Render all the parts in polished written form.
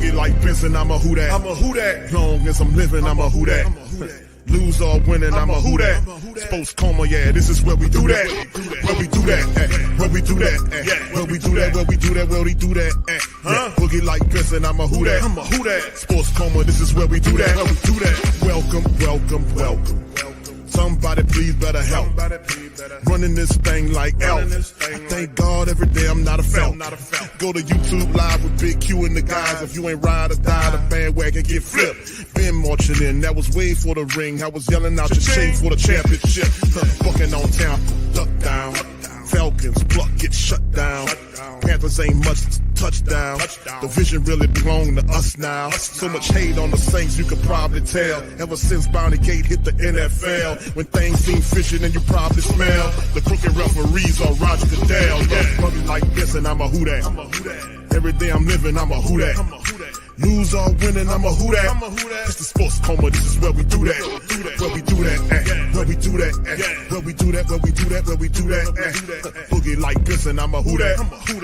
Boogie like Benson, I'm a Who Dat. I'm a Who Dat. Long as I'm living, I'm a Who Dat. Lose or winning, I'm a Who Dat. Sports Coma, yeah, this is where we do that. Where we do that, where we do that, where we do that, where we do that, where we do that. Boogie like Benson, I'm a Who Dat. I'm a Who Dat. Sports Coma, this is where we do that. Where we do that. Welcome, welcome, welcome. Somebody please better help. Running this thing like elf. I thank God every day I'm not a felt. Go to YouTube Live with Big Q and the guys. If you ain't ride or die, the bandwagon get flipped. Been marching in, that was way for the ring. I was yelling out your chain for the championship. Bucking on town, duck down. Falcons, pluck, get shut down. Panthers ain't much touchdown. The vision really belong to us now. So much hate on the Saints, you could probably tell. Ever since Bounty Gate hit the NFL, when things seem fishy and you probably smell the crooked referees or Roger Goodell. Probably like this and I'm a Who Dat. Every day I'm living, I'm a Who Dat. Lose or winning, I'm a Who Dat. It's the Sports Coma, this is where we do that. Where we do that, where we do that, where we do that, where we do that, where we do that. Boogie like Benson, I'm a Who Dat.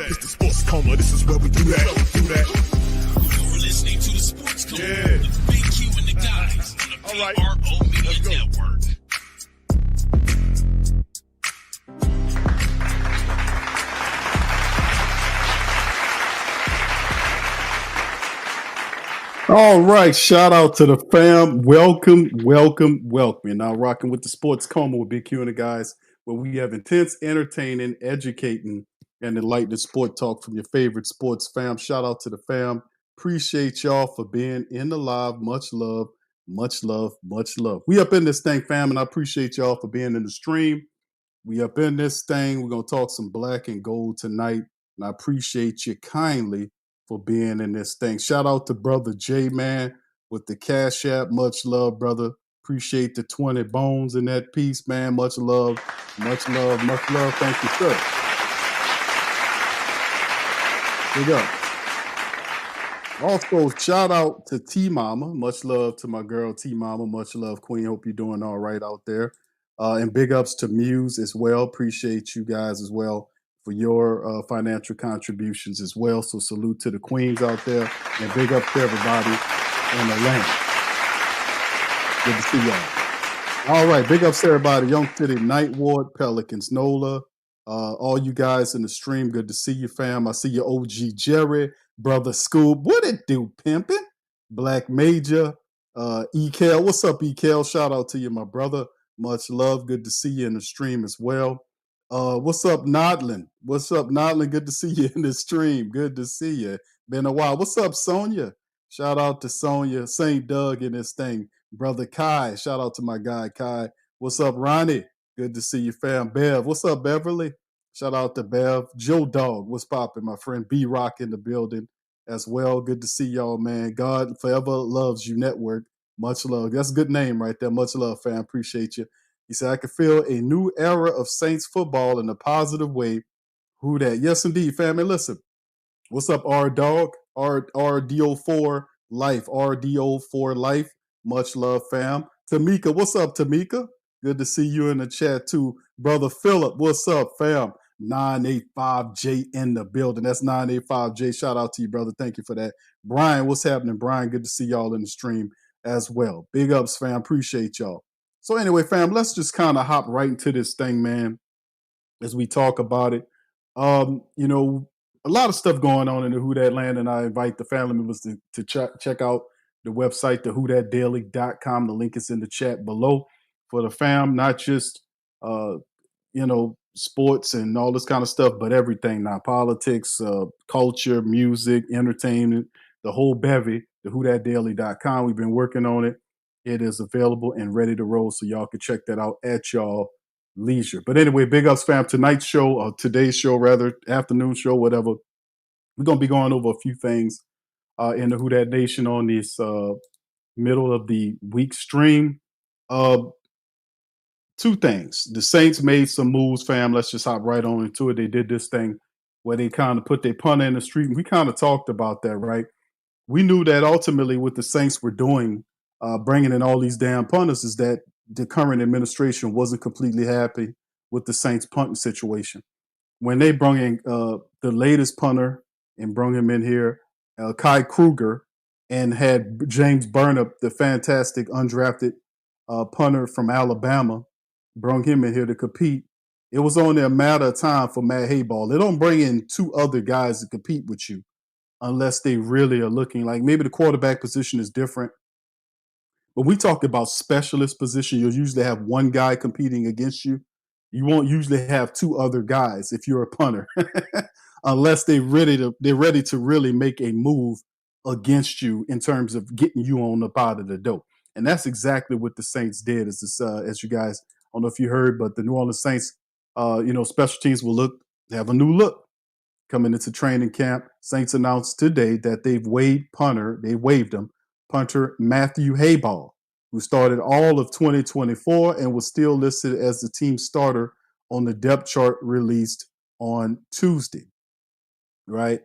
It's the Sports Coma, this is where we do that. You're listening to the Sports Coma with Big Q and the guys on the PRO Media Network. All right, shout out to the fam. Welcome. You're now rocking with the Sports Coma with Big Q and the guys, where we have intense, entertaining, educating, and enlightening sport talk from your favorite sports fam. Shout out to the fam. Appreciate y'all for being in the live. Much love, much love, much love. We up in this thing, fam, and I appreciate y'all for being in the stream. We up in this thing. We're going to talk some black and gold tonight, and I appreciate you kindly for being in this thing. Shout out to brother J Man with the Cash App. Much love, brother. Appreciate the 20 bones in that piece, man. Much love, much love, much love. Thank you, sir. Big up. Also, shout out to T Mama. Much love to my girl T Mama. Much love, Queen. Hope you're doing all right out there. And big ups to Muse as well. Appreciate you guys as well for your financial contributions as well. So salute to the queens out there, and big up to everybody in the land. Good to see y'all. All right, big ups to everybody. Young City, Night Ward, Pelicans, NOLA, all you guys in the stream. Good to see you, fam. I see you, OG Jerry, Brother Scoop. What it do, pimpin'? Black Major, EKL. What's up, EKL? Shout out to you, my brother. Much love. Good to see you in the stream as well. What's up, Nodlin? What's up, Nodlin? Good to see you in the stream. Good to see you. Been a while. What's up, Sonia? Shout out to Sonia, St. Doug in this thing. Brother Kai. Shout out to my guy, Kai. What's up, Ronnie? Good to see you, fam. Bev. What's up, Beverly? Shout out to Bev. Joe Dog. What's poppin', my friend? B-Rock in the building as well. Good to see y'all, man. God Forever Loves You Network. Much love. That's a good name right there. Much love, fam. Appreciate you. He said, I can feel a new era of Saints football in a positive way. Who that? Yes, indeed, family. Listen, what's up, R-Dog? RDO4 Life. RDO4 Life. Much love, fam. Tamika, what's up, Tamika? Good to see you in the chat, too. Brother Phillip, what's up, fam? 985J in the building. That's 985J. Shout out to you, brother. Thank you for that. Brian, what's happening, Brian? Good to see y'all in the stream as well. Big ups, fam. Appreciate y'all. So anyway, fam, let's just kind of hop right into this thing, man, as we talk about it. You know, a lot of stuff going on in the Who Dat land, and I invite the family members to check out the website, the whothatdaily.com. The link is in the chat below for the fam, not just, you know, sports and all this kind of stuff, but everything now, politics, culture, music, entertainment, the whole bevy, the whothatdaily.com. We've been working on it. It is available and ready to roll, so y'all can check that out at y'all leisure. But anyway, big ups, fam. Tonight's show, or today's show, rather, afternoon show, whatever. We're going to be going over a few things in the Who Dat Nation on this middle of the week stream. Two things. The Saints made some moves, fam. Let's just hop right on into it. They did this thing where they kind of put their punter in the street. And we kind of talked about that, right? We knew that ultimately what the Saints were doing, bringing in all these damn punters, is that the current administration wasn't completely happy with the Saints punting situation. When they brought in the latest punter and brought him in here, Kai Kruger, and had James Burnip, the fantastic undrafted punter from Alabama, brought him in here to compete. It was only a matter of time for Matt Hayball. They don't bring in two other guys to compete with you unless they really are looking like maybe the quarterback position is different. When we talk about specialist position, you'll usually have one guy competing against you. You won't usually have two other guys if you're a punter, unless they're ready to really make a move against you in terms of getting you on up out of the dough. And that's exactly what the Saints did. As you guys, I don't know if you heard, but the New Orleans Saints, special teams will have a new look coming into training camp. Saints announced today that they waived him, punter Matthew Hayball, who started all of 2024 and was still listed as the team starter on the depth chart released on Tuesday, right?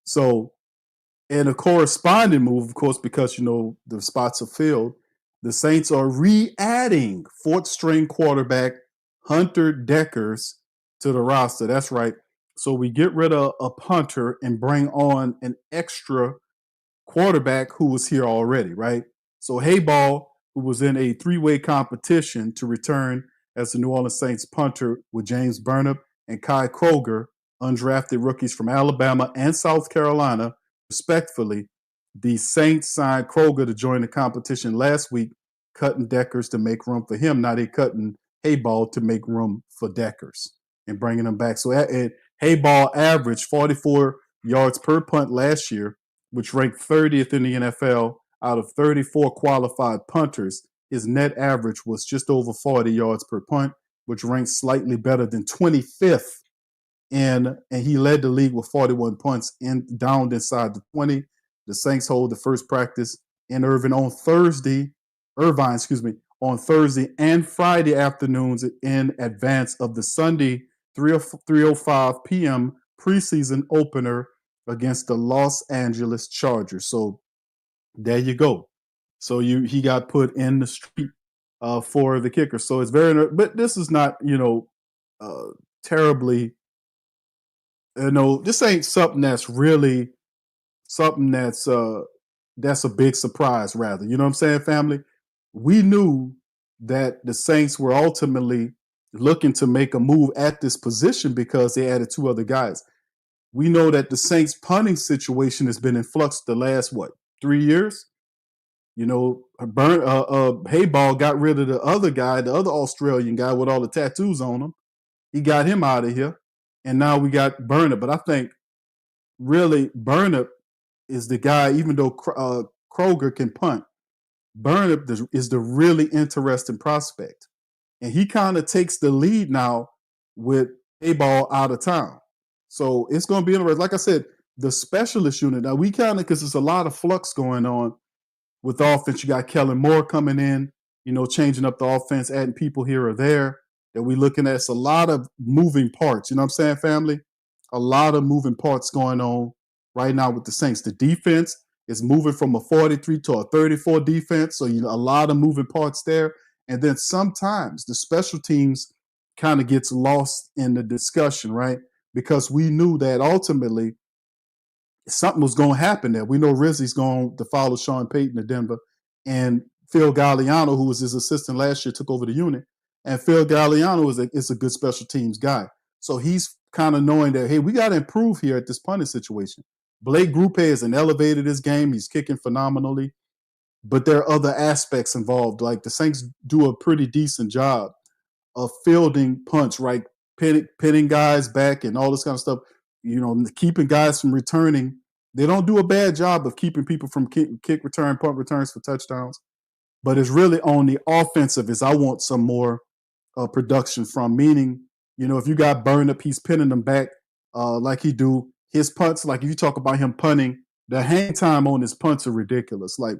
So, in a corresponding move, of course, because, the spots are filled, the Saints are re-adding fourth-string quarterback Hunter Dekkers to the roster. That's right. So we get rid of a punter and bring on an extra quarterback who was here already, right? So Hayball, who was in a three-way competition to return as the New Orleans Saints punter with James Burnip and Kai Kroger, undrafted rookies from Alabama and South Carolina, respectfully. The Saints signed Kroger to join the competition last week, cutting Dekkers to make room for him. Now they're cutting Hayball to make room for Dekkers and bringing him back. So Hayball averaged 44 yards per punt last year, which ranked 30th in the NFL out of 34 qualified punters. His net average was just over 40 yards per punt, which ranked slightly better than 25th. And he led the league with 41 punts downed inside the 20. The Saints hold the first practice in Irvine on Thursday and Friday afternoons in advance of the Sunday 3:05 p.m. preseason opener against the Los Angeles Chargers. So there you go. So he got put in the street for the kicker. So it's but this is not, terribly, this ain't something that's really something that's a big surprise, rather. You know what I'm saying, family? We knew that the Saints were ultimately looking to make a move at this position because they added two other guys. We know that the Saints punting situation has been in flux the last, 3 years? Hayball got rid of the other guy, the other Australian guy with all the tattoos on him. He got him out of here. And now we got Burnip. But I think really Burnip is the guy, even though Kroger can punt, Burnip is the really interesting prospect. And he kind of takes the lead now with Hayball out of town. So it's going to be interesting. Like I said, the specialist unit, now because there's a lot of flux going on with offense. You got Kellen Moore coming in, changing up the offense, adding people here or there that we're looking at. It's a lot of moving parts. You know what I'm saying, family? A lot of moving parts going on right now with the Saints. The defense is moving from a 43 to a 34 defense. So, a lot of moving parts there. And then sometimes the special teams kind of gets lost in the discussion, right? Because we knew that ultimately something was going to happen there. We know Rizzi's going to follow Sean Payton to Denver. And Phil Galliano, who was his assistant last year, took over the unit. And Phil Galliano is a good special teams guy. So he's kind of knowing that, hey, we got to improve here at this punting situation. Blake Grupe has elevated his game. He's kicking phenomenally. But there are other aspects involved. Like the Saints do a pretty decent job of fielding punts, right? Pitting guys back and all this kind of stuff. Keeping guys from returning. They don't do a bad job of keeping people from kick return, punt returns for touchdowns. But it's really on the offensive I want some more production from. Meaning, if you got Burnip, he's pinning them back like he do. His punts, like if you talk about him punting, the hang time on his punts are ridiculous. Like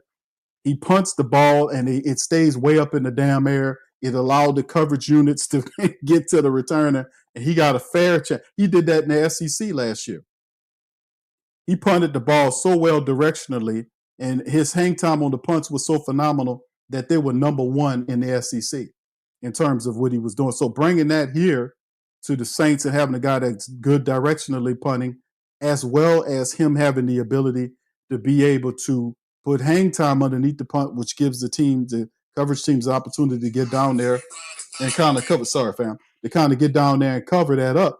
he punts the ball and it stays way up in the damn air. It allowed the coverage units to get to the returner, and he got a fair chance. He did that in the SEC last year. He punted the ball so well directionally, and his hang time on the punts was so phenomenal that they were number one in the SEC in terms of what he was doing. So bringing that here to the Saints and having a guy that's good directionally punting, as well as him having the ability to be able to put hang time underneath the punt, which gives the coverage teams the opportunity to get down there and kind of cover. Sorry, fam. To kind of get down there and cover that up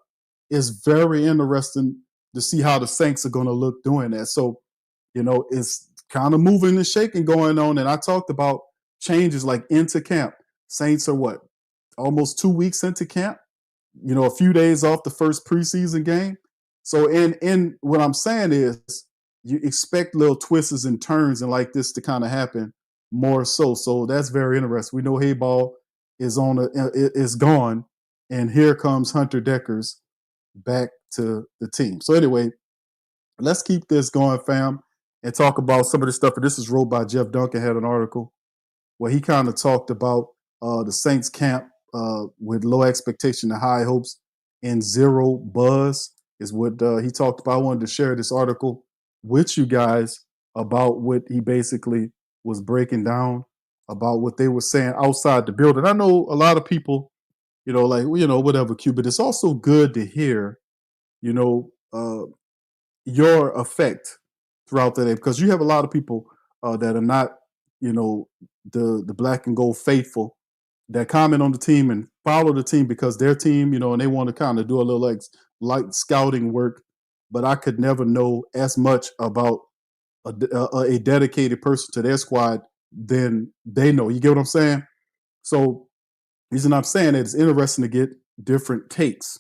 is very interesting to see how the Saints are going to look doing that. So, it's kind of moving and shaking going on. And I talked about changes like into camp. Saints are almost 2 weeks into camp, a few days off the first preseason game. So in what I'm saying is you expect little twists and turns and like this to kind of happen more so. So that's very interesting. We know Hayball is gone, and here comes Hunter Deckers back to the team. So anyway, let's keep this going, fam, and talk about some of this stuff. And this is wrote by Jeff Duncan, had an article where he kind of talked about the Saints camp with low expectation and high hopes and zero buzz is what he talked about. I wanted to share this article with you guys about what he basically was breaking down about what they were saying outside the building. I know a lot of people, whatever, Q, but it's also good to hear, your effect throughout the day, because you have a lot of people that are not, the black and gold faithful that comment on the team and follow the team because their team, and they want to kind of do a little like scouting work. But I could never know as much about a dedicated person to their squad than they know. You get what I'm saying? So the reason I'm saying it is interesting to get different takes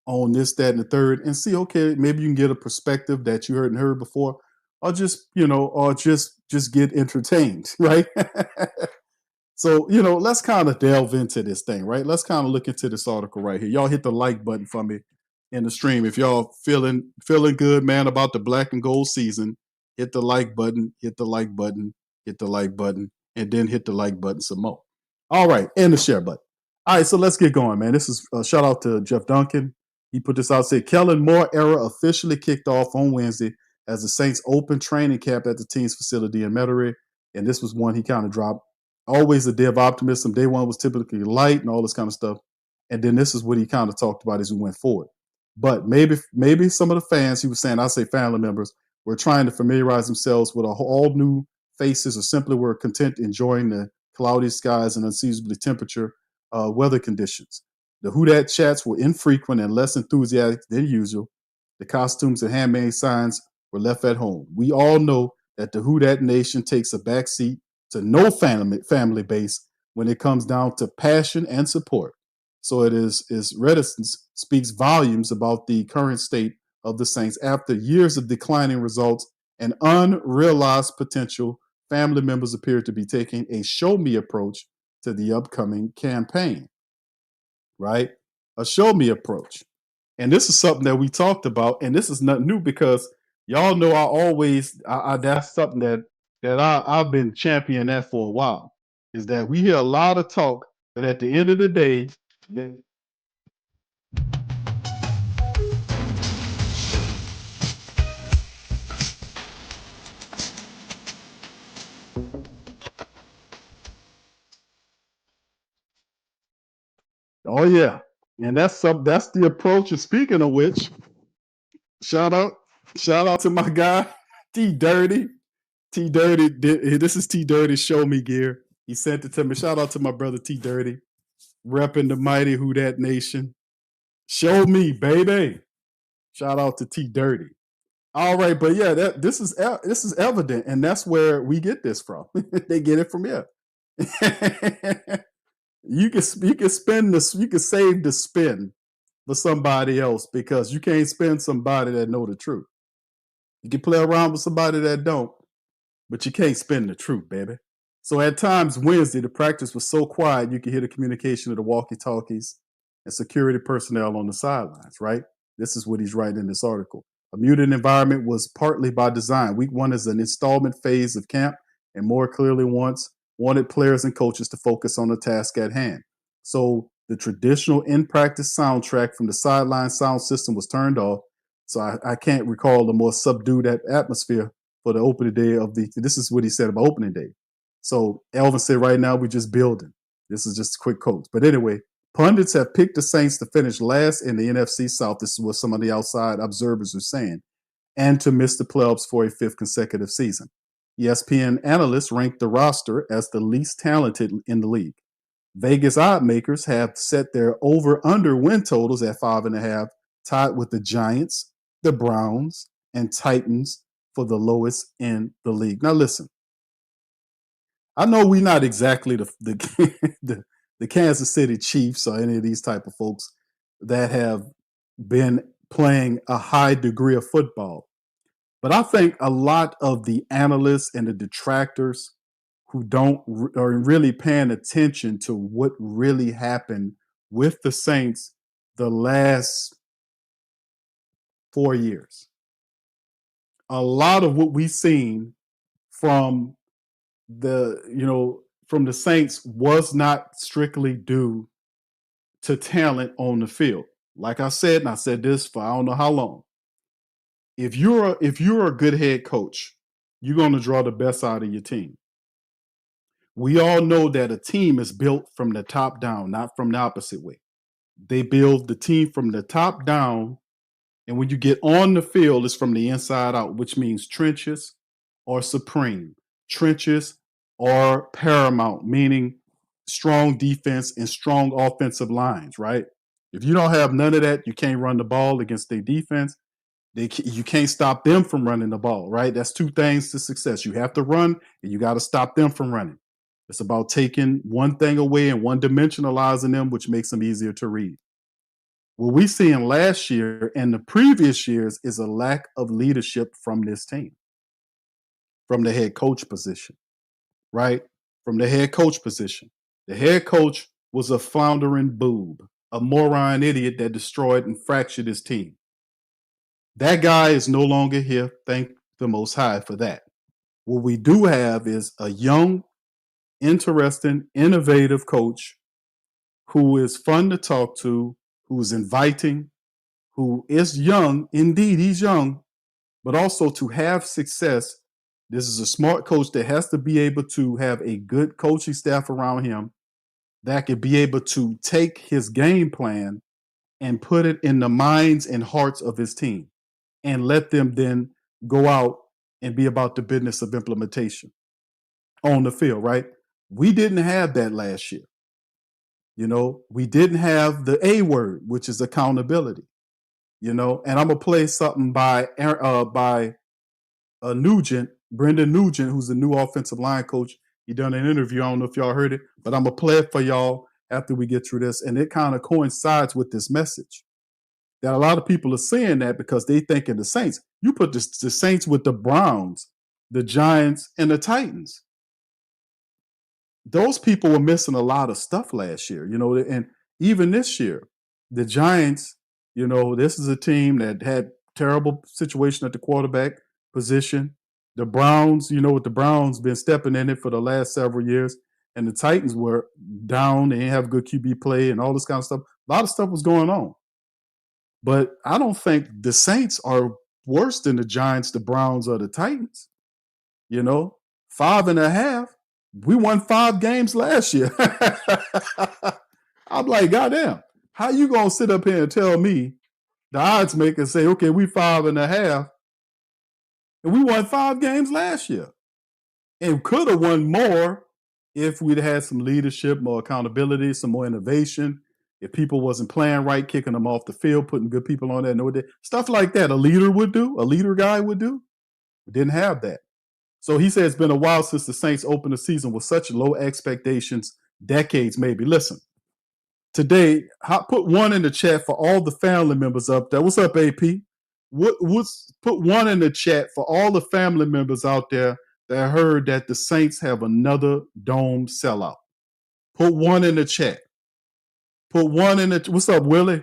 on this, that, and the third, and see, okay, maybe you can get a perspective that you heard before, or just, just get entertained, right? So, let's kind of delve into this thing, right? Let's kind of look into this article right here. Y'all hit the like button for me in the stream. If y'all feeling good, man, about the black and gold season, hit the like button, hit the like button, hit the like button, and then hit the like button some more. All right, and the share button. All right, so let's get going, man. This is a shout out to Jeff Duncan. He put this out, said, Kellen Moore era officially kicked off on Wednesday as the Saints opened training camp at the team's facility in Metairie. And this was one he kind of dropped. Always a day of optimism. Day one was typically light and all this kind of stuff. And then this is what he kind of talked about as we went forward. But maybe some of the fans, he was saying, I say family members, were trying to familiarize themselves with all new faces or simply were content enjoying the cloudy skies and unseasonably temperature weather conditions. The Who Dat chats were infrequent and less enthusiastic than usual. The costumes and handmade signs were left at home. We all know that the Who Dat Nation takes a backseat to no family base when it comes down to passion and support. So its reticence speaks volumes about the current state of the Saints. After years of declining results and unrealized potential, family members appear to be taking a show me approach to the upcoming campaign, right? A show me approach. And this is something that we talked about, and this is nothing new because y'all know that's something that I've been championing that for a while, is that we hear a lot of talk, but at the end of the day, oh yeah, and that's the approach. And speaking of which, shout out to my guy T Dirty. T Dirty, this is T Dirty Show Me gear. He sent it to me. Shout out to my brother T Dirty, repping the mighty Who Dat Nation. Show me, baby. Shout out to T Dirty. All right, but yeah, this is evident, and that's where we get this from. They get it from here. You can save the spin for somebody else because you can't spin somebody that know the truth. You can play around with somebody that don't, but you can't spin the truth, baby. So at times Wednesday, the practice was so quiet you could hear the communication of the walkie-talkies and security personnel on the sidelines, right? This is what he's writing in this article. A muted environment was partly by design. Week one is an installment phase of camp and more clearly wanted players and coaches to focus on the task at hand. So the traditional in-practice soundtrack from the sideline sound system was turned off. So I can't recall the more subdued atmosphere for the opening day this is what he said about opening day. So Elvin said, right now we're just building. This is just a quick quote. But anyway, pundits have picked the Saints to finish last in the NFC South. This is what some of the outside observers are saying, and to miss the playoffs for a fifth consecutive season. ESPN analysts ranked the roster as the least talented in the league. Vegas odd makers have set their over-under win totals at 5.5, tied with the Giants, the Browns, and Titans for the lowest in the league. Now, listen, I know we're not exactly the Kansas City Chiefs or any of these type of folks that have been playing a high degree of football. But I think a lot of the analysts and the detractors who are really paying attention to what really happened with the Saints the last 4 years. A lot of what we've seen from from the Saints was not strictly due to talent on the field. Like I said, and I said this for I don't know how long. If you're a good head coach, you're going to draw the best out of your team. We all know that a team is built from the top down, not from the opposite way. They build the team from the top down, and when you get on the field, it's from the inside out, which means trenches are supreme. Trenches are paramount, meaning strong defense and strong offensive lines, right? If you don't have none of that, you can't run the ball against their defense. You can't stop them from running the ball, right? That's two things to success. You have to run, and you got to stop them from running. It's about taking one thing away and one dimensionalizing them, which makes them easier to read. What we seen last year and the previous years is a lack of leadership from this team, from the head coach position, right? From the head coach position. The head coach was a floundering boob, a moron idiot that destroyed and fractured his team. That guy is no longer here. Thank the Most High for that. What we do have is a young, interesting, innovative coach who is fun to talk to, who is inviting, who is young. Indeed, he's young, but also to have success. This is a smart coach that has to be able to have a good coaching staff around him that could be able to take his game plan and put it in the minds and hearts of his team and let them then go out and be about the business of implementation on the field, right? We didn't have that last year. We didn't have the A word, which is accountability. And I'm gonna play something by Nugent, Brendan Nugent, who's the new offensive line coach. He done an interview. I don't know if y'all heard it, but I'm gonna play it for y'all after we get through this. And it kind of coincides with this message that a lot of people are saying that because they think of the Saints. You put the Saints with the Browns, the Giants, and the Titans. Those people were missing a lot of stuff last year, and even this year, the Giants, this is a team that had terrible situation at the quarterback position. The Browns, with the Browns been stepping in it for the last several years, and the Titans were down. They didn't have good QB play and all this kind of stuff. A lot of stuff was going on. But I don't think the Saints are worse than the Giants, the Browns, or the Titans. 5.5. We won 5 games last year. I'm like, goddamn, how you gonna sit up here and tell me the odds makers say, okay, we 5.5, and we won 5 games last year, and could have won more if we'd had some leadership, more accountability, some more innovation. If people wasn't playing right, kicking them off the field, putting good people on there, stuff like that, a leader guy would do. We didn't have that. So he said it's been a while since the Saints opened the season with such low expectations, decades maybe. Listen, today, put 1 in the chat for all the family members up there. What's up, AP? Put 1 in the chat for all the family members out there that heard that the Saints have another dome sellout. Put 1 in the chat. Put 1 in the. What's up, Willie?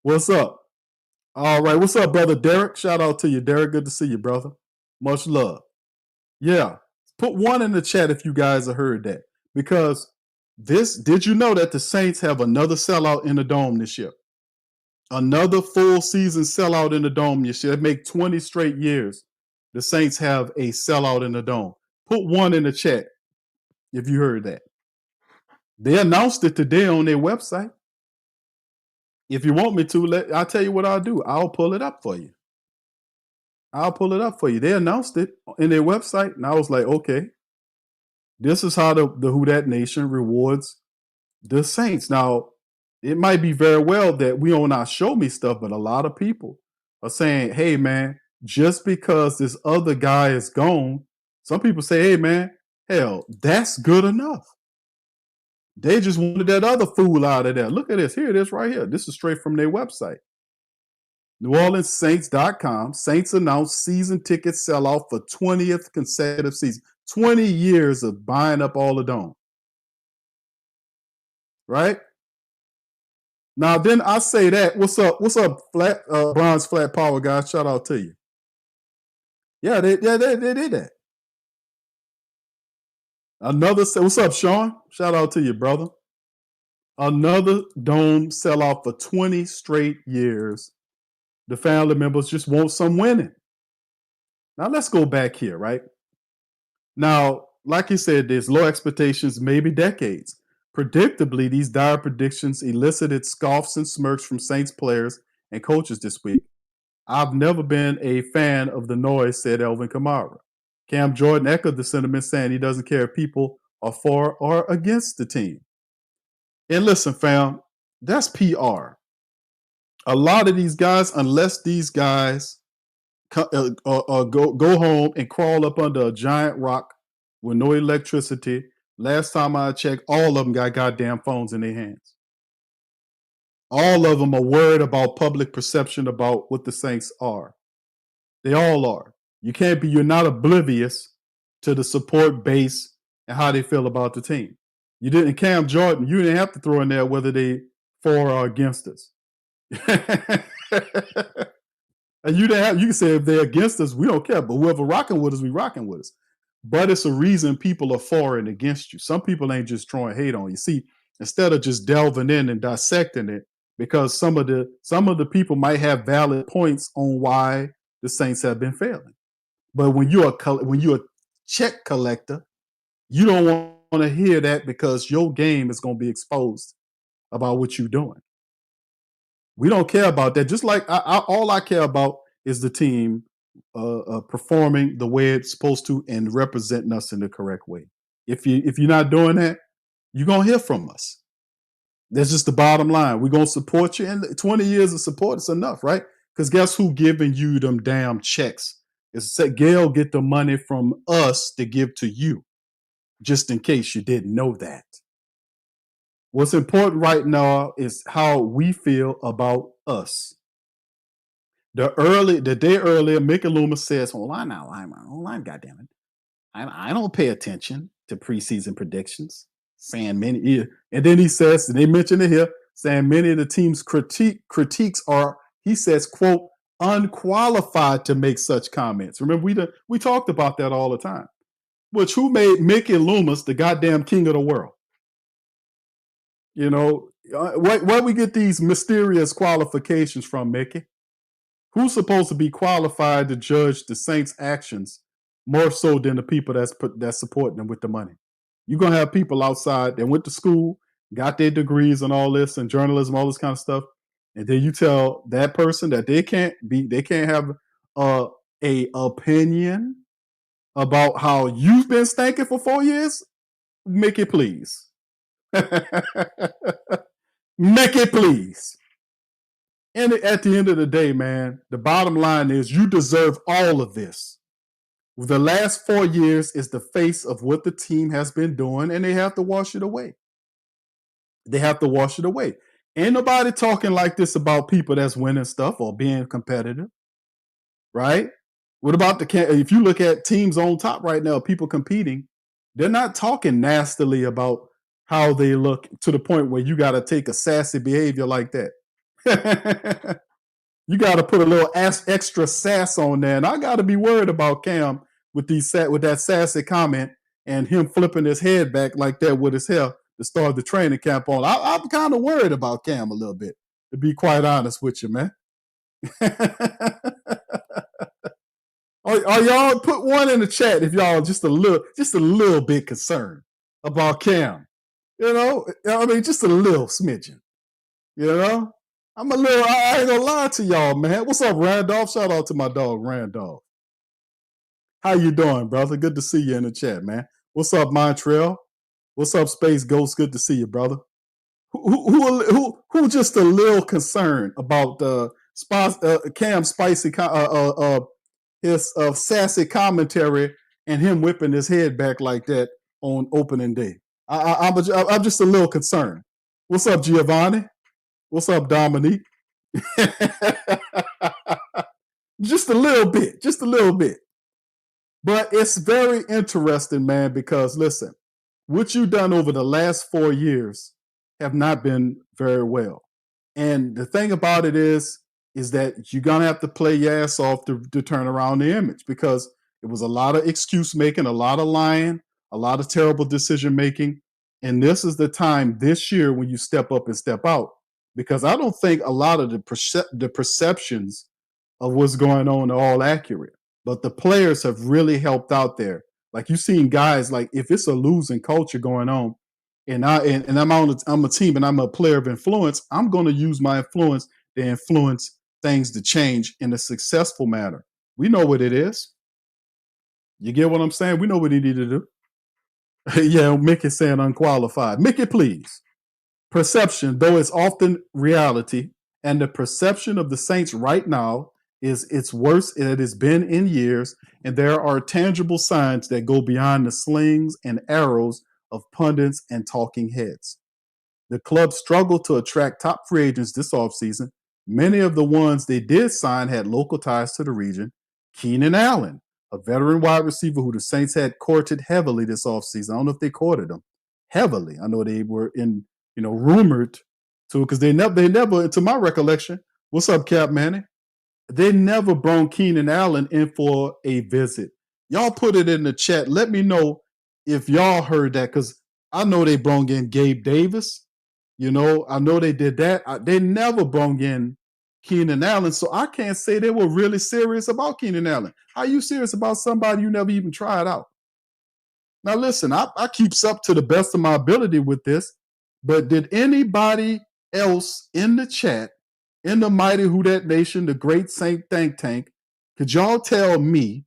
What's up? All right. What's up, brother Derek? Shout out to you, Derek. Good to see you, brother. Much love. Yeah. Put 1 in the chat if you guys have heard that. Because did you know that the Saints have another sellout in the dome this year? Another full season sellout in the dome this year. It make 20 straight years the Saints have a sellout in the dome. Put 1 in the chat if you heard that. They announced it today on their website. If you want me to, I'll tell you what I'll do. I'll pull it up for you. I'll pull it up for you. They announced it in their website, and I was like, okay, this is how the Who Dat Nation rewards the Saints. Now, it might be very well that we on our show me stuff, but a lot of people are saying, hey, man, just because this other guy is gone, some people say, hey, man, hell, that's good enough. They just wanted that other fool out of there. Look at this. Here it is right here. This is straight from their website. NewOrleansSaints.com. Saints announced season ticket sell-off for 20th consecutive season. 20 years of buying up all the dome. Right? Now, then I say that. What's up, flat bronze flat power guys? Shout out to you. Yeah, they did that. What's up, Sean? Shout out to you, brother. Another dome sell-off for 20 straight years. The family members just want some winning. Now, let's go back here, right? Now, like you said, there's low expectations, maybe decades. Predictably, these dire predictions elicited scoffs and smirks from Saints players and coaches this week. I've never been a fan of the noise, said Elvin Kamara. Cam Jordan echoed the sentiment, saying he doesn't care if people are for or against the team. And listen, fam, that's PR. A lot of these guys, unless these guys go home and crawl up under a giant rock with no electricity, last time I checked, all of them got goddamn phones in their hands. All of them are worried about public perception about what the Saints are. They all are. You're not oblivious to the support base and how they feel about the team. You didn't, Cam Jordan, you didn't have to throw in there whether they for or against us. And you can say if they're against us, we don't care. But whoever rocking with us, we rocking with us. But it's a reason people are for and against you. Some people ain't just throwing hate on you. See, instead of just delving in and dissecting it, because some of the people might have valid points on why the Saints have been failing. But when you're a check collector, you don't want to hear that because your game is going to be exposed about what you're doing. We don't care about that. Just like all I care about is the team performing the way it's supposed to and representing us in the correct way. If you're not doing that, you're going to hear from us. That's just the bottom line. We're going to support you. And 20 years of support is enough, right? Because guess who giving you them damn checks? It's Gail get the money from us to give to you, just in case you didn't know that. What's important right now is how we feel about us. The day earlier, Mickey Loomis says, hold on, goddammit. I don't pay attention to preseason predictions. Saying many, and then he says, and they mention it here, saying many of the team's critiques are, he says, quote, unqualified to make such comments. Remember, we talked about that all the time. Which who made Mickey Loomis the goddamn king of the world? You know, where we get these mysterious qualifications from, Mickey? Who's supposed to be qualified to judge the Saints' actions more so than the people that's supporting them with the money? You're going to have people outside that went to school, got their degrees and all this, and journalism, all this kind of stuff, and then you tell that person that they can't have a opinion about how you've been stinking for 4 years? Mickey, please. Mickey, please. And at the end of the day, man, the bottom line is you deserve all of this. The last 4 years is the face of what the team has been doing, and they have to wash it away. They have to wash it away. Ain't nobody talking like this about people that's winning stuff or being competitive, right? What about if you look at teams on top right now, people competing, they're not talking nastily about how they look to the point where you got to take a sassy behavior like that. You got to put a little extra sass on there. And I got to be worried about Cam with that sassy comment and him flipping his head back like that with his hair to start the training camp on. I'm kind of worried about Cam a little bit, to be quite honest with you, man. Are y'all put one in the chat if y'all just a little bit concerned about Cam? You know, I mean, just a little smidgen. You know, I ain't gonna lie to y'all, man. What's up, Randolph? Shout out to my dog, Randolph. How you doing, brother? Good to see you in the chat, man. What's up, Montreal? What's up, Space Ghost? Good to see you, brother. Who just a little concerned about Cam Spicy his sassy commentary and him whipping his head back like that on opening day? I'm just a little concerned. What's up, Giovanni? What's up, Dominique? Just a little bit. But it's very interesting, man, because listen, what you've done over the last 4 years have not been very well. And the thing about it is that you're going to have to play your ass off to turn around the image, because it was a lot of excuse making, a lot of lying, a lot of terrible decision making. And this is the time this year when you step up and step out, because I don't think a lot of the perceptions of what's going on are all accurate. But the players have really helped out there. Like, you've seen guys, like, if it's a losing culture going on, and I'm a team and I'm a player of influence, I'm going to use my influence to influence things to change in a successful manner. We know what it is. You get what I'm saying? We know what he needed to do. Yeah, Mickey saying unqualified. Mickey, please. Perception, though it's often reality, and the perception of the Saints right now is it's worse than it has been in years, and there are tangible signs that go beyond the slings and arrows of pundits and talking heads. The club struggled to attract top free agents this offseason. Many of the ones they did sign had local ties to the region. Keenan Allen, a veteran wide receiver who the Saints had courted heavily this offseason. I don't know if they courted him heavily. I know they were rumored to, because they never, to my recollection, what's up, Cap Manny? They never brought Keenan Allen in for a visit. Y'all put it in the chat. Let me know if y'all heard that, because I know they brought in Gabe Davis. I know they did that. They never brought in Keenan Allen, so I can't say they were really serious about Keenan Allen. How are you serious about somebody you never even tried out? Now, listen, I keeps up to the best of my ability with this, but did anybody else in the chat, in the mighty Who Dat Nation, the great Saint think tank, could y'all tell me,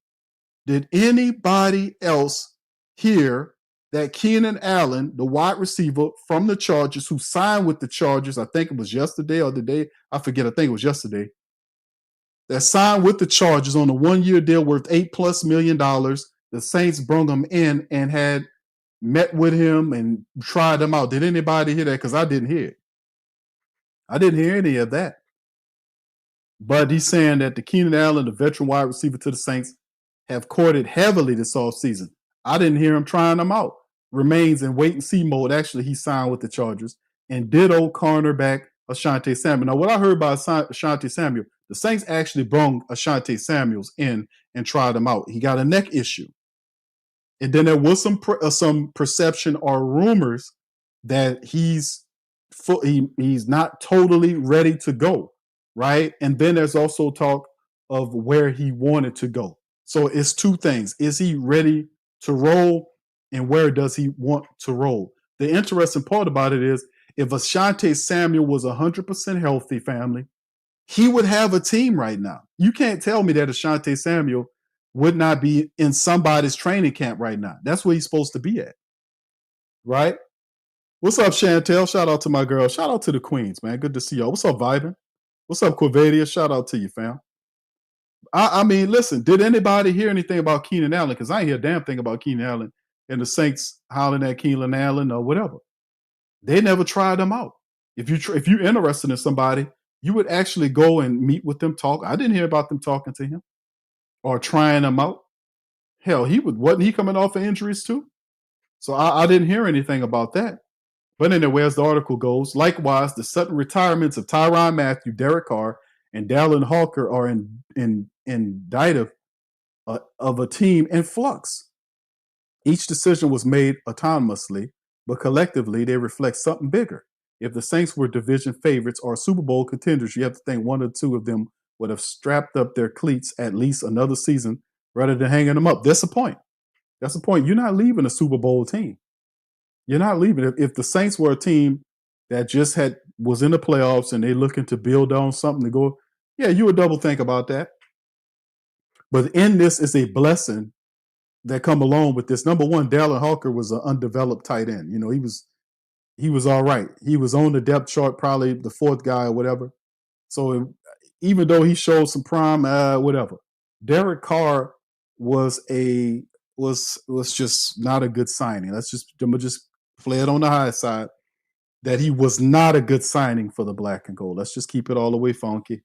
did anybody else hear that Keenan Allen, the wide receiver from the Chargers, who signed with the Chargers, I think it was yesterday or the day, I forget, I think it was yesterday, that signed with the Chargers on a 1-year deal worth $8+ million. The Saints brought him in and had met with him and tried him out. Did anybody hear that? Because I didn't hear it. I didn't hear any of that. But he's saying that the Keenan Allen, the veteran wide receiver to the Saints, have courted heavily this offseason. I didn't hear him trying them out. Remains in wait-and-see mode. Actually, he signed with the Chargers. And ditto cornerback Asante Samuel. Now, what I heard about Asante Samuel, the Saints actually brought Asante Samuels in and tried him out. He got a neck issue. And then there was some perception or rumors that he's not totally ready to go, right? And then there's also talk of where he wanted to go. So it's two things. Is he ready to roll, and where does he want to roll? The interesting part about it is, if Asante Samuel was 100% healthy, family, he would have a team right now. You can't tell me that Asante Samuel would not be in somebody's training camp right now. That's where he's supposed to be at, right? What's up, Chantel? Shout out to my girl. Shout out to the Queens, man. Good to see y'all. What's up, Vibin? What's up, Quavadia? Shout out to you, fam. I mean, listen, did anybody hear anything about Keenan Allen? Because I ain't hear a damn thing about Keenan Allen and the Saints hollering at Keenan Allen or whatever. They never tried them out. If you're interested in somebody, you would actually go and meet with them, talk. I didn't hear about them talking to him or trying them out. Hell, wasn't he coming off of injuries too? So I didn't hear anything about that. But anyway, as the article goes, likewise, the sudden retirements of Tyrann Mathieu, Derek Carr, and Dallin Hawker are indicative of a team in flux. Each decision was made autonomously, but collectively they reflect something bigger. If the Saints were division favorites or Super Bowl contenders, you have to think one or two of them would have strapped up their cleats at least another season rather than hanging them up. That's the point. That's the point. You're not leaving a Super Bowl team. You're not leaving. If the Saints were a team that just had was in the playoffs and they looking to build on something to go, yeah, you would double think about that. But in this is a blessing that come along with this. Number one, Dallin Hawker was an undeveloped tight end. You know, he was all right. He was on the depth chart, probably the fourth guy or whatever. So even though he showed some prime, whatever, Derek Carr was just not a good signing. I'm gonna just play it on the high side that he was not a good signing for the black and gold. Let's just keep it all the way funky.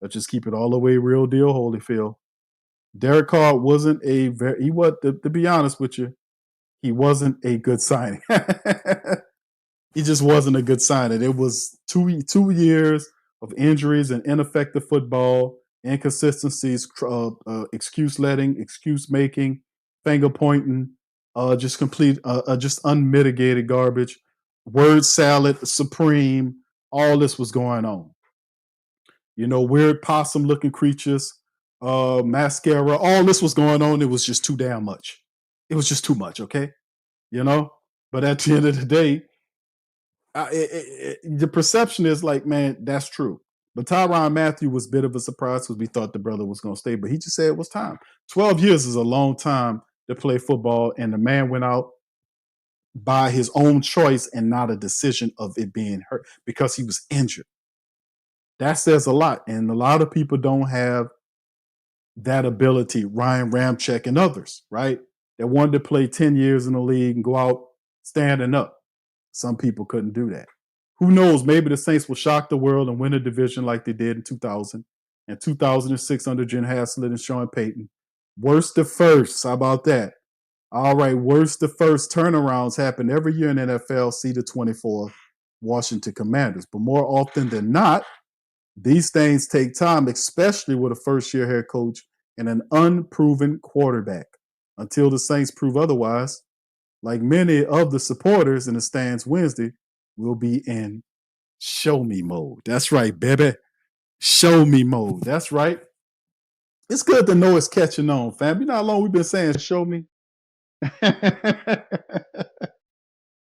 Let's just keep it all the way real deal, Holyfield. Derek Carr wasn't to be honest with you, he wasn't a good signing. He just wasn't a good signing. It was 2 years of injuries and ineffective football, inconsistencies, excuse letting, excuse making, finger pointing, just just unmitigated garbage. Word salad, supreme. All this was going on. You know, weird possum looking creatures, mascara. All this was going on. It was just too damn much. It was just too much. Okay, you know. But at the end of the day, the perception is like, man, that's true. But Tyrann Mathieu was a bit of a surprise because we thought the brother was going to stay, but he just said it was time. 12 years is a long time to play football, and the man went out by his own choice and not a decision of it being hurt because he was injured. That says a lot, and a lot of people don't have that ability. Ryan Ramczyk and others, right? That wanted to play 10 years in the league and go out standing up. Some people couldn't do that. Who knows? Maybe the Saints will shock the world and win a division like they did in 2000 and 2006 under Jen Haslett and Sean Payton. Worst to first. How about that? All right, worst to first turnarounds happen every year in NFL. See the 24 Washington Commanders. But more often than not, these things take time, especially with a first-year head coach and an unproven quarterback. Until the Saints prove otherwise, like many of the supporters in the stands Wednesday, will be in show me mode. That's right, baby. Show me mode. That's right. It's good to know it's catching on, fam. You know how long we've been saying show me?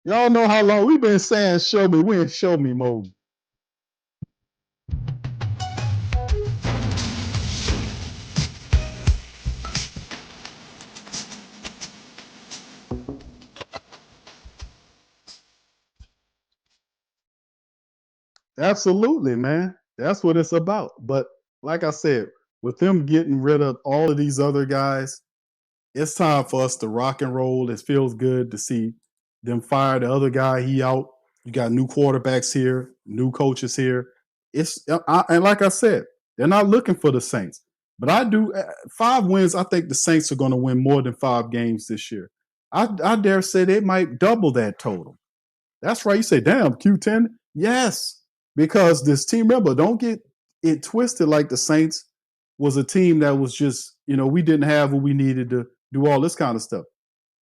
Y'all know how long we've been saying show me. We're in show me mode. Absolutely, man. That's what it's about. But like I said, with them getting rid of all of these other guys, it's time for us to rock and roll. It feels good to see them fire the other guy. He out. You got new quarterbacks here, new coaches here. And like I said, they're not looking for the Saints. But I do 5 wins. I think the Saints are going to win more than 5 games this year. I dare say they might double that total. That's right. You say, damn, Q10. Yes, because this team, remember, don't get it twisted like the Saints was a team that was just, we didn't have what we needed to do all this kind of stuff.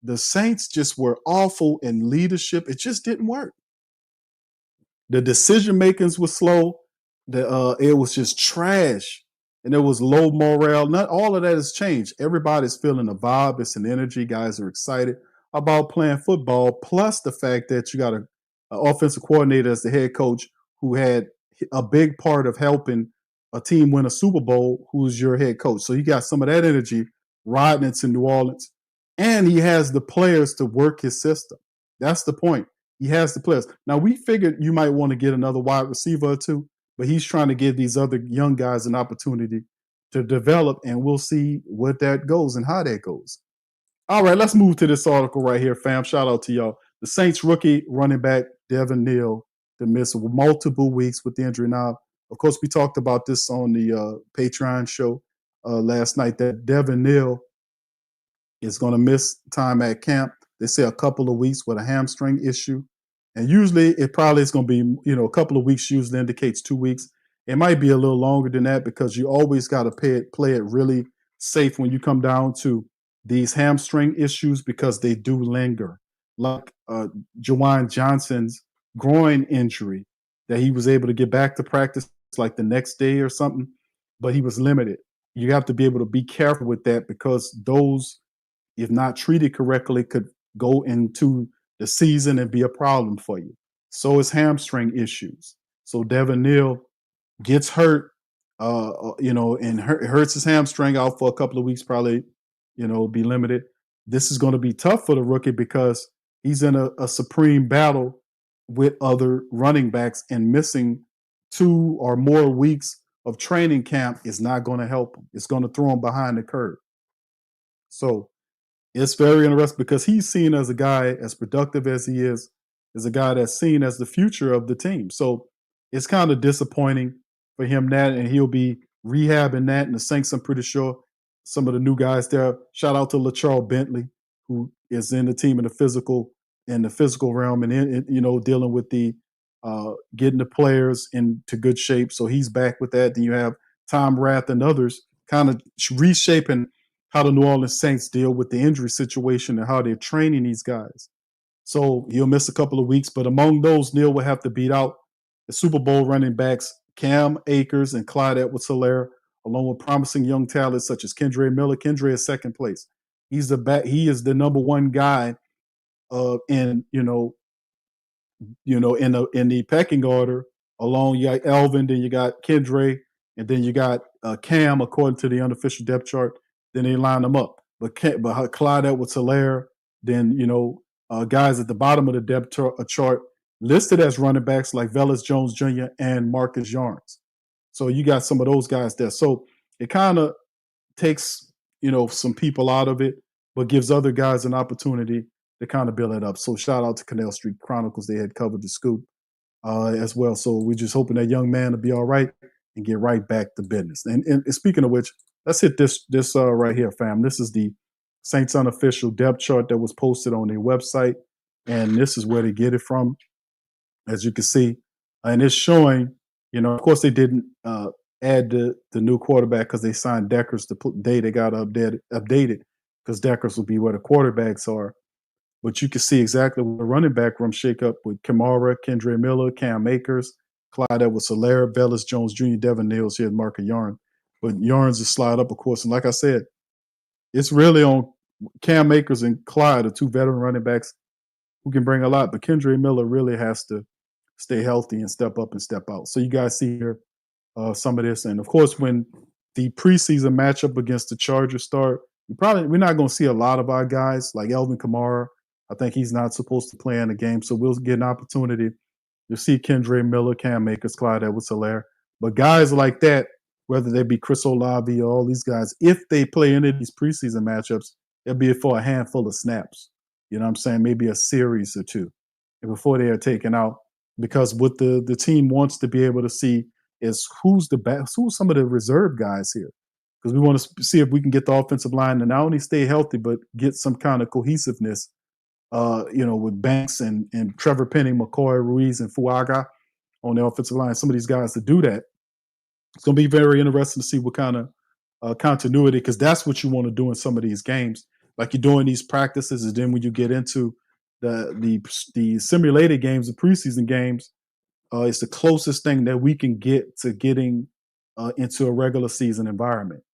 The Saints just were awful in leadership. It just didn't work. The decision makings was slow. It was just trash. And there was low morale. Not all of that has changed. Everybody's feeling the vibe. It's an energy. Guys are excited about playing football. Plus the fact that you got an offensive coordinator as the head coach who had a big part of helping a team win a Super Bowl, who's your head coach. So you got some of that energy riding into New Orleans. And he has the players to work his system. That's the point. He has the players. Now, we figured you might want to get another wide receiver or two, but he's trying to give these other young guys an opportunity to develop, and we'll see what that goes and how that goes. All right, let's move to this article right here, fam. Shout out to y'all. The Saints rookie running back Devin Neal to miss multiple weeks with the injury. Now, of course, we talked about this on the Patreon show last night, that Devin Neal is going to miss time at camp. They say a couple of weeks with a hamstring issue. And usually it probably is going to be, a couple of weeks usually indicates 2 weeks. It might be a little longer than that because you always got to play it really safe when you come down to these hamstring issues because they do linger. Like Jawan Johnson's groin injury that he was able to get back to practice like the next day or something, but he was limited. You have to be able to be careful with that because those, if not treated correctly, could go into the season and be a problem for you. So is hamstring issues. So Devin Neal gets hurt, and hurts his hamstring out for a couple of weeks, probably, be limited. This is going to be tough for the rookie because he's in a supreme battle with other running backs, and missing 2 or more weeks of training camp is not going to help him. It's going to throw him behind the curve. So it's very interesting because he's seen as a guy as productive as he is a guy that's seen as the future of the team. So it's kind of disappointing for him that, and he'll be rehabbing that. And the Saints, I'm pretty sure some of the new guys there. Shout out to LaCharles Bentley, who is in the team in the physical realm, and dealing with the getting the players into good shape. So he's back with that. Then you have Tom Rath and others kind of reshaping how the New Orleans Saints deal with the injury situation and how they're training these guys. So he'll miss a couple of weeks, but among those, Neal will have to beat out the Super Bowl running backs Cam Akers and Clyde Edwards-Helaire, along with promising young talents such as Kendre Miller. Kendre is second place. He is the number one guy in the pecking order. Along, you got Elvin, then you got Kendre, and then you got Cam, according to the unofficial depth chart. Then they line them up. But Clyde Edwards-Helaire, then guys at the bottom of the depth chart listed as running backs like Velus Jones Jr. and Marcus Yarns. So you got some of those guys there. So it kind of takes some people out of it, but gives other guys an opportunity to kind of build it up. So shout out to Canal Street Chronicles. They had covered the scoop as well. So we're just hoping that young man will be all right and get right back to business. And speaking of which, let's hit this right here, fam. This is the Saints unofficial depth chart that was posted on their website, and this is where they get it from, as you can see. And it's showing, of course they didn't add the new quarterback because they signed Deckers the day they got updated because Deckers will be where the quarterbacks are. But you can see exactly what the running back room shakeup with Kamara, Kendre Miller, Cam Akers, Clyde Edwards-Helaire, Velus Jones Jr., Devin Neal, here, Marcus Yarn. But Yarns is slide up, of course. And like I said, it's really on Cam Akers and Clyde, the 2 veteran running backs who can bring a lot. But Kendre Miller really has to stay healthy and step up and step out. So you guys see here some of this. And, of course, when the preseason matchup against the Chargers start, we're not going to see a lot of our guys like Elvin Kamara. I think he's not supposed to play in the game. So we'll get an opportunity to see Kendre Miller, Cam Akers, Clyde Edwards-Helaire. But guys like that, whether they be Chris Olave or all these guys, if they play any of these preseason matchups, it'll be for a handful of snaps. You know what I'm saying? Maybe a series or 2 before they are taken out. Because what the team wants to be able to see is who's some of the reserve guys here. Because we want to see if we can get the offensive line to not only stay healthy, but get some kind of cohesiveness, with Banks and Trevor Penning, McCoy, Ruiz, and Fuaga on the offensive line. Some of these guys to do that. It's going to be very interesting to see what kind of continuity, because that's what you want to do in some of these games. Like you're doing these practices, and then when you get into the simulated games, the preseason games, it's the closest thing that we can get to getting into a regular season environment.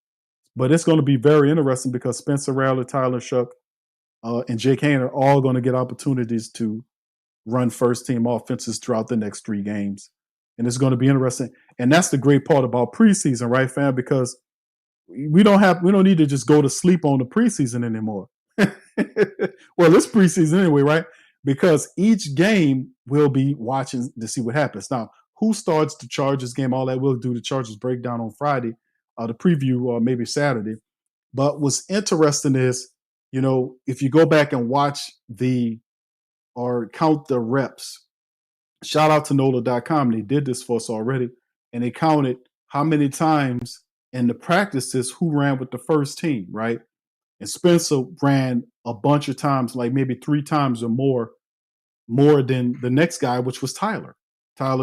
But it's going to be very interesting because Spencer Rattler, Tyler Shuck, and Jake Hain are all going to get opportunities to run first-team offenses throughout the next 3 games. And it's going to be interesting. And that's the great part about preseason, right, fam? Because we don't need to just go to sleep on the preseason anymore. Well, it's preseason anyway, right? Because each game we'll be watching to see what happens. Now, who starts the Chargers game, all that, we'll do the Chargers breakdown on Friday, the preview, or maybe Saturday. But what's interesting is, if you go back and watch or count the reps, shout out to NOLA.com. They did this for us already. And they counted how many times in the practices who ran with the first team, right? And Spencer ran a bunch of times, like maybe 3 times or more than the next guy, which was Tyler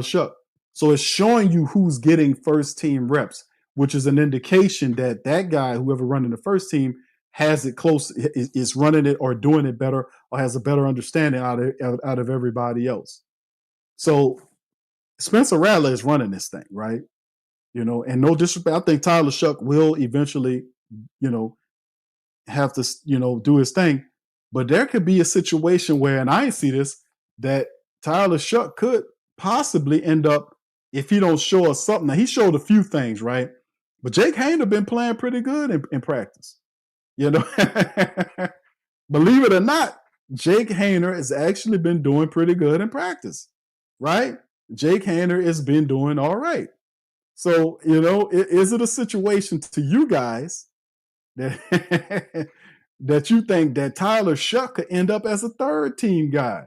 Shuck. So it's showing you who's getting first team reps, which is an indication that guy, whoever running the first team, has it close, is running it or doing it better, or has a better understanding out of everybody else. So Spencer Rattler is running this thing, right? And no disrespect, I think Tyler Shuck will eventually, have to, do his thing. But there could be a situation where, and I see this, that Tyler Shuck could possibly end up, if he don't show us something. Now, he showed a few things, right? But Jake Hayner been playing pretty good in practice. You know, believe it or not, Jake Hayner has actually been doing pretty good in practice, right? Jake Hayner has been doing all right. So, is it a situation to you guys that that you think that Tyler Shuck could end up as a third team guy?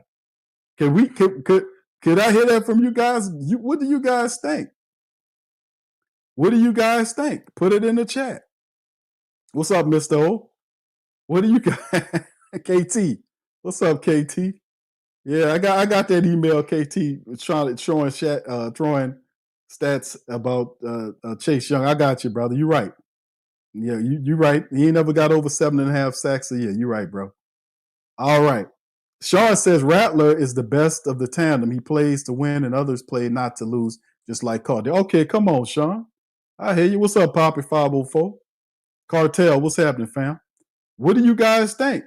Could I hear that from you guys? What do you guys think? What do you guys think? Put it in the chat. What's up, Mr. O? What do you got? KT. What's up, KT? Yeah, I got that email, KT, throwing stats about Chase Young. I got you, brother. You're right. Yeah, you right. He ain't never got over 7.5 sacks a year. You're right, bro. All right. Sean says Rattler is the best of the tandem. He plays to win and others play not to lose, just like Carter. Okay, come on, Sean. I hear you. What's up, Poppy 504? Cartel, what's happening, fam? What do you guys think?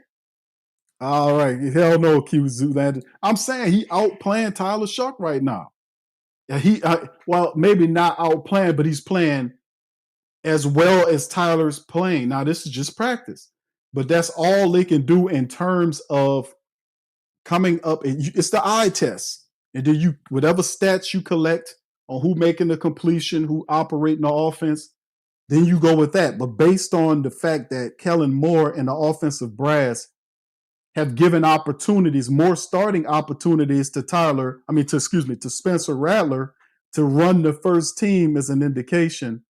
All right. Hell no, Q Zoolander. I'm saying he outplaying Tyler Shuck right now. Well, maybe not outplaying, but he's playing as well as Tyler's playing. Now, this is just practice, but that's all they can do in terms of coming up. It's the eye test. And then whatever stats you collect on who making the completion, who operating the offense, then you go with that. But based on the fact that Kellen Moore and the offensive brass have given opportunities, more starting opportunities to Spencer Rattler to run the first team is an indication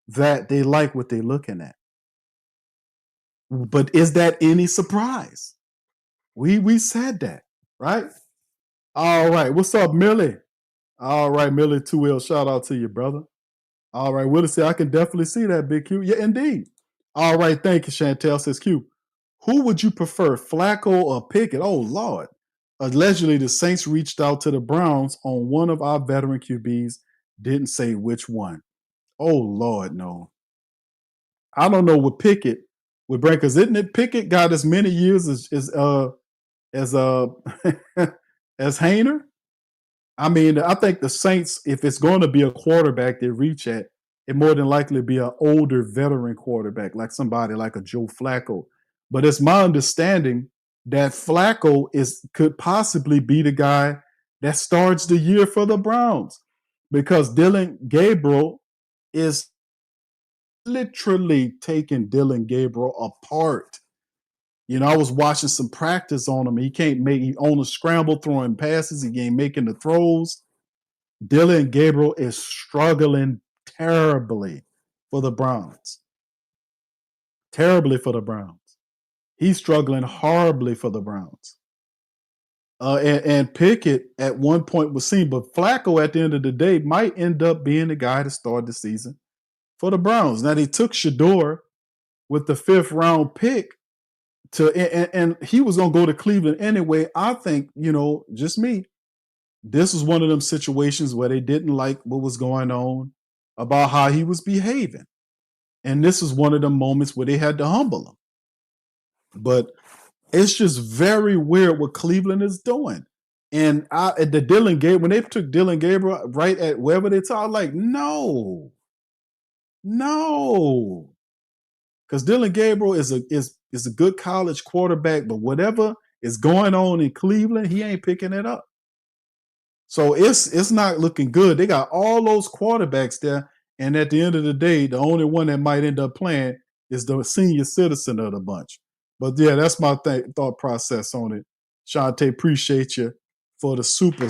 that they like what they're looking at. But is that any surprise? We said that, right? All right. What's up, Millie? All right, Millie 2L. Shout out to you, brother. All right, Willie said, I can definitely see that, Big Q. Yeah, indeed. All right, thank you, Chantel says Q. Who would you prefer, Flacco or Pickett? Oh, Lord. Allegedly, the Saints reached out to the Browns on one of our veteran QBs. Didn't say which one. Oh, Lord, no. I don't know what Pickett would bring, because isn't it Pickett got as many years as as Hayner? I mean, I think the Saints, if it's going to be a quarterback they reach at, it more than likely be an older veteran quarterback, like somebody like a Joe Flacco. But it's my understanding that Flacco could possibly be the guy that starts the year for the Browns, because Dylan Gabriel is literally taking Dylan Gabriel apart. I was watching some practice on him. He on a scramble throwing passes. He ain't making the throws. Dylan Gabriel is struggling terribly for the Browns. Terribly for the Browns. He's struggling horribly for the Browns. And Pickett at one point was seen, but Flacco at the end of the day might end up being the guy to start the season for the Browns. Now, they took Shador with the 5th round pick and he was going to go to Cleveland anyway. I think, just me, this was one of them situations where they didn't like what was going on about how he was behaving. And this is one of the moments where they had to humble him. But it's just very weird what Cleveland is doing. And when they took Dylan Gabriel right at wherever they talk, like, no. Because Dylan Gabriel is a good college quarterback, but whatever is going on in Cleveland, he ain't picking it up. So it's not looking good. They got all those quarterbacks there, and at the end of the day, the only one that might end up playing is the senior citizen of the bunch. But yeah, that's my thought process on it. Shante, appreciate you for the super.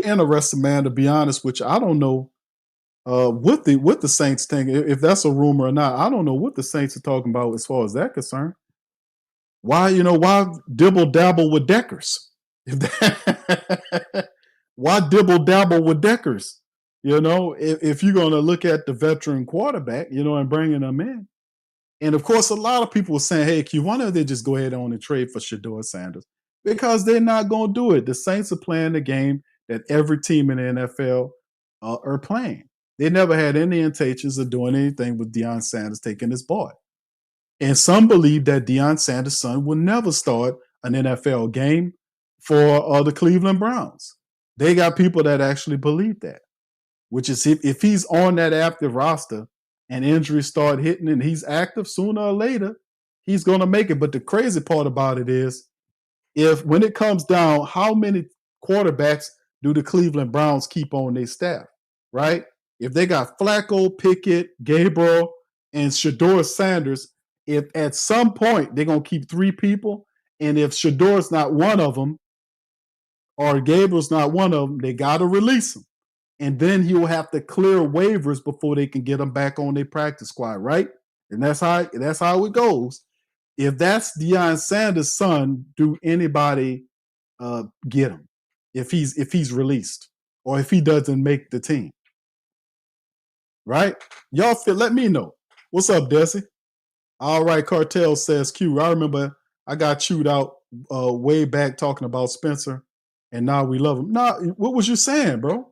Interesting, man. To be honest with you, I don't know what the Saints think. If that's a rumor or not, I don't know what the Saints are talking about as far as that concerned. Why dibble dabble with Deckers? Why dibble dabble with Deckers? If you're going to look at the veteran quarterback, and bringing them in. And of course, a lot of people were saying, hey, Q, why don't they just go ahead on and trade for Shador Sanders? Because they're not going to do it. The Saints are playing the game that every team in the NFL are playing. They never had any intentions of doing anything with Deion Sanders taking his boy. And some believe that Deion Sanders' son will never start an NFL game for the Cleveland Browns. They got people that actually believe that, which is if he's on that active roster and injuries start hitting and he's active, sooner or later, he's going to make it. But the crazy part about it is, when it comes down, how many quarterbacks do the Cleveland Browns keep on their staff, right? If they got Flacco, Pickett, Gabriel, and Shedeur Sanders, if at some point they're going to keep 3 people, and if Shedor's not one of them or Gabriel's not one of them, they got to release him. And then he'll have to clear waivers before they can get him back on their practice squad, right? And that's how it goes. If that's Deion Sanders' son, do anybody get him if he's released or if he doesn't make the team? Right? Y'all let me know. What's up, Desi? All right, Cartel says Q. I remember I got chewed out way back talking about Spencer, and now we love him. Nah, what was you saying, bro?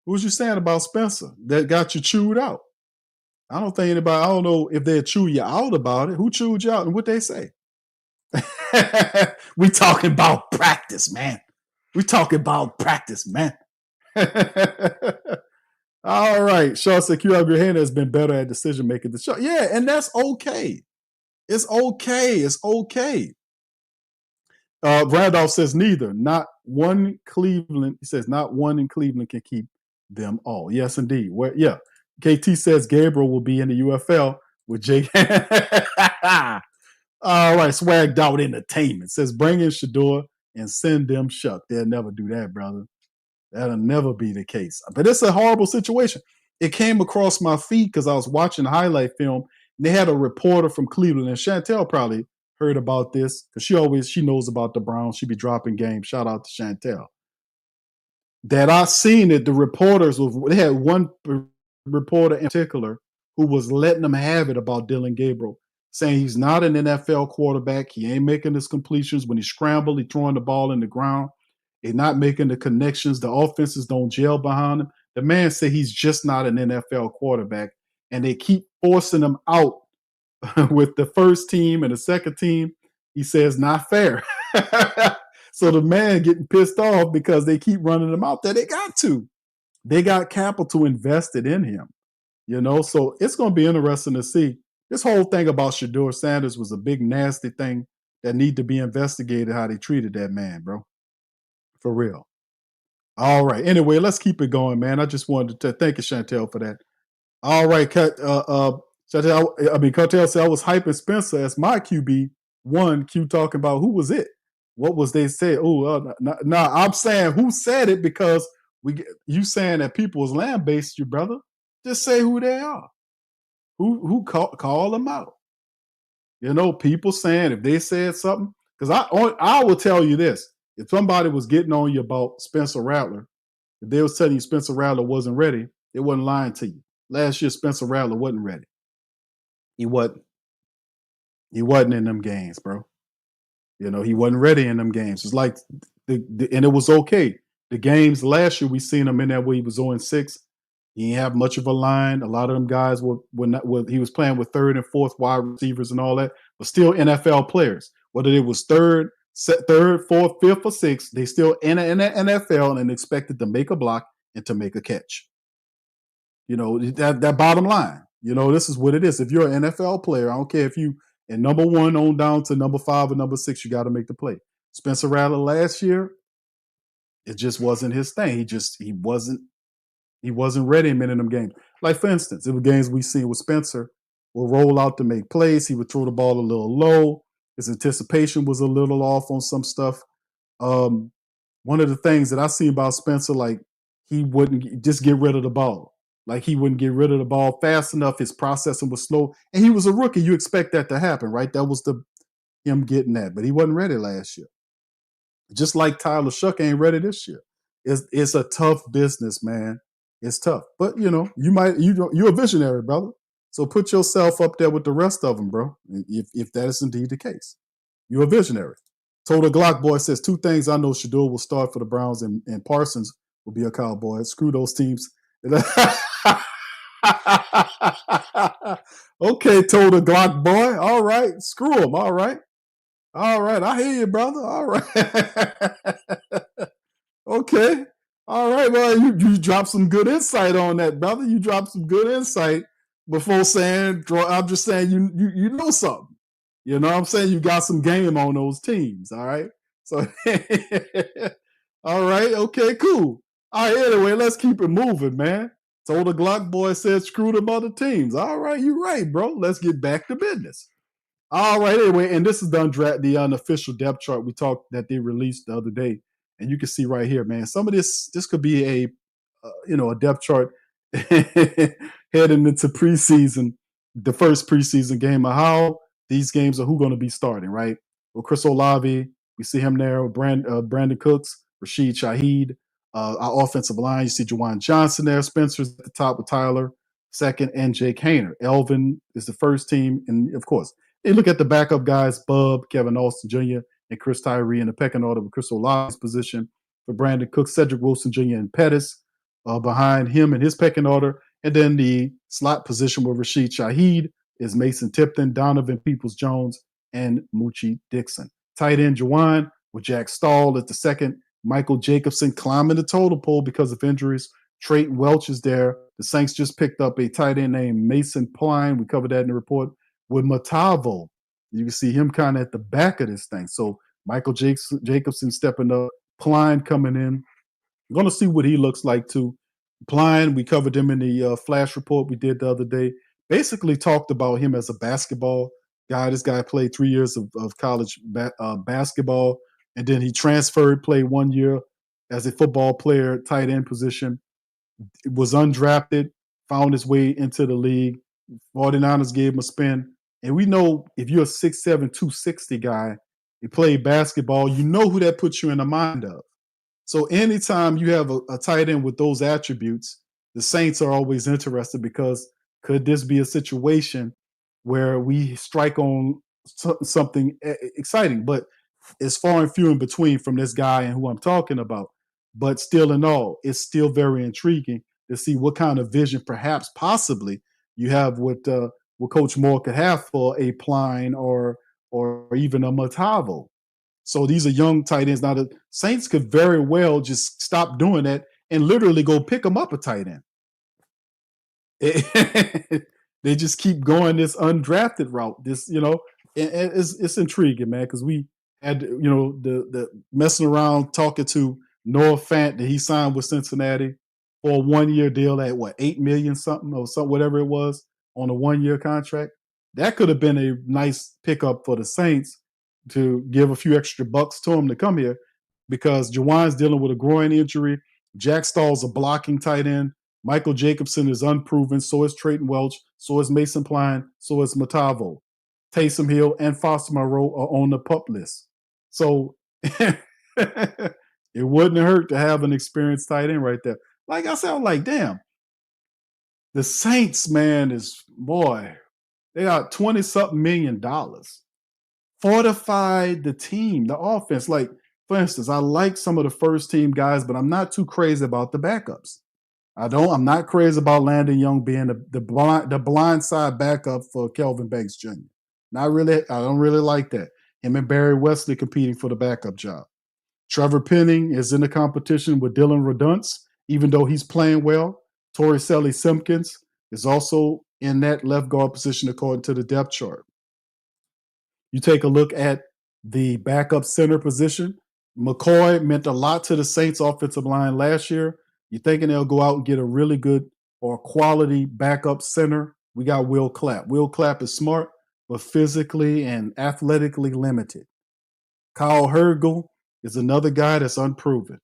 What was you saying about Spencer that got you chewed out? I don't know if they chew you out about it. Who chewed you out and what they say? We talking about practice, man. We talking about practice, man. All right. Shaw said Q Abraham has been better at decision making. Yeah, and that's okay. It's okay. It's okay. Randolph says neither. Not one Cleveland. He says not one in Cleveland can keep them all. Yes, indeed. Yeah. KT says Gabriel will be in the UFL with Jake. All right. Swagged out entertainment says bring in Shedeur and send them Shuck. They'll never do that, brother. That'll never be the case. But it's a horrible situation. It came across my feed because I was watching the highlight film, and they had a reporter from Cleveland, and Chantel probably heard about this because she knows about the Browns. She be dropping games. Shout out to Chantel. That I seen it, the reporters, they had one reporter in particular who was letting them have it about Dylan Gabriel, saying he's not an NFL quarterback. He ain't making his completions. When he scrambled, he throwing the ball in the ground. They're not making the connections. The offenses don't gel behind him. The man said he's just not an NFL quarterback, and they keep forcing him out with the first team and the second team. He says not fair. So the man getting pissed off because they keep running him out there. They got to. They got capital invested in him, So it's going to be interesting to see. This whole thing about Shedeur Sanders was a big nasty thing that need to be investigated. How they treated that man, bro. For real. All right. Anyway, let's keep it going, man. I just wanted to thank you, Chantel, for that. All right, Chantel. Cartel said I was hyping Spencer as my QB1. Q talking about who was it? What was they say? Oh, no, I'm saying who said it because you saying that people was land-based you, brother. Just say who they are. Who call them out? People saying if they said something, because I will tell you this. If somebody was getting on you about Spencer Rattler, if they was telling you Spencer Rattler wasn't ready, they wasn't lying to you. Last year, Spencer Rattler wasn't ready. He wasn't. He wasn't in them games, bro. He wasn't ready in them games. It's like, and it was okay. The games last year, we seen him in there where he was 0-6. He didn't have much of a line. A lot of them guys were not. He was playing with third and fourth wide receivers and all that, but still NFL players. Whether it was third, fourth, fifth, or sixth, they still in the NFL and expected to make a block and to make a catch. That bottom line. This is what it is. If you're an NFL player, I don't care if you and number 1 on down to number 5 or number 6, you got to make the play. Spencer Rattler last year, it just wasn't his thing. He wasn't ready in many of them games. Like, for instance, it was games we seen with Spencer will roll out to make plays. He would throw the ball a little low. His anticipation was a little off on some stuff. One of the things that I see about Spencer, like, he wouldn't just get rid of the ball. Like, he wouldn't get rid of the ball fast enough. His processing was slow. And he was a rookie. You expect that to happen, right? That was him getting that. But he wasn't ready last year. Just like Tyler Shuck ain't ready this year. It's a tough business, man. It's tough. But, you're a visionary, brother. So put yourself up there with the rest of them, bro, if that is indeed the case. You're a visionary. Total Glock Boy says 2 things I know Shedeur will start for the Browns and Parsons will be a Cowboy. Screw those teams Okay, told the Glock boy. All right, screw him. All right. All right, I hear you, brother. All right. Okay. All right. Well, you dropped some good insight on that, brother. You dropped some good insight before saying, I'm just saying you know something. You know what I'm saying? You got some game on those teams. All right. So all right, okay, cool. All right, anyway, let's keep it moving, man. So the Glock boy said screw them other teams. All right, you're right, bro. Let's get back to business. All right, anyway, and this is the unofficial depth chart we talked that they released the other day, and you can see right here, man. Some of this could be a depth chart heading into preseason, the first preseason game of how these games are who going to be starting, right? Well, Chris Olave, we see him there. Brandon Cooks, Rashid Shaheed, our offensive line. You see Juwan Johnson there. Spencer's at the top with Tyler, second, and Jake Hayner. Elvin is the first team, and of course. They look at the backup guys, Bub, Kevin Austin Jr., and Chris Tyree in the pecking order with Chris Olave's position. For Brandon Cook, Cedric Wilson Jr., and Pettis behind him in his pecking order. And then the slot position with Rashid Shaheed is Mason Tipton, Donovan Peoples-Jones, and Moochie Dixon. Tight end Juwan with Jack Stahl at the second. Michael Jacobson climbing the total pole because of injuries. Trayton Welch is there. The Saints just picked up a tight end named Mason Pline. We covered that in the report. With Matavo, you can see him kind of at the back of this thing. So Michael Jacobson stepping up, Pline coming in. I'm going to see what he looks like too. Pline, we covered him in the flash report we did the other day. Basically talked about him as a basketball guy. This guy played 3 years of college basketball, and then he transferred, played 1 year as a football player, tight end position. Was undrafted, found his way into the league. 49ers gave him a spin. And we know if you're a 6'7", 260 guy, you play basketball, you know who that puts you in the mind of. So anytime you have a tight end with those attributes, the Saints are always interested because could this be a situation where we strike on something exciting? But it's far and few in between from this guy and who I'm talking about. But still in all, it's still very intriguing to see what kind of vision perhaps possibly you have with what Coach Moore could have for a Pline or even a Matavo. So these are young tight ends. Now the Saints could very well just stop doing that and literally go pick them up a tight end. They just keep going this undrafted route. This, it's intriguing, man, because we had, the messing around talking to Noah Fant that he signed with Cincinnati for a 1 year deal at what, $8 million something or something, whatever it was, on a 1 year contract. That could have been a nice pickup for the Saints to give a few extra bucks to him to come here because Juwan's dealing with a groin injury. Jack Stahl's a blocking tight end. Michael Jacobson is unproven. So is Trayton Welch. So is Mason Pline. So is Matavo. Taysom Hill and Foster Moreau are on the pup list. So it wouldn't hurt to have an experienced tight end right there. Like I said, I'm like, damn. The Saints, man, they got $20-something million. Fortified the team, the offense. Like, for instance, I like some of the first team guys, but I'm not too crazy about the backups. I'm not crazy about Landon Young being the blind side backup for Kelvin Banks Jr. Not really. I don't really like that. Him and Barry Wesley competing for the backup job. Trevor Penning is in the competition with Dylan Redunce, even though he's playing well. Torricelli Simpkins is also in that left guard position according to the depth chart. You take a look at the backup center position. McCoy meant a lot to the Saints offensive line last year. You're thinking they'll go out and get a really good or quality backup center. We got Will Clapp. Will Clapp is smart, but physically and athletically limited. Kyle Hergel is another guy that's unproven.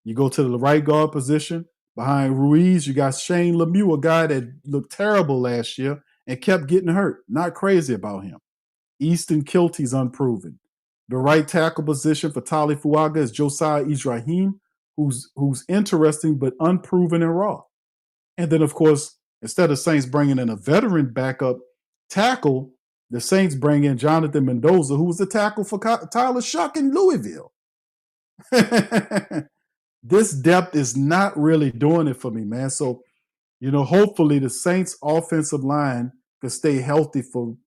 You go to the right guard position. Behind Ruiz, you got Shane Lemieux, a guy that looked terrible last year and kept getting hurt. Not crazy about him. Easton Kilty's unproven. The right tackle position for Tali Fuaga is Josiah Ibrahim, who's interesting but unproven and raw. And then, of course, instead of Saints bringing in a veteran backup tackle, the Saints bring in Jonathan Mendoza, who was the tackle for Tyler Shuck in Louisville. this depth is not really doing it for me, man. So, hopefully the Saints offensive line can stay healthy for,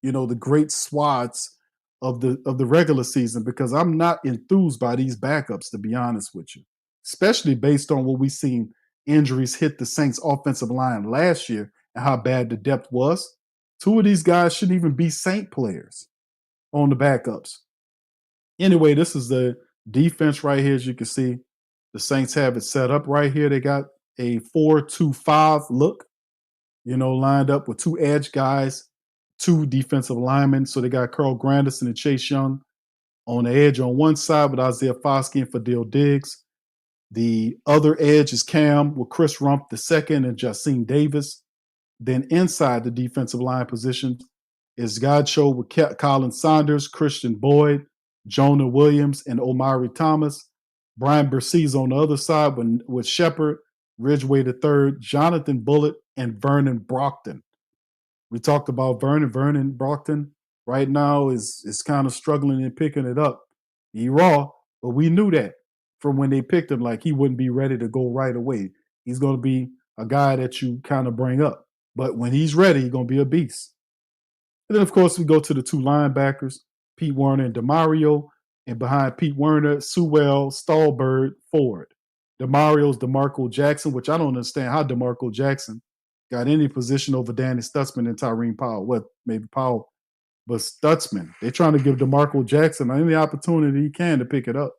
the great swaths of the regular season, because I'm not enthused by these backups, to be honest with you, especially based on what we've seen injuries hit the Saints offensive line last year and how bad the depth was. Two of these guys shouldn't even be Saint players on the backups. Anyway, this is the defense right here. As you can see, the Saints have it set up right here. They got a 4-2-5 look, lined up with two edge guys, two defensive linemen. So they got Carl Granderson and Chase Young on the edge on one side with Isaiah Foskey and Fadil Diggs. The other edge is Cam with Chris Rumph the second and Jacine Davis. Then inside the defensive line position is Godcho with Colin Saunders, Christian Boyd, Jonah Williams, and Omari Thomas. Brian Bercese on the other side with Shepard, Ridgeway III, Jonathan Bullitt, and Vernon Brockton. We talked about Vernon Brockton right now is kind of struggling and picking it up. He raw, but we knew that from when they picked him, like he wouldn't be ready to go right away. He's going to be a guy that you kind of bring up. But when he's ready, he's going to be a beast. And then, of course, we go to the two linebackers, Pete Werner and DeMario. And behind Pete Werner, Sewell, Stallbird, Ford. DeMario's DeMarco Jackson, which I don't understand how DeMarco Jackson got any position over Danny Stutzman and Tyreen Powell. Well, maybe Powell, but Stutzman. They're trying to give DeMarco Jackson any opportunity he can to pick it up.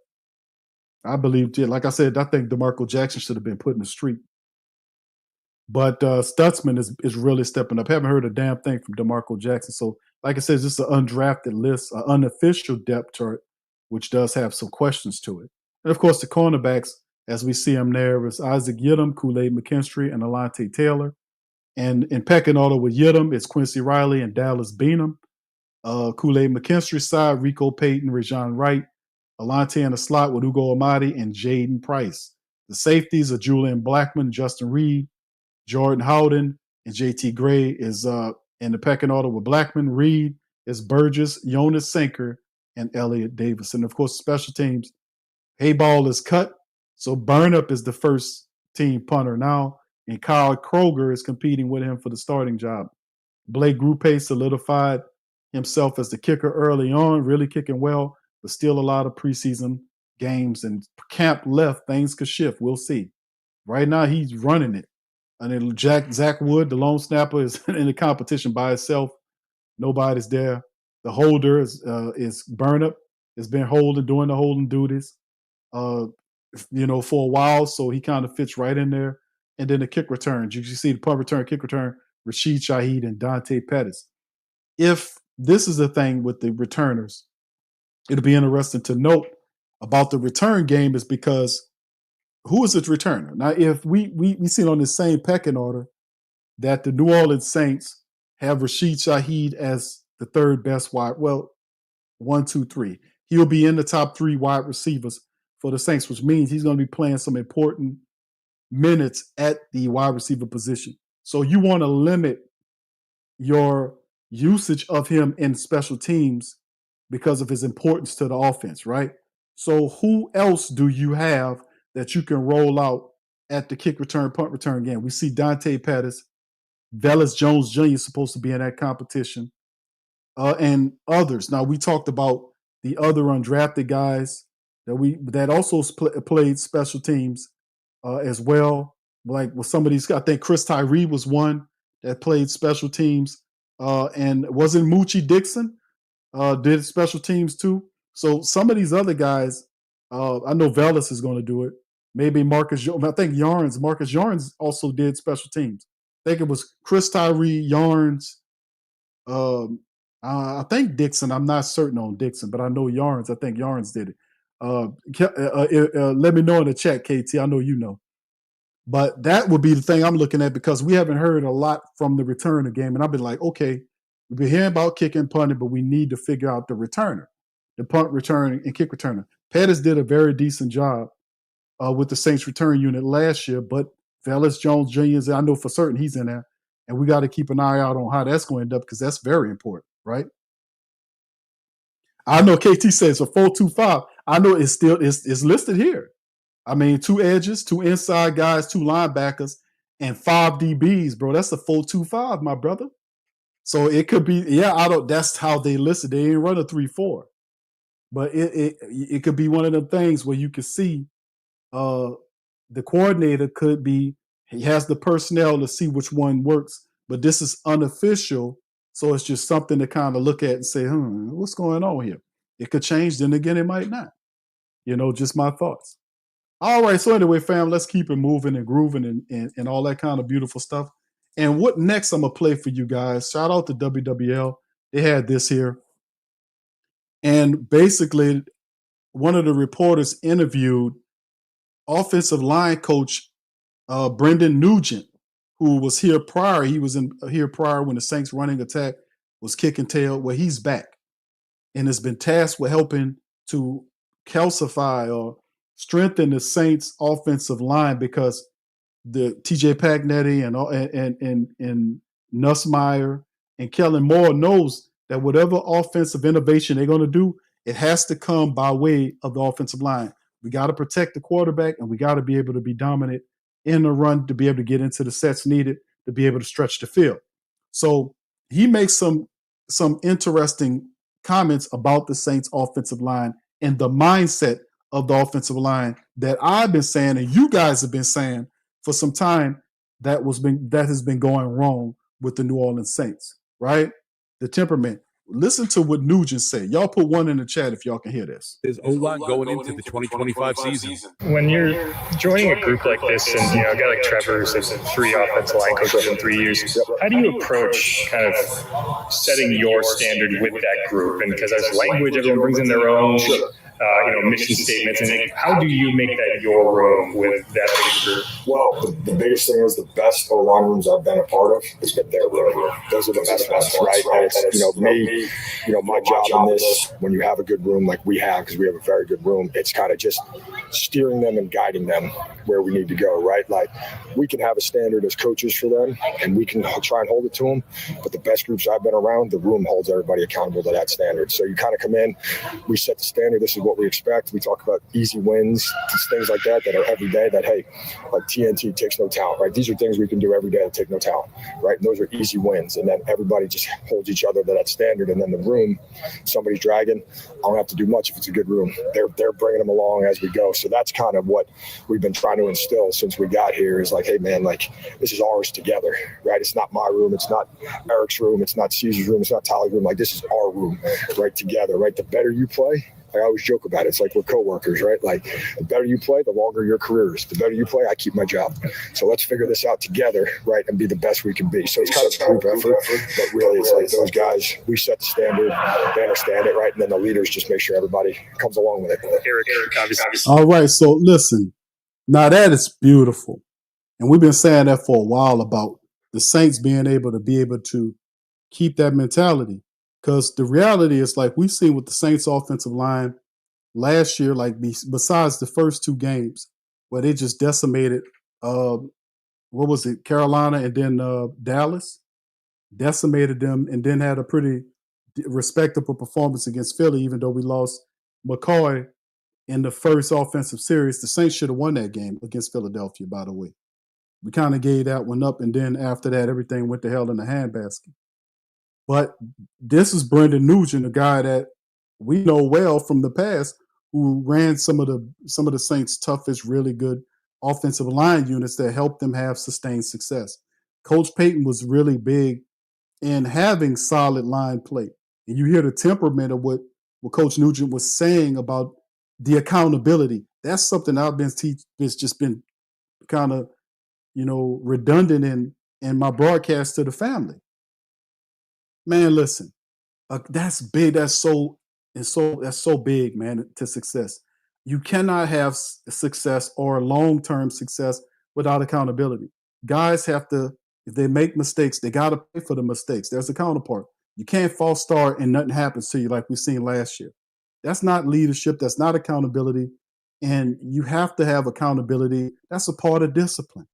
I believe, like I said, I think DeMarco Jackson should have been put in the street. But Stutzman is really stepping up. Haven't heard a damn thing from DeMarco Jackson. So, like I said, it's just an undrafted list, an unofficial depth chart, which does have some questions to it. And, of course, the cornerbacks, as we see them there, is Isaac Yiadom, Kool-Aid McKinstry, and Alante Taylor. And in pecking order with Yiadom, it's Quincy Riley and Dallas Beenum. Kool-Aid McKinstry's side, Rico Payton, Rajon Wright. Alante in the slot with Ugo Amadi and Jaden Price. The safeties are Julian Blackman, Justin Reed, Jordan Howden, and JT Gray is in the pecking order with Blackman. Reed is Burgess, Jonas Sinker, and Elliott Davis. And, of course, special teams, Hayball is cut. So Burnup is the first team punter now, and Kyle Kroger is competing with him for the starting job. Blake Grupe solidified himself as the kicker early on, really kicking well, but still a lot of preseason games. And camp left, things could shift. We'll see. Right now, he's running it. And then Zach Wood, the lone snapper, is in the competition by himself. Nobody's there. The holder is Burnup. Has been doing the holding duties, for a while. So he kind of fits right in there. And then the kick returns. You see the punt return, kick return, Rashid Shaheed and Dante Pettis. If this is the thing with the returners, it'll be interesting to note about the return game is because who is its returner? Now, if we see on the same pecking order that the New Orleans Saints have Rashid Shaheed as the third best wide, 1, 2, 3. He'll be in the top 3 wide receivers for the Saints, which means he's going to be playing some important minutes at the wide receiver position. So you want to limit your usage of him in special teams because of his importance to the offense, right? So who else do you have that you can roll out at the kick return, punt return game? We see Dante Pettis, Velus Jones Jr. is supposed to be in that competition, and others. Now, we talked about the other undrafted guys that also played special teams as well. Like with some of these, I think Chris Tyree was one that played special teams, and wasn't Moochie Dixon did special teams too. So some of these other guys, I know Velus is going to do it. Maybe Marcus Yarns also did special teams. I think it was Chris Tyree, Yarns, I think Dixon. I'm not certain on Dixon, but I know Yarns. I think Yarns did it. Let me know in the chat, KT. I know you know. But that would be the thing I'm looking at because we haven't heard a lot from the returner game. And I've been like, okay, we've been hearing about kick and punting, but we need to figure out the returner, the punt return and kick returner. Pettis did a very decent job with the Saints return unit last year, but Velus Jones Jr., I know for certain he's in there. And we got to keep an eye out on how that's going to end up because that's very important, right? I know KT says a 4-2-5. I know it's listed here. I mean, 2 edges, 2 inside guys, 2 linebackers, and 5 DBs, bro. That's a 4-2-5, my brother. So it could be, that's how they listed. They didn't run a 3-4. But it could be one of them things where you can see the coordinator could be, he has the personnel to see which one works, but this is unofficial. So it's just something to kind of look at and say, what's going on here? It could change, then again, it might not. Just my thoughts. All right. So anyway, fam, let's keep it moving and grooving and all that kind of beautiful stuff. And what next I'm going to play for you guys? Shout out to WWL. They had this here. And basically, one of the reporters interviewed offensive line coach Brendan Nugent, who was here prior. He was here prior when the Saints running attack was kicking tail. Well, he's back and has been tasked with helping to calcify or strengthen the Saints offensive line because the TJ Pagnetti and Nussmeier and Kellen Moore knows that whatever offensive innovation they're going to do, it has to come by way of the offensive line. We got to protect the quarterback, and we got to be able to be dominant in the run to be able to get into the sets needed to be able to stretch the field. So he makes some interesting comments about the Saints offensive line and the mindset of the offensive line that I've been saying and you guys have been saying for some time that has been going wrong with the New Orleans Saints, right? The temperament. Listen to what Nugent said. Y'all put one in the chat if y'all can hear this. There's O-line going into the 2025 season. When you're joining a group like this, and a guy like Trevor who's had 3 offensive line coaches in 3 years, how do you approach kind of setting your standard with that group? And because there's language, everyone brings in their own, mission statements, and how do you make that your room with that big group? Well, the biggest thing is the best O-line rooms I've been a part of has been their room. Those are the best ones, right? And it's, me, my job in this, when you have a good room like we have, because we have a very good room, it's kind of just steering them and guiding them where we need to go, right? Like, we can have a standard as coaches for them, and we can try and hold it to them, but the best groups I've been around, the room holds everybody accountable to that standard. So you kind of come in, we set the standard, this is what we expect. We talk about easy wins, things like that are every day that, hey, like TNT takes no talent, right? These are things we can do every day that take no talent, right? And those are easy wins. And then everybody just holds each other to that standard. And then the room, somebody's dragging, I don't have to do much if it's a good room. They're bringing them along as we go. So that's kind of what we've been trying to instill since we got here is like, hey, man, like, this is ours together, right? It's not my room. It's not Eric's room. It's not Caesar's room. It's not Tyler's room. Like, this is our room, right, together, right? The better you play, I always joke about it. It's like we're coworkers, right? Like, the better you play, the longer your career is. The better you play, I keep my job. So let's figure this out together, right, and be the best we can be. So it's kind of a group effort, but really it's like those guys, we set the standard, they understand it, right, and then the leaders just make sure everybody comes along with it. Eric, obviously. All right, so listen. Now that is beautiful. And we've been saying that for a while about the Saints being able to keep that mentality. Because the reality is, like we've seen with the Saints offensive line last year, like besides the first 2 games where they just decimated, Carolina and then Dallas, decimated them and then had a pretty respectable performance against Philly, even though we lost McCoy in the first offensive series. The Saints should have won that game against Philadelphia, by the way. We kind of gave that one up, and then after that, everything went to hell in the handbasket. But this is Brendan Nugent, a guy that we know well from the past, who ran some of the Saints' toughest, really good offensive line units that helped them have sustained success. Coach Payton was really big in having solid line play. And you hear the temperament of what Coach Nugent was saying about the accountability. That's something I've been it's just been kind of, redundant in my broadcast to the family. Man, listen, that's big. That's so big, man, to success. You cannot have success or long-term success without accountability. Guys have to, if they make mistakes, they got to pay for the mistakes. There's a counterpart. You can't false start and nothing happens to you like we've seen last year. That's not leadership. That's not accountability. And you have to have accountability. That's a part of discipline.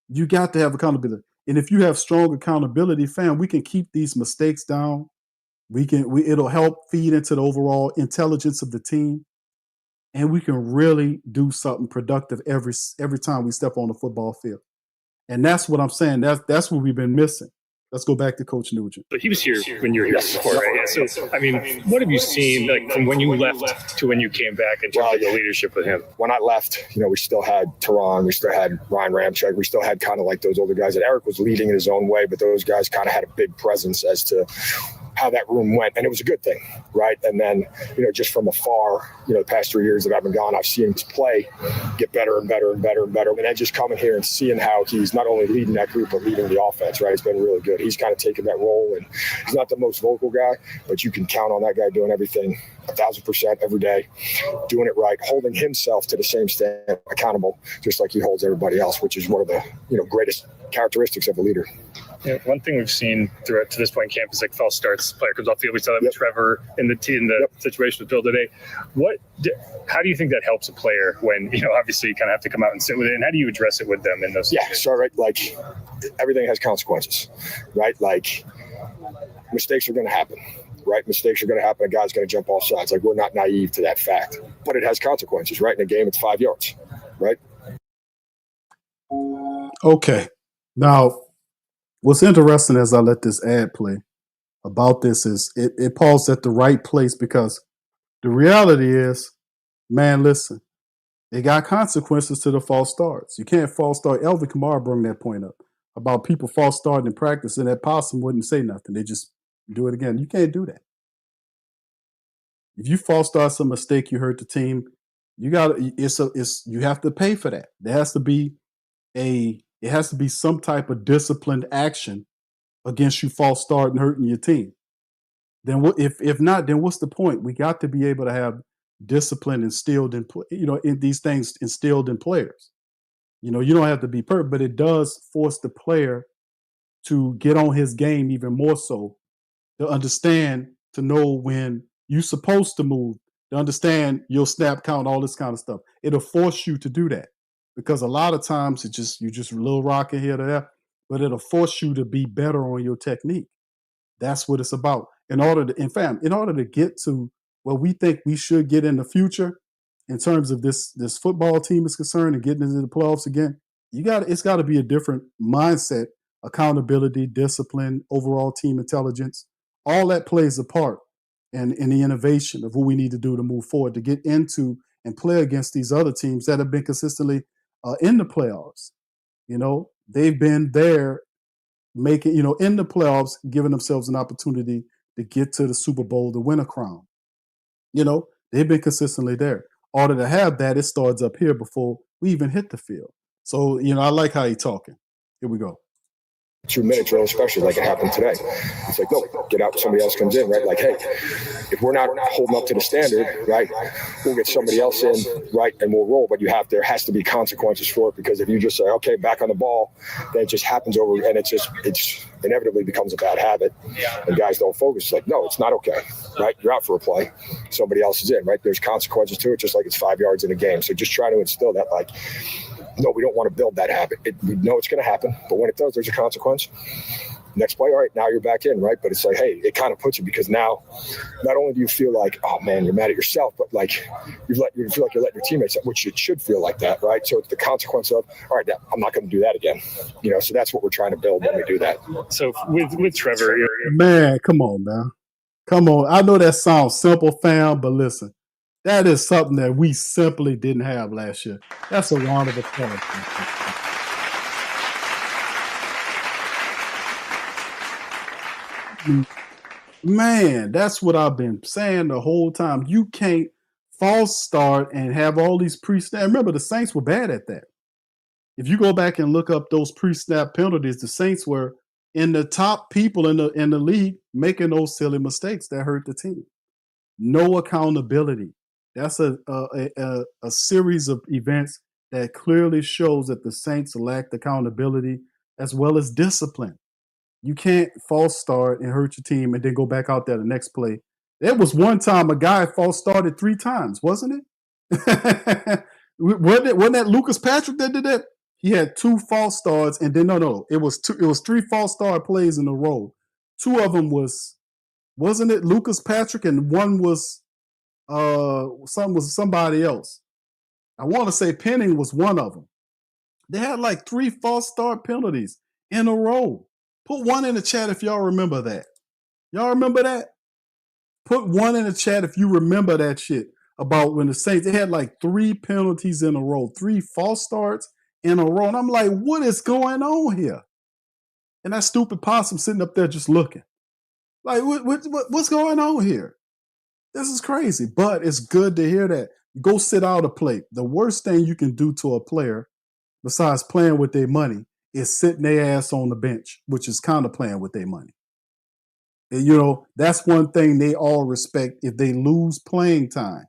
You got to have accountability. And if you have strong accountability, fam, we can keep these mistakes down. It'll help feed into the overall intelligence of the team. and we can really do something productive every time we step on the football field. And that's what I'm saying. That's what we've been missing. Let's go back to Coach Nugent. But he was here when you were here before, right? Yeah. So, I mean, what have you seen, like, from when you left to when you came back in terms of the leadership with him? When I left, we still had Tehran, we still had Ryan Ramczyk, we still had kind of like those older guys. And Eric was leading in his own way, but those guys kind of had a big presence as to how that room went. And it was a good thing, right? And then, just from afar, the past 3 years that I've been gone, I've seen him play get better and better and better and better. And then just coming here and seeing how he's not only leading that group, but leading the offense, right? It's been really good. He's kind of taken that role, and he's not the most vocal guy, but you can count on that guy doing everything 1,000% every day, doing it right, holding himself to the same standard, accountable, just like he holds everybody else, which is one of the, greatest characteristics of a leader. Yeah, one thing we've seen throughout to this point in camp is like false starts. Player comes off the field. We saw that with Trevor in the situation with Bill today. How do you think that helps a player when obviously you kind of have to come out and sit with it? And how do you address it with them in those situations? So right, like everything has consequences, right? Like mistakes are going to happen. Right, mistakes are going to happen. A guy's going to jump off sides. Like, we're not naive to that fact, but it has consequences. Right, in a game, it's 5 yards. Right. Okay, now. What's interesting as I let this ad play about this is it paused at the right place, because the reality is, man, listen, it got consequences to the false starts. You can't false start. Elvin Kamara brought that point up about people false starting in practice, and that possum wouldn't say nothing. They just do it again. You can't do that. If you false start some mistake, you hurt the team. You have to pay for that. There has to be it has to be some type of disciplined action against you false start and hurting your team. Then if not, then what's the point? We got to be able to have discipline instilled in these things instilled in players. You don't have to be perfect, but it does force the player to get on his game even more so, to understand, to know when you're supposed to move, to understand your snap count, all this kind of stuff. It'll force you to do that. Because a lot of times you just a little rocket here to there, but it'll force you to be better on your technique. That's what it's about. In order to get to where we think we should get in the future, in terms of this football team is concerned and getting into the playoffs again, it's got to be a different mindset, accountability, discipline, overall team intelligence. All that plays a part in the innovation of what we need to do to move forward, to get into and play against these other teams that have been consistently in the playoffs. They've been there making, in the playoffs, giving themselves an opportunity to get to the Super Bowl, to win a crown. They've been consistently there. In order to have that, it starts up here before we even hit the field. So, I like how he's talking. Here we go. 2 minutes, really, especially like it happened today. It's like, no, get out, somebody else comes in, right? Like, hey, if we're not holding up to the standard, right, we'll get somebody else in, right, and we'll roll. But there has to be consequences for it, because if you just say, okay, back on the ball, then it just happens over, and it's inevitably becomes a bad habit, and guys don't focus. It's like, no, it's not okay, right? You're out for a play, somebody else is in, right? There's consequences to it, just like it's 5 yards in a game. So just try to instill that, like, no, we don't want to build that habit. We know it's going to happen, but when it does, there's a consequence. Next play, all right, now you're back in, right? But it's like, hey, it kind of puts you, because now not only do you feel like, oh man, you're mad at yourself, but like you feel like you're letting your teammates up, which it should feel like that, right? So it's the consequence of, all right, I'm not going to do that again. So that's what we're trying to build when we do that. So with Trevor, man, come on, man. Come on. I know that sounds simple, fam, but listen. That is something that we simply didn't have last year. That's a round of applause. Man, that's what I've been saying the whole time. You can't false start and have all these pre-snap. Remember, the Saints were bad at that. If you go back and look up those pre-snap penalties, the Saints were in the top people in the league making those silly mistakes that hurt the team. No accountability. That's a series of events that clearly shows that the Saints lacked accountability as well as discipline. You can't false start and hurt your team and then go back out there the next play. There was one time a guy false started 3 times, wasn't it? Wasn't that Lucas Patrick that did that? He had 2 false starts, and then it was 3 false start plays in a row. 2 of them wasn't it Lucas Patrick, and one was somebody else. I want to say Penning was one of them. They had like 3 false start penalties in a row. Put one in the chat if y'all remember that. Y'all remember that? Put one in the chat if you remember that shit about when the Saints, they had like 3 penalties in a row, 3 false starts in a row. And I'm like, what is going on here? And that stupid possum sitting up there just looking. Like, what's going on here? This is crazy, but it's good to hear that. Go sit out a play. The worst thing you can do to a player, besides playing with their money, is sitting their ass on the bench, which is kind of playing with their money. And, you know, that's one thing they all respect. If they lose playing time,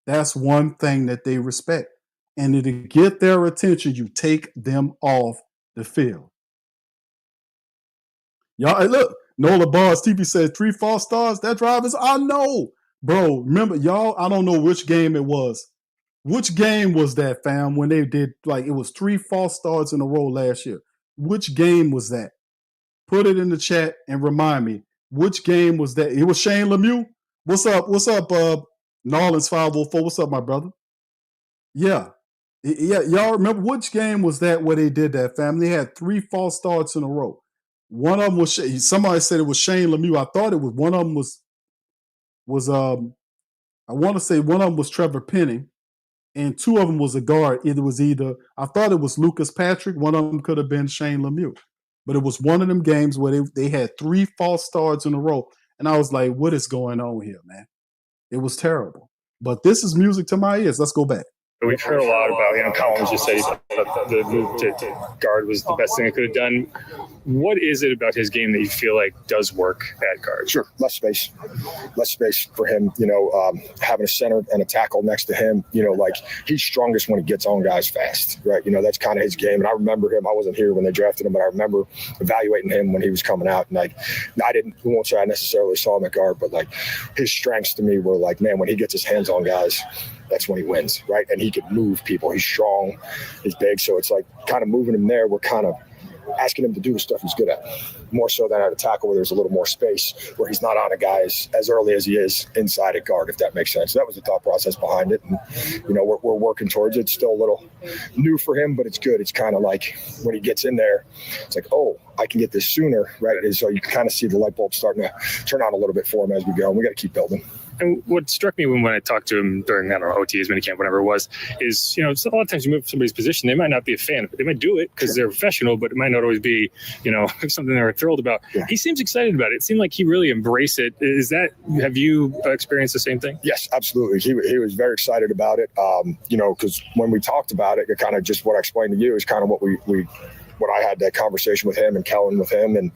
that's one thing that they respect. And to get their attention, you take them off the field. Y'all, hey, look, Nola Bars TV said 3 false starts. That drive is, I know. Bro, remember, y'all, I don't know which game it was. Which game was that, fam, when they did, like, it was 3 false starts in a row last year. Which game was that? Put it in the chat and remind me. Which game was that? It was Shane Lemieux? What's up, Nolan's 504? What's up, my brother? Yeah. Yeah, y'all remember which game was that where they did that, fam? They had 3 false starts in a row. One of them was, somebody said it was Shane Lemieux. I thought it was, one of them was I want to say one of them was Trevor Penning, and 2 of them was a guard. I thought it was Lucas Patrick. One of them could have been Shane Lemieux. But it was one of them games where they had 3 false starts in a row. And I was like, what is going on here, man? It was terrible. But this is music to my ears. Let's go back. We've heard a lot about, Collins just said the move to guard was the best thing I could have done. What is it about his game that you feel like does work at guard? Sure, less space for him. Having a center and a tackle next to him. Like he's strongest when he gets on guys fast, right? That's kind of his game. And I remember him. I wasn't here when they drafted him, but I remember evaluating him when he was coming out. And I won't say I necessarily saw him at guard, but like his strengths to me were like, man, when he gets his hands on guys, that's when he wins, right? And he can move people. He's strong, he's big. So it's like kind of moving him there. We're kind of asking him to do the stuff he's good at, more so than at a tackle where there's a little more space, where he's not on a guy as early as he is inside at guard, if that makes sense. So that was the thought process behind it. And, we're working towards it. It's still a little new for him, but it's good. It's kind of like when he gets in there, it's like, oh, I can get this sooner, right? And so you can kind of see the light bulb starting to turn on a little bit for him as we go. And we got to keep building. And what struck me when I talked to him during, OTs, minicamp, whatever it was, is, a lot of times you move somebody's position, they might not be a fan of it. They might do it because they're professional, but it might not always be, something they're thrilled about. Yeah. He seems excited about it. It seemed like he really embraced it. Have you experienced the same thing? Yes, absolutely. He was very excited about it, because when we talked about it, kind of just what I explained to you is kind of what when I had that conversation with him and Kellen with him, and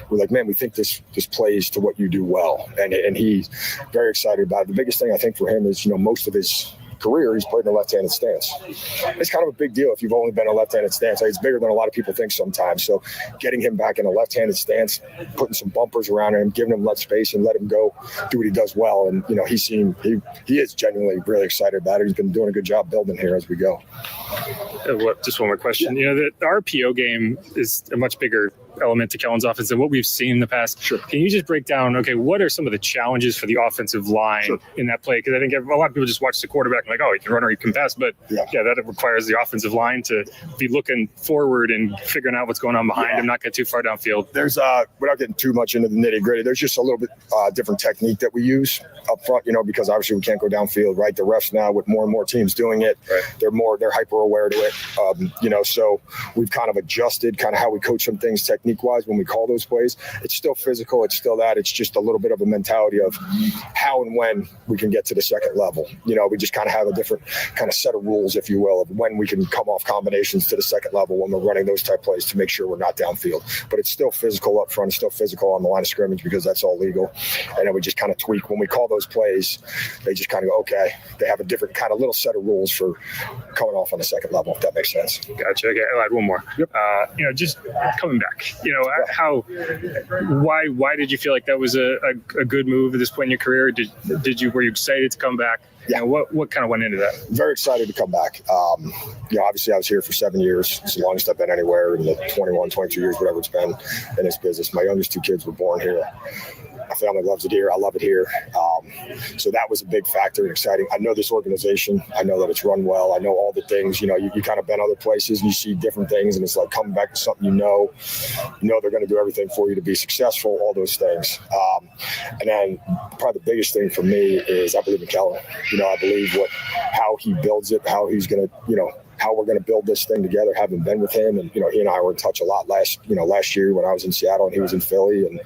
we're like, man, we think this plays to what you do well. And he's very excited about it. The biggest thing I think for him is, most of his career, he's played in a left-handed stance. It's kind of a big deal if you've only been in a left-handed stance. It's bigger than a lot of people think sometimes. So getting him back in a left-handed stance, putting some bumpers around him, giving him less space and let him go do what he does well. And, he is genuinely really excited about it. He's been doing a good job building here as we go. Just one more question. Yeah. The RPO game is a much bigger element to Kellen's offense than what we've seen in the past. Sure. Can you just break down, what are some of the challenges for the offensive line in that play? Because I think a lot of people just watch the quarterback and like, oh, he can run or he can pass. But that requires the offensive line to be looking forward and figuring out what's going on behind him, not get too far downfield. There's, without getting too much into the nitty gritty, there's just a little bit different technique that we use up front, because obviously we can't go downfield, right? The refs now, with more and more teams doing it, they're hyper aware to it. So we've kind of adjusted kind of how we coach some things technique-wise when we call those plays. It's still physical. It's still that. It's just a little bit of a mentality of how and when we can get to the second level. We just kind of have a different kind of set of rules, if you will, of when we can come off combinations to the second level when we're running those type plays to make sure we're not downfield. But it's still physical up front. It's still physical on the line of scrimmage because that's all legal. And then we just kind of tweak. When we call those plays, they just kind of go, okay, they have a different kind of little set of rules for coming off on the second level, if that makes sense. Gotcha. Okay, I'll add one more. Yep. Just coming back, why did you feel like that was a good move at this point in your career? Were you excited to come back? Yeah. What kind of went into that? Very excited to come back. Obviously I was here for 7 years. It's the longest I've been anywhere in the 21, 22 years, whatever it's been in this business. My youngest 2 kids were born here. My family loves it here. I love it here. So that was a big factor and exciting. I know this organization. I know that it's run well. I know all the things. You know, you kind of been other places and you see different things, and it's like coming back to something you know they're going to do everything for you to be successful, all those things. And then probably the biggest thing for me is I believe in Kellen. You know, I believe how he builds it, how he's going to, you know, how we're going to build this thing together, having been with him. And, you know, he and I were in touch a lot last year when I was in Seattle and he was in Philly. And,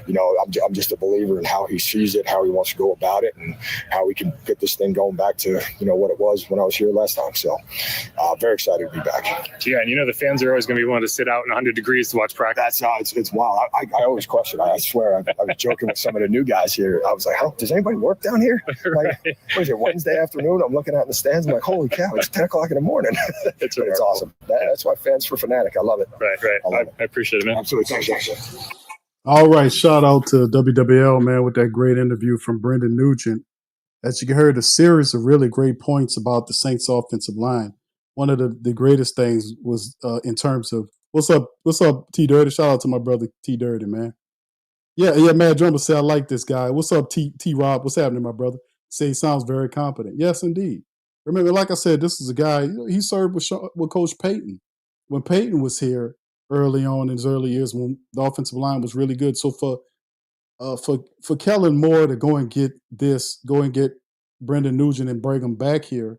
you know, I'm just a believer in how he sees it, how he wants to go about it, and how we can get this thing going back to, you know, what it was when I was here last time. So very excited to be back. Yeah, and you know the fans are always going to be willing to sit out in 100 degrees to watch practice. That's it's wild. I always question. I swear, I was joking with some of the new guys here. I was like, does anybody work down here? Like, what is it, Wednesday afternoon? I'm looking out in the stands. I'm like, holy cow, it's 10 o'clock in the morning. It's awesome. That's why fans for Fanatic. I love it. Right. I appreciate it, man. Absolutely. Thanks. All right. Shout out to WWL, man, with that great interview from Brendan Nugent. As you heard, a series of really great points about the Saints offensive line. One of the greatest things was in terms of what's up, T Dirty. Shout out to my brother T Dirty, man. Yeah, Mad Drummer said I like this guy. What's up, T Rob? What's happening, my brother? Say he sounds very competent. Yes, indeed. Remember, like I said, this is a guy, he served with Coach Payton. When Payton was here early on in his early years, when the offensive line was really good. So for Kellen Moore to go and get Brendan Nugent and bring him back here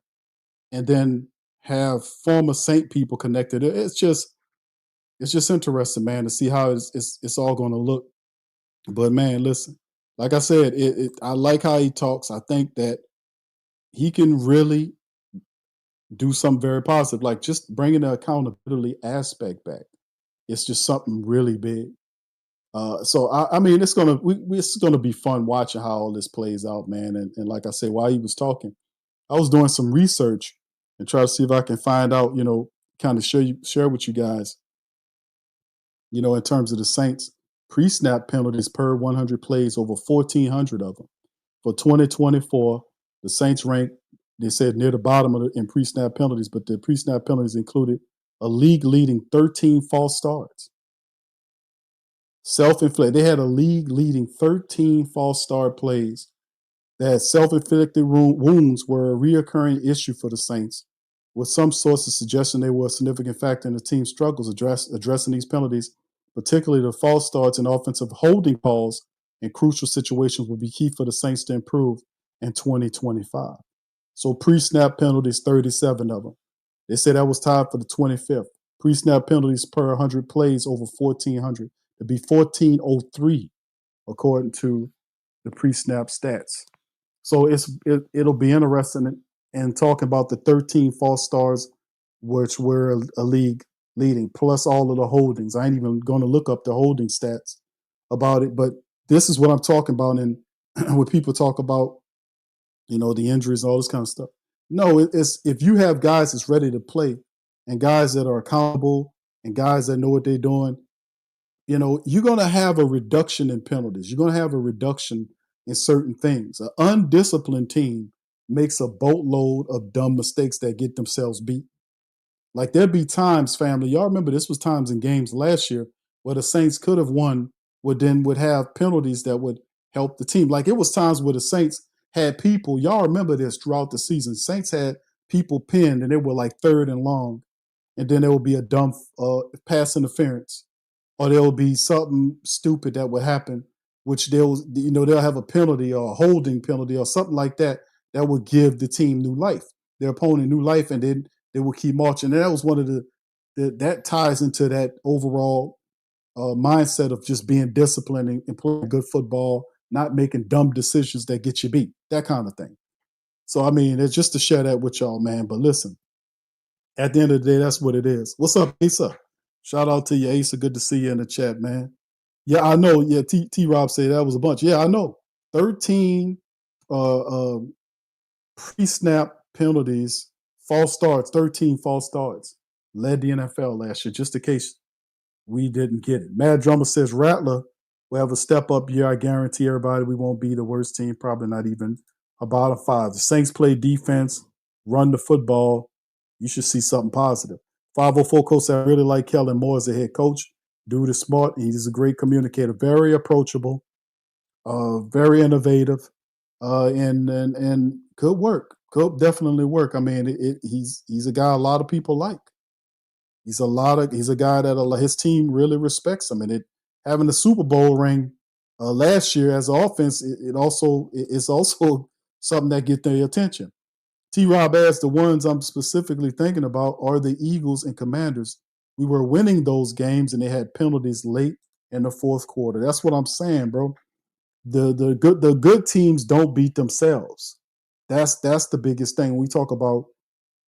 and then have former Saint people connected, it's just interesting, man, to see how it's all going to look. But, man, listen, like I said, I like how he talks. I think that he can really do something very positive, like just bringing the accountability aspect back. It's just something really big. So I mean, it's gonna be fun watching how all this plays out, man. And like I said, while he was talking, I was doing some research and try to see if I can find out, you know, kind of share with you guys, you know, in terms of the Saints pre-snap penalties per 100 plays, over 1,400 of them for 2024. The Saints ranked, they said, near the bottom in pre-snap penalties, but the pre-snap penalties included a league-leading 13 false starts. Self-inflicted. They had a league-leading 13 false start plays. That self-inflicted wounds were a reoccurring issue for the Saints, with some sources suggesting they were a significant factor in the team's struggles addressing these penalties, particularly the false starts and offensive holding calls in crucial situations will be key for the Saints to improve in 2025. So pre-snap penalties, 37 of them. They said that was tied for the 25th. Pre-snap penalties per 100 plays, over 1,400. It'd be 1,403 according to the pre-snap stats. So it'll be interesting in talking about the 13 false starts, which were a league leading, plus all of the holdings. I ain't even going to look up the holding stats about it, but this is what I'm talking about. And when people talk about, you know, the injuries and all this kind of stuff. No, it's if you have guys that's ready to play and guys that are accountable and guys that know what they're doing, you know, you're going to have a reduction in penalties. You're going to have a reduction in certain things. An undisciplined team makes a boatload of dumb mistakes that get themselves beat. Like there'd be times, family, y'all remember this was times in games last year where the Saints could have won, would have penalties that would help the team. Like it was times where the Saints had people, y'all remember this throughout the season, Saints had people pinned and they were like 3rd and long, and then there would be a dumb pass interference, or there will be something stupid that would happen, which they'll have a penalty or a holding penalty or something like that would give the team new life, their opponent new life, and then they will keep marching. And that was one of that ties into that overall mindset of just being disciplined and playing good football, not making dumb decisions that get you beat, that kind of thing. So, I mean, it's just to share that with y'all, man. But listen, at the end of the day, that's what it is. What's up, Asa? Shout out to you, Asa. Good to see you in the chat, man. Yeah, I know. Yeah, T-Rob said that was a bunch. Yeah, I know. 13 pre-snap penalties, false starts, 13 false starts. Led the NFL last year, just in case we didn't get it. Mad Drummer says Rattler will have a step-up year. I guarantee everybody we won't be the worst team, probably not even a bottom 5. The Saints play defense, run the football. You should see something positive. 504 Coach said, I really like Kellen Moore as a head coach. Dude is smart. He's a great communicator, very approachable. very innovative, and could work. Could definitely work. I mean, he's a guy a lot of people like. He's a guy that his team really respects him, and having the Super Bowl ring last year as an offense, it's also something that get their attention. T-Rob adds the ones I'm specifically thinking about are the Eagles and Commanders. We were winning those games, and they had penalties late in the fourth quarter. That's what I'm saying, bro. The good teams don't beat themselves. That's the biggest thing. When we talk about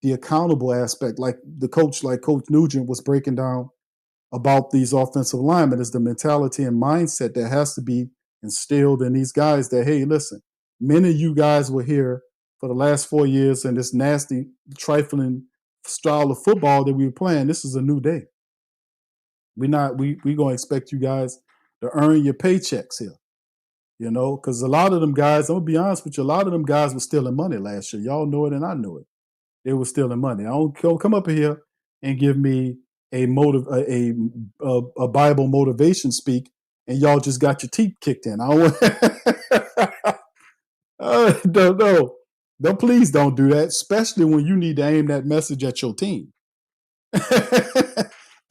the accountable aspect, like Coach Nugent was breaking down about these offensive linemen, is the mentality and mindset that has to be instilled in these guys that, hey, listen, many of you guys were here for the last 4 years in this nasty, trifling style of football that we were playing. This is a new day. We gonna expect you guys to earn your paychecks here. Because a lot of them guys, I'm gonna be honest with you, a lot of them guys were stealing money last year. Y'all know it, and I knew it. They were stealing money. I don't come up here and give me a Bible motivation speak, and y'all just got your teeth kicked in. I don't no. No, please don't do that, especially when you need to aim that message at your team.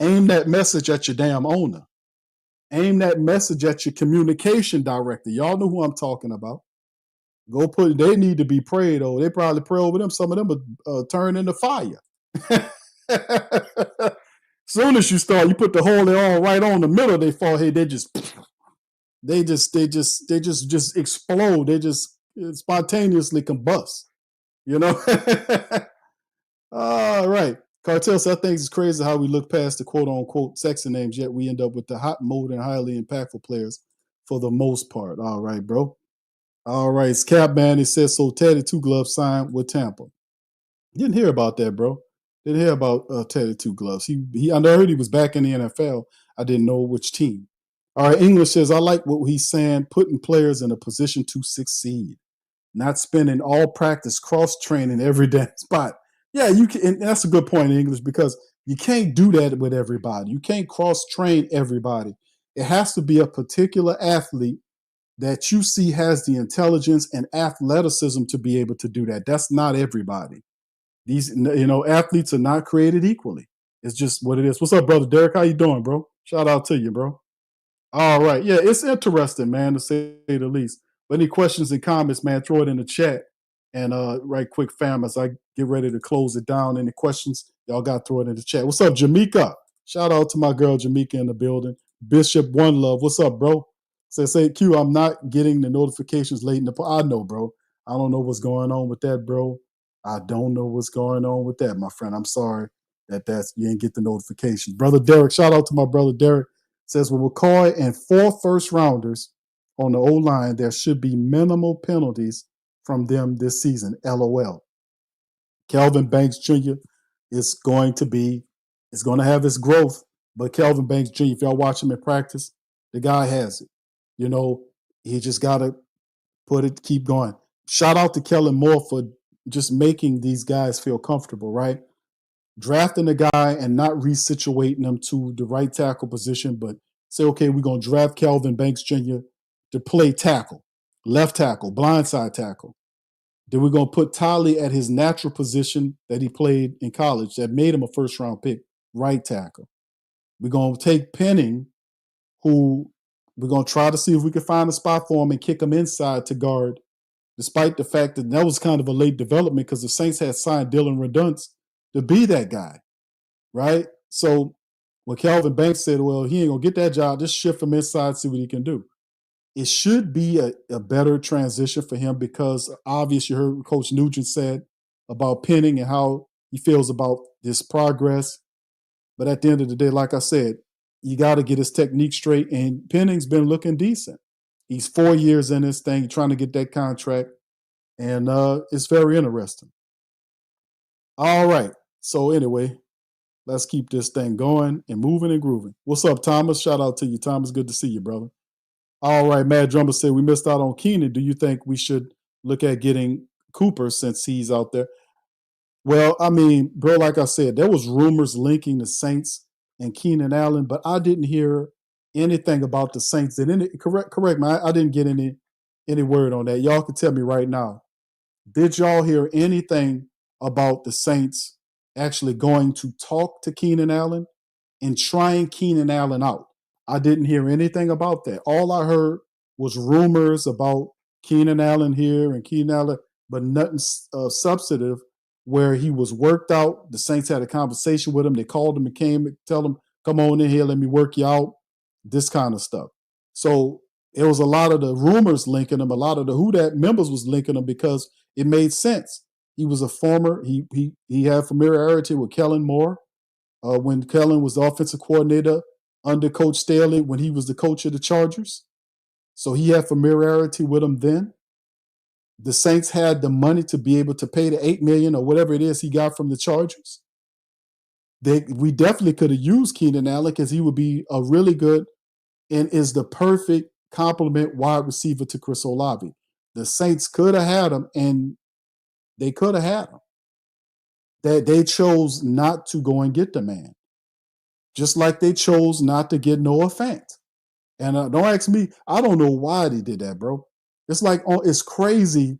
Aim that message at your damn owner. Aim that message at your communication director. Y'all know who I'm talking about. They need to be prayed over. They probably pray over them. Some of them will turn into fire. Soon as you put the holy oil right on the middle of their forehead, they just explode. They just spontaneously combust. All right. Cartel says, I think it's crazy how we look past the quote-unquote sexy names, yet we end up with the hot, modern, highly impactful players for the most part. All right, bro. All right. It's Capman. It says, so Teddy Two Gloves signed with Tampa. Didn't hear about that, bro. Didn't hear about Teddy Two Gloves. I heard he was back in the NFL. I didn't know which team. All right. English says, I like what he's saying, putting players in a position to succeed, not spending all practice cross-training every damn spot. Yeah, you can, and that's a good point in English, because you can't do that with everybody. You can't cross-train everybody. It has to be a particular athlete that you see has the intelligence and athleticism to be able to do that. That's not everybody. These, athletes are not created equally. It's just what it is. What's up, brother Derek? How you doing, bro? Shout out to you, bro. All right. Yeah, it's interesting, man, to say the least. But any questions and comments, man, throw it in the chat. And right quick, fam, as I get ready to close it down, any questions, y'all got to throw it in the chat. What's up, Jamaica? Shout out to my girl, Jamaica, in the building. Bishop One Love. What's up, bro? Say, Q, I'm not getting the notifications late in the... I know, bro. I don't know what's going on with that, bro. I don't know what's going on with that, my friend. I'm sorry that you ain't get the notifications. Brother Derek, shout out to my brother Derek. Says, with McCoy and 4 first-rounders on the O-line, there should be minimal penalties from them this season. LOL. Kelvin Banks Jr. is going to have his growth, but Kelvin Banks Jr., if y'all watch him in practice, the guy has it. He just got to keep going. Shout out to Kellen Moore for just making these guys feel comfortable, right? Drafting a guy and not resituating them to the right tackle position, but say, okay, we're going to draft Kelvin Banks Jr. to play tackle, left tackle, blindside tackle. Then we're going to put Tolly at his natural position that he played in college that made him a first-round pick, right tackle. We're going to take Penning, who we're going to try to see if we can find a spot for him and kick him inside to guard, despite the fact that was kind of a late development because the Saints had signed Dylan Redunce to be that guy, right? So when Kelvin Banks said, well, he ain't going to get that job, just shift him inside, see what he can do. It should be a better transition for him because obviously you heard what Coach Nugent said about Penning and how he feels about this progress. But at the end of the day, like I said, you got to get his technique straight, and Penning's been looking decent. He's 4 years in this thing, trying to get that contract, and it's very interesting. All right. So anyway, let's keep this thing going and moving and grooving. What's up, Thomas? Shout out to you, Thomas. Good to see you, brother. All right, Mad Drummer said we missed out on Keenan. Do you think we should look at getting Cooper since he's out there? Well, I mean, bro, like I said, there was rumors linking the Saints and Keenan Allen, but I didn't hear anything about the Saints. Correct me. I didn't get any word on that. Y'all can tell me right now. Did y'all hear anything about the Saints actually going to talk to Keenan Allen and trying Keenan Allen out? I didn't hear anything about that. All I heard was rumors about Keenan Allen here and Keenan Allen, but nothing substantive where he was worked out. The Saints had a conversation with him. They called him and came and tell him, come on in here, let me work you out, this kind of stuff. So it was a lot of the rumors linking him. A lot of the Who Dat members was linking him because it made sense. He was a former, he had familiarity with Kellen Moore when Kellen was the offensive coordinator under Coach Staley when he was the coach of the Chargers. So he had familiarity with him then. The Saints had the money to be able to pay the $8 million or whatever it is he got from the Chargers. We definitely could have used Keenan Allen because he would be a really good and is the perfect complement wide receiver to Chris Olave. The Saints could have had him, and they could have had him. They chose not to go and get the man, just like they chose not to get Noah Fant. And don't ask me, I don't know why they did that, bro. It's like, it's crazy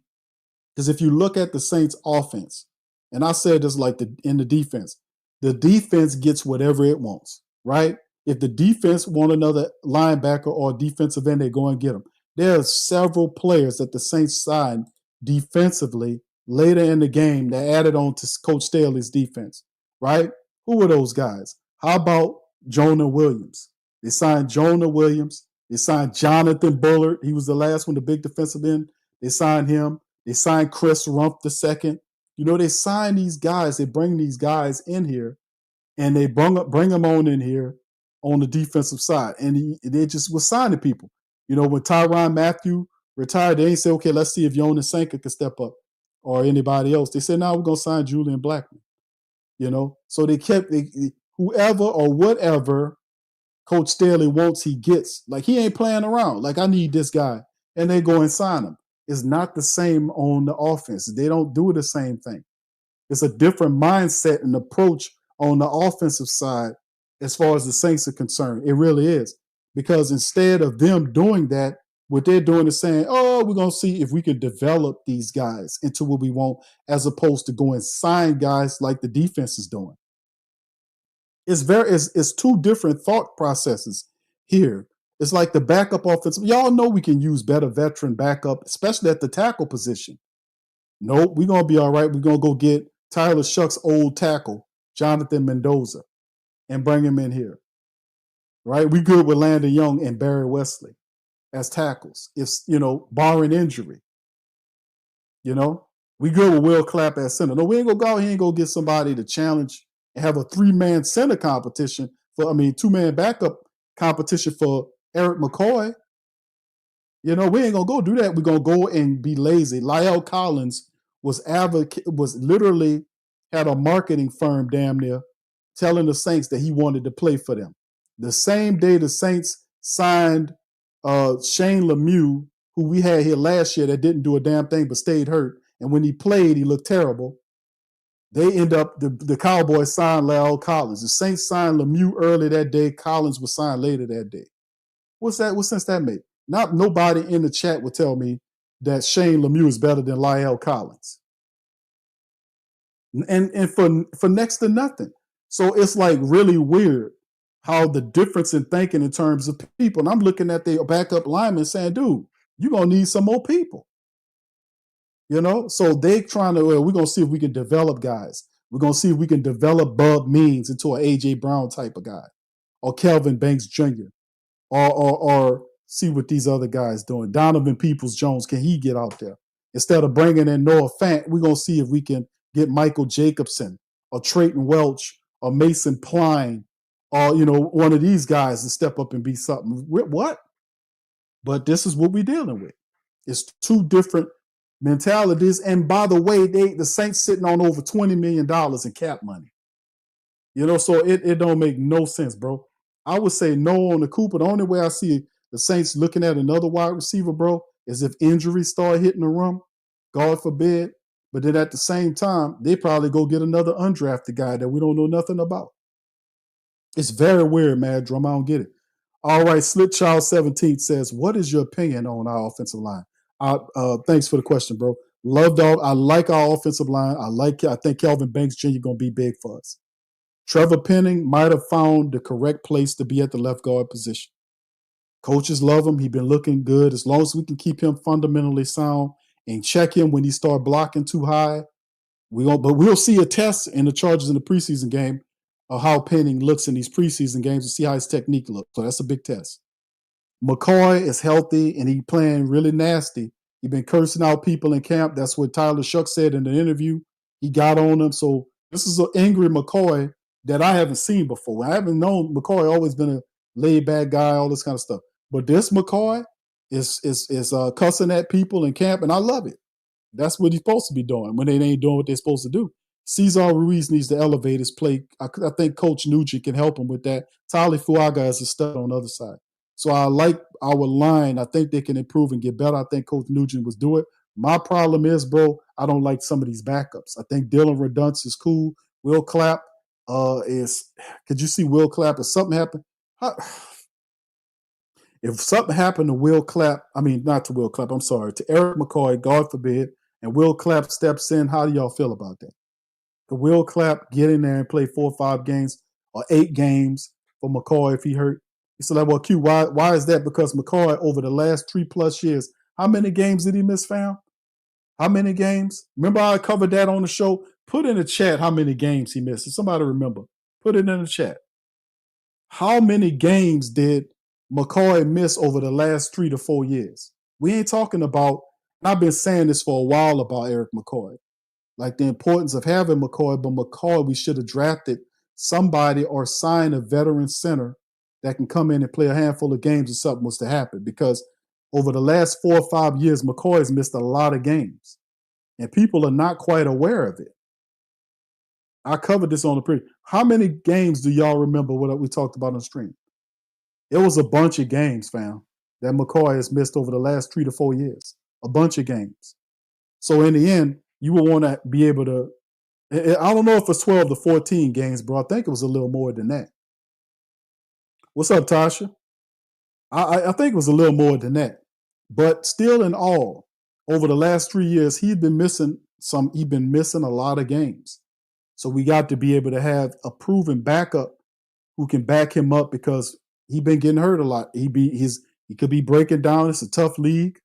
because if you look at the Saints offense, and I said this like in the defense gets whatever it wants, right? If the defense want another linebacker or defensive end, they go and get them. There are several players that the Saints signed defensively later in the game that added on to Coach Staley's defense, right? Who were those guys? How about Jonah Williams? They signed Jonah Williams. They signed Jonathan Bullard. He was the last one, the big defensive end. They signed him. They signed Chris Rumph II. You know, they sign these guys. They bring these guys in here, and they bring them on in here on the defensive side. And they just were signing people. You know, when Tyrann Mathieu retired, they ain't say, okay, let's see if Jonas Sanka can step up or anybody else. They said, no, we're going to sign Julian Blackman. You know, so they kept whoever or whatever Coach Staley wants, he gets. Like, he ain't playing around. Like, I need this guy. And they go and sign him. It's not the same on the offense. They don't do the same thing. It's a different mindset and approach on the offensive side as far as the Saints are concerned. It really is. Because instead of them doing that, what they're doing is saying, oh, we're going to see if we can develop these guys into what we want, as opposed to go and sign guys like the defense is doing. It's two different thought processes here. It's like the backup offensive. Y'all know we can use better veteran backup, especially at the tackle position. Nope, we're going to be all right. We're going to go get Tyler Shuck's old tackle, Jonathan Mendoza, and bring him in here. Right? We good with Landon Young and Barry Wesley as tackles. It's, barring injury. We good with Will Clapp at center. No, we ain't going to go out here and go get somebody to challenge and have a 3-man center competition 2-man backup competition for Eric McCoy. We ain't going to go do that. We're going to go and be lazy. Lyle Collins was literally had a marketing firm damn near telling the Saints that he wanted to play for them. The same day the Saints signed Shane Lemieux, who we had here last year that didn't do a damn thing but stayed hurt. And when he played, he looked terrible. They end up, the Cowboys signed Lyle Collins. The Saints signed Lemieux early that day. Collins was signed later that day. What sense that make? Nobody in the chat would tell me that Shane Lemieux is better than Lyle Collins. And for next to nothing. So it's like really weird how the difference in thinking in terms of people. And I'm looking at the backup linemen saying, dude, you're going to need some more people. So they trying to, we're going to see if we can develop guys. We're going to see if we can develop Bub Means into an A.J. Brown type of guy, or Kelvin Banks Jr., or see what these other guys doing. Donovan Peoples-Jones, can he get out there? Instead of bringing in Noah Fant, we're going to see if we can get Michael Jacobson or Trayton Welch or Mason Pline or, one of these guys to step up and be something. What? But this is what we're dealing with. It's two different mentalities. And by the way, the Saints sitting on over $20 million in cap money. So it don't make no sense, bro. I would say no on the Cooper. The only way I see the Saints looking at another wide receiver, bro, is if injuries start hitting the room, God forbid. But then at the same time, they probably go get another undrafted guy that we don't know nothing about. It's very weird, Mad Drum. I don't get it. All right, Slit Child 17 says, "What is your opinion on our offensive line?" Thanks for the question, bro. I like our offensive line. I think Kelvin Banks Jr. gonna be big for us. Trevor Penning might have found the correct place to be at the left guard position. Coaches love him. He's been looking good. As long as we can keep him fundamentally sound and check him when he start blocking too high, we'll see a test in the Chargers in the preseason game of how Penning looks in these preseason games to see how his technique looks. So that's a big test. McCoy is healthy and he playing really nasty. He been cursing out people in camp. That's what Tyler Shuck said in the interview. He got on them. So this is an angry McCoy that I haven't seen before. I haven't known McCoy, always been a laid back guy, all this kind of stuff. But this McCoy is cussing at people in camp, and I love it. That's what he's supposed to be doing when they ain't doing what they're supposed to do. Cesar Ruiz needs to elevate his play. I think Coach Nugent can help him with that. Tali Fuaga is a stud on the other side. So I like our line. I think they can improve and get better. I think Coach Nugent was do it. My problem is, bro, I don't like some of these backups. I think Dylan Redunce is cool. Will Clapp could you see Will Clapp if something happened? If something happened to Will Clapp, not to Will Clapp, I'm sorry, to Eric McCoy, God forbid, and Will Clapp steps in, how do y'all feel about that? Could Will Clapp get in there and play 4 or 5 games or 8 games for McCoy if he hurt? He said, well, Q, why is that? Because McCoy, over the last 3+ years, how many games did he miss, fam? How many games? Remember I covered that on the show? Put in the chat how many games he missed. If somebody remember, put it in the chat. How many games did McCoy miss over the last 3 to 4 years? We ain't talking about, and I've been saying this for a while about Eric McCoy, like the importance of having McCoy, but McCoy, we should have drafted somebody or signed a veteran center that can come in and play a handful of games if something was to happen. Because over the last 4 or 5 years, McCoy has missed a lot of games, and people are not quite aware of it. I covered this on the pre. How many games do y'all remember what we talked about on stream? It was a bunch of games, fam, that McCoy has missed over the last 3 to 4 years. A bunch of games. So in the end, you will want to be able to, I don't know if it's 12 to 14 games, bro. I think it was a little more than that. What's up, Tasha? I think it was a little more than that. But still in all, over the last 3 years, he'd been missing a lot of games. So we got to be able to have a proven backup who can back him up, because he's been getting hurt a lot. He could be breaking down. It's a tough league.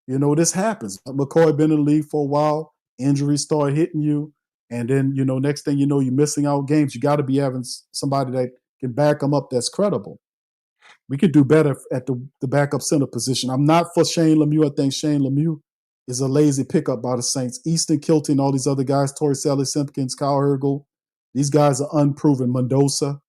You know, this happens. McCoy been in the league for a while. Injuries start hitting you. And then, next thing you know, you're missing out games. You got to be having somebody that can back him up that's credible. We could do better at the backup center position. I'm not for Shane Lemieux. I think Shane Lemieux is a lazy pickup by the Saints. Easton Kilty and all these other guys, Torricelli Simpkins, Kyle Hergel, these guys are unproven. Mendoza,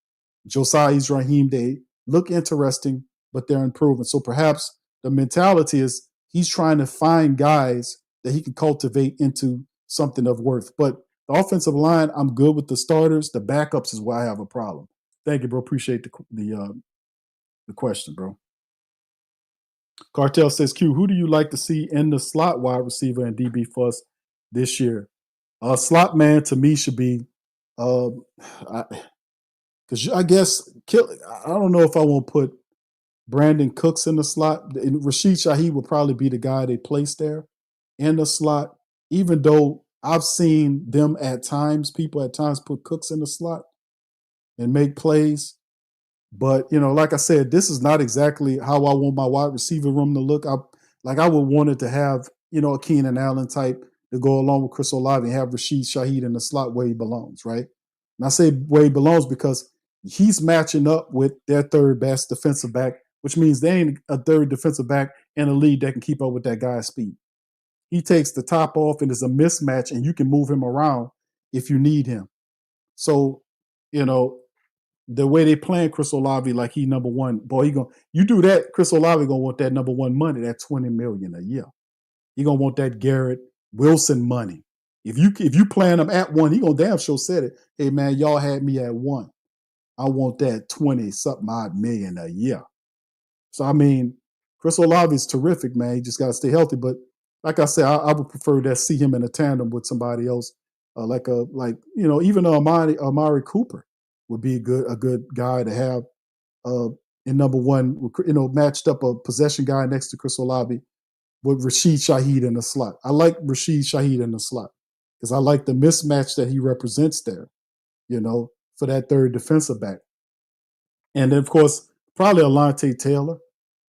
Josiah Raheem, they look interesting, but they're unproven. So perhaps the mentality is he's trying to find guys that he can cultivate into something of worth. But the offensive line, I'm good with the starters. The backups is where I have a problem. Thank you, bro. Appreciate the question, bro. Cartel says, Q, who do you like to see in the slot wide receiver and DB for us this year? Slot man to me should be, because I guess, I don't know if I want to put Brandon Cooks in the slot. And Rashid Shaheed would probably be the guy they place there in the slot, even though I've seen them people at times put Cooks in the slot and make plays. But, like I said, this is not exactly how I want my wide receiver room to look. I would want it to have, a Keenan Allen type to go along with Chris Olave and have Rashid Shaheed in the slot where he belongs, right? And I say where he belongs because he's matching up with their third best defensive back, which means there ain't a third defensive back in the league that can keep up with that guy's speed. He takes the top off and it's a mismatch, and you can move him around if you need him. So, the way they playing Chris Olave like he number one, boy, you do that, Chris Olave gonna want that number one money, that $20 million a year. He gonna want that Garrett Wilson money. If you playing him at one, he gonna damn sure said it. Hey man, y'all had me at one. I want that 20-something odd million a year. So Chris Olave is terrific, man. He just gotta stay healthy. But like I said, I would prefer to see him in a tandem with somebody else, even Amari Cooper would be a good guy to have in number one, matched up a possession guy next to Chris Olave with Rashid Shaheed in the slot. I like Rashid Shaheed in the slot because I like the mismatch that he represents there, for that third defensive back. And then, of course, probably Alontae Taylor.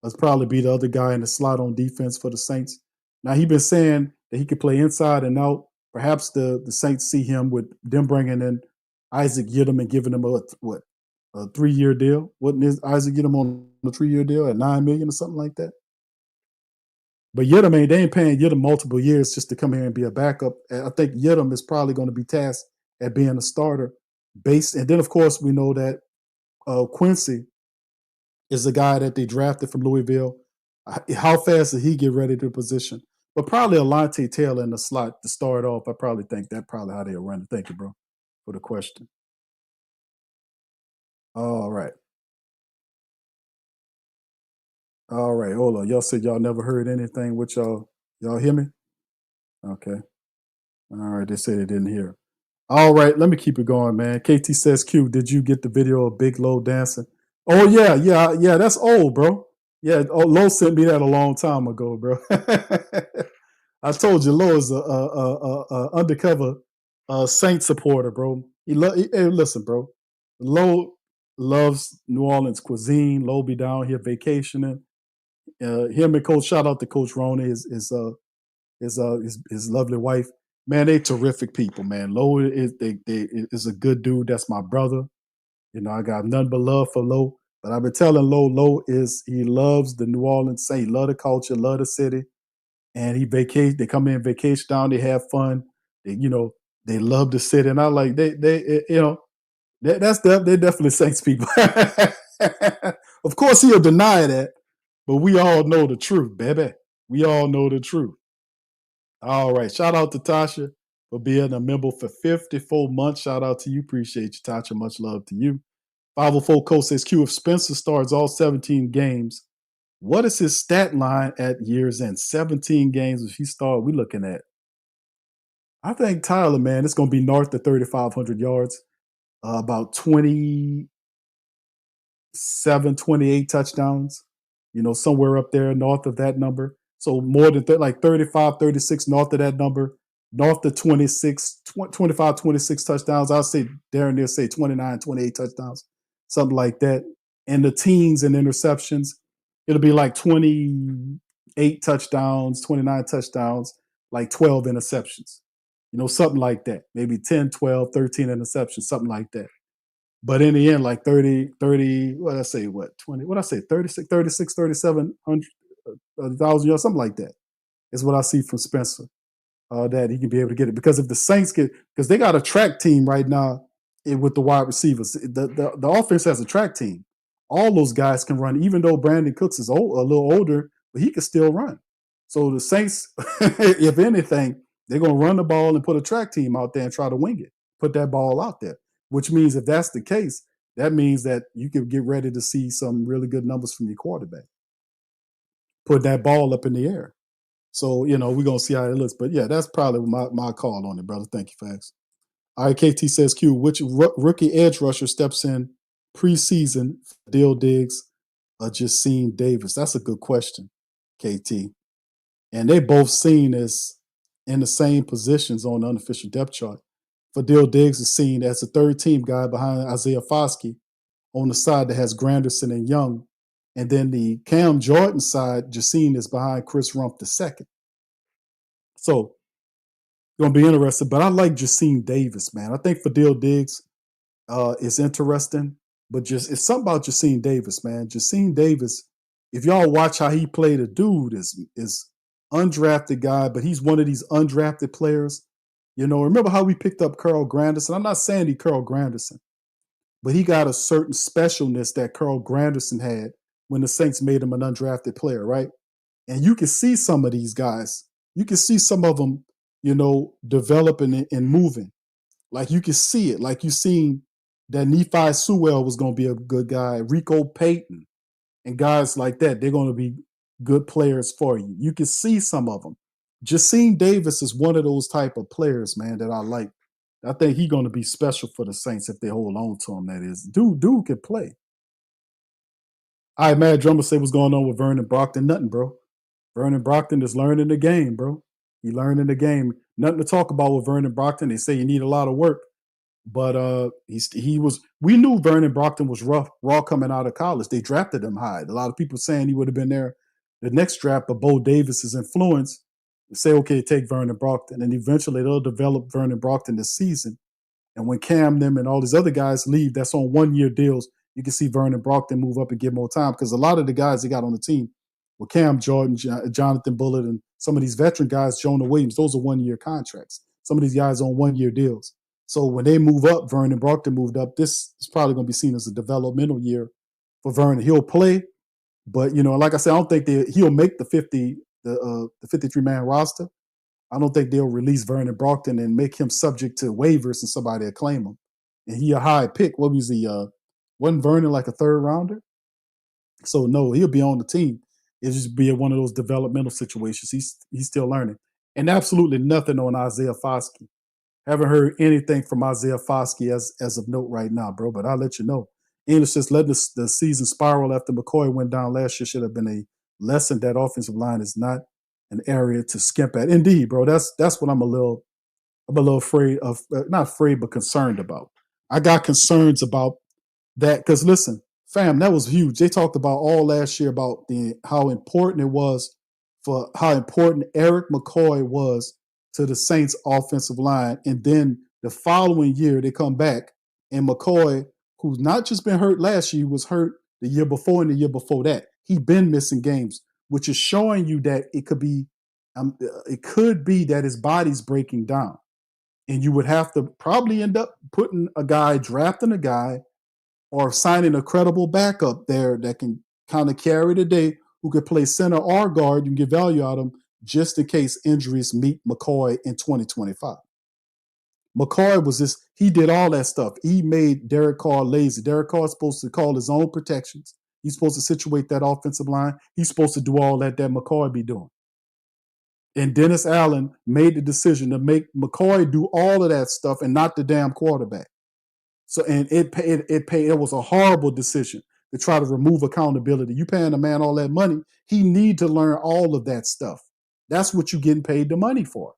That's probably be the other guy in the slot on defense for the Saints. Now, he's been saying that he could play inside and out. Perhaps the Saints see him with them bringing in Isaac Yiadom and giving him a 3-year deal. Wasn't Isaac Yiadom on a 3-year deal at $9 million or something like that? But Yiadom, they ain't paying Yiadom multiple years just to come here and be a backup. I think Yiadom is probably going to be tasked at being a starter and then, of course, we know that Quincy is the guy that they drafted from Louisville. How fast does he get ready to position? But probably Alontae Taylor in the slot to start off. I probably think that's probably how they'll run it. Thank you, bro, for the question. All right. All right. Hold on. Y'all said y'all never heard anything with y'all. Y'all hear me? Okay. All right. They said they didn't hear. All right. Let me keep it going, man. KT says, Q, did you get the video of Big Low dancing? Oh, yeah. That's old, bro. Yeah. Low sent me that a long time ago, bro. I told you Low is a undercover Saint supporter, bro. Hey, listen, bro. Low loves New Orleans cuisine. Low be down here vacationing. Him and Coach, shout out to Coach Rona, his lovely wife. Man, they terrific people, man. Low is a good dude. That's my brother. I got nothing but love for Low. But I've been telling Low he loves the New Orleans Saint. He love the culture, love the city. And they come in vacation down, they have fun. They love the city. And I like they're definitely Saints people. Of course he'll deny that, but we all know the truth, baby. We all know the truth. All right. Shout out to Tasha for being a member for 54 months. Shout out to you. Appreciate you, Tasha. Much love to you. 504 Coach says, Q, if Spencer starts all 17 games, what is his stat line at year's end? 17 games if he start, we're looking at. I think Tyler, man, it's going to be north of 3,500 yards, about 27, 28 touchdowns, somewhere up there north of that number. So more than 35, 36 north of that number, north of 25, 26 touchdowns. I'll say Darren there say 29, 28 touchdowns, something like that. And the teens and interceptions, it'll be like 28 touchdowns, 29 touchdowns, like 12 interceptions, something like that. Maybe 10, 12, 13 interceptions, something like that. But in the end, like 30, 20, 36, 37,000 yards, something like that is what I see from Spencer, that he can be able to get it. Because if the Saints because they got a track team right now with the wide receivers. The offense has a track team. All those guys can run, even though Brandon Cooks is a little older, but he can still run. So the Saints, if anything, they're going to run the ball and put a track team out there and try to wing it, put that ball out there. Which means if that's the case, that means that you can get ready to see some really good numbers from your quarterback. Put that ball up in the air. So, we're going to see how it looks. But, yeah, that's probably my call on it, brother. Thank you, Fax. All right, KT says, Q, which rookie edge rusher steps in preseason for Dill Diggs or Justine Davis? That's a good question, KT. And they both seen as in the same positions on the unofficial depth chart. Fadil Diggs is seen as a third-team guy behind Isaiah Foskey on the side that has Granderson and Young. And then the Cam Jordan side, Jacine is behind Chris Rump II. So, going to be interesting. But I like Jacine Davis, man. I think Fadil Diggs is interesting. But it's something about Jacine Davis, man. Jacine Davis, if y'all watch how he played, a dude is undrafted guy, but he's one of these undrafted players. Remember how we picked up Carl Granderson? I'm not saying he Carl Granderson, but he got a certain specialness that Carl Granderson had when the Saints made him an undrafted player, right? And you can see some of these guys. You can see some of them, developing and moving. Like you can see it. Like you seen that Nephi Sewell was going to be a good guy. Rico Payton and guys like that, they're going to be good players for you. You can see some of them. Jacine Davis is one of those type of players, man, that I like. I think he's going to be special for the Saints if they hold on to him, that is. Dude can play. All right, Mad Drummer say what's going on with Vernon Brockton. Nothing, bro. Vernon Brockton is learning the game, bro. He learning the game. Nothing to talk about with Vernon Brockton. They say you need a lot of work. But he was. We knew Vernon Brockton was raw coming out of college. They drafted him high. A lot of people saying he would have been there the next draft, but Bo Davis's influence say, okay, take Vernon Brockton, and eventually they'll develop Vernon Brockton this season. And when Cam them and all these other guys leave, that's on 1-year deals. You can see Vernon Brockton move up and get more time because a lot of the guys they got on the team with Cam Jordan, Jonathan Bullitt, and some of these veteran guys, Jonah Williams, those are 1-year contracts. Some of these guys on 1-year deals. So when they move up, Vernon Brockton moved up. This is probably going to be seen as a developmental year for Vernon. He'll play, but like I said, I don't think he'll make the 53-man roster. I don't think they'll release Vernon Brockton and make him subject to waivers and somebody will claim him. And he a high pick. What was he? Wasn't Vernon like a 3rd rounder? So no, he'll be on the team. It'll just be one of those developmental situations. He's still learning. And absolutely nothing on Isaiah Foskey. Haven't heard anything from Isaiah Foskey as of note right now, bro. But I'll let you know. English just letting the season spiral after McCoy went down last year should have been a lesson. That offensive line is not an area to skimp at. Indeed, bro. That's what I'm a little afraid of. Not afraid, but concerned about. I got concerns about that because listen, fam, that was huge. They talked about all last year about how important it was how important Eric McCoy was to the Saints offensive line. And then the following year they come back and McCoy, who's not just been hurt last year, he was hurt the year before and the year before that. He'd been missing games, which is showing you that it could be that his body's breaking down. And you would have to probably end up drafting a guy or signing a credible backup there that can kind of carry the day, who could play center or guard. You can get value out of him just in case injuries meet McCoy in 2025. McCoy he did all that stuff. He made Derek Carr lazy. Derek Carr is supposed to call his own protections. He's supposed to situate that offensive line. He's supposed to do all that McCoy be doing. And Dennis Allen made the decision to make McCoy do all of that stuff and not the damn quarterback. So, and it was a horrible decision to try to remove accountability. You paying a man all that money, he need to learn all of that stuff. That's what you're getting paid the money for.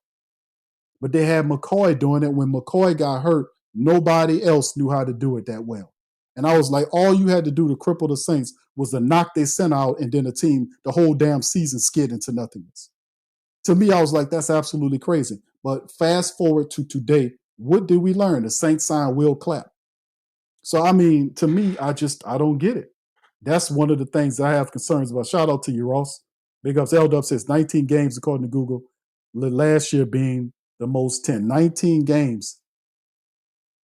But they had McCoy doing it. When McCoy got hurt, nobody else knew how to do it that well. And I was like, all you had to do to cripple the Saints was to knock their center out and then the whole damn season skid into nothingness. To me, I was like, that's absolutely crazy. But fast forward to today, what did we learn? The Saints signed Will Clapp. So, I mean, to me, I don't get it. That's one of the things that I have concerns about. Shout out to you, Ross. Big ups. L-Dub says 19 games, according to Google. Last year being the most 10. 19 games.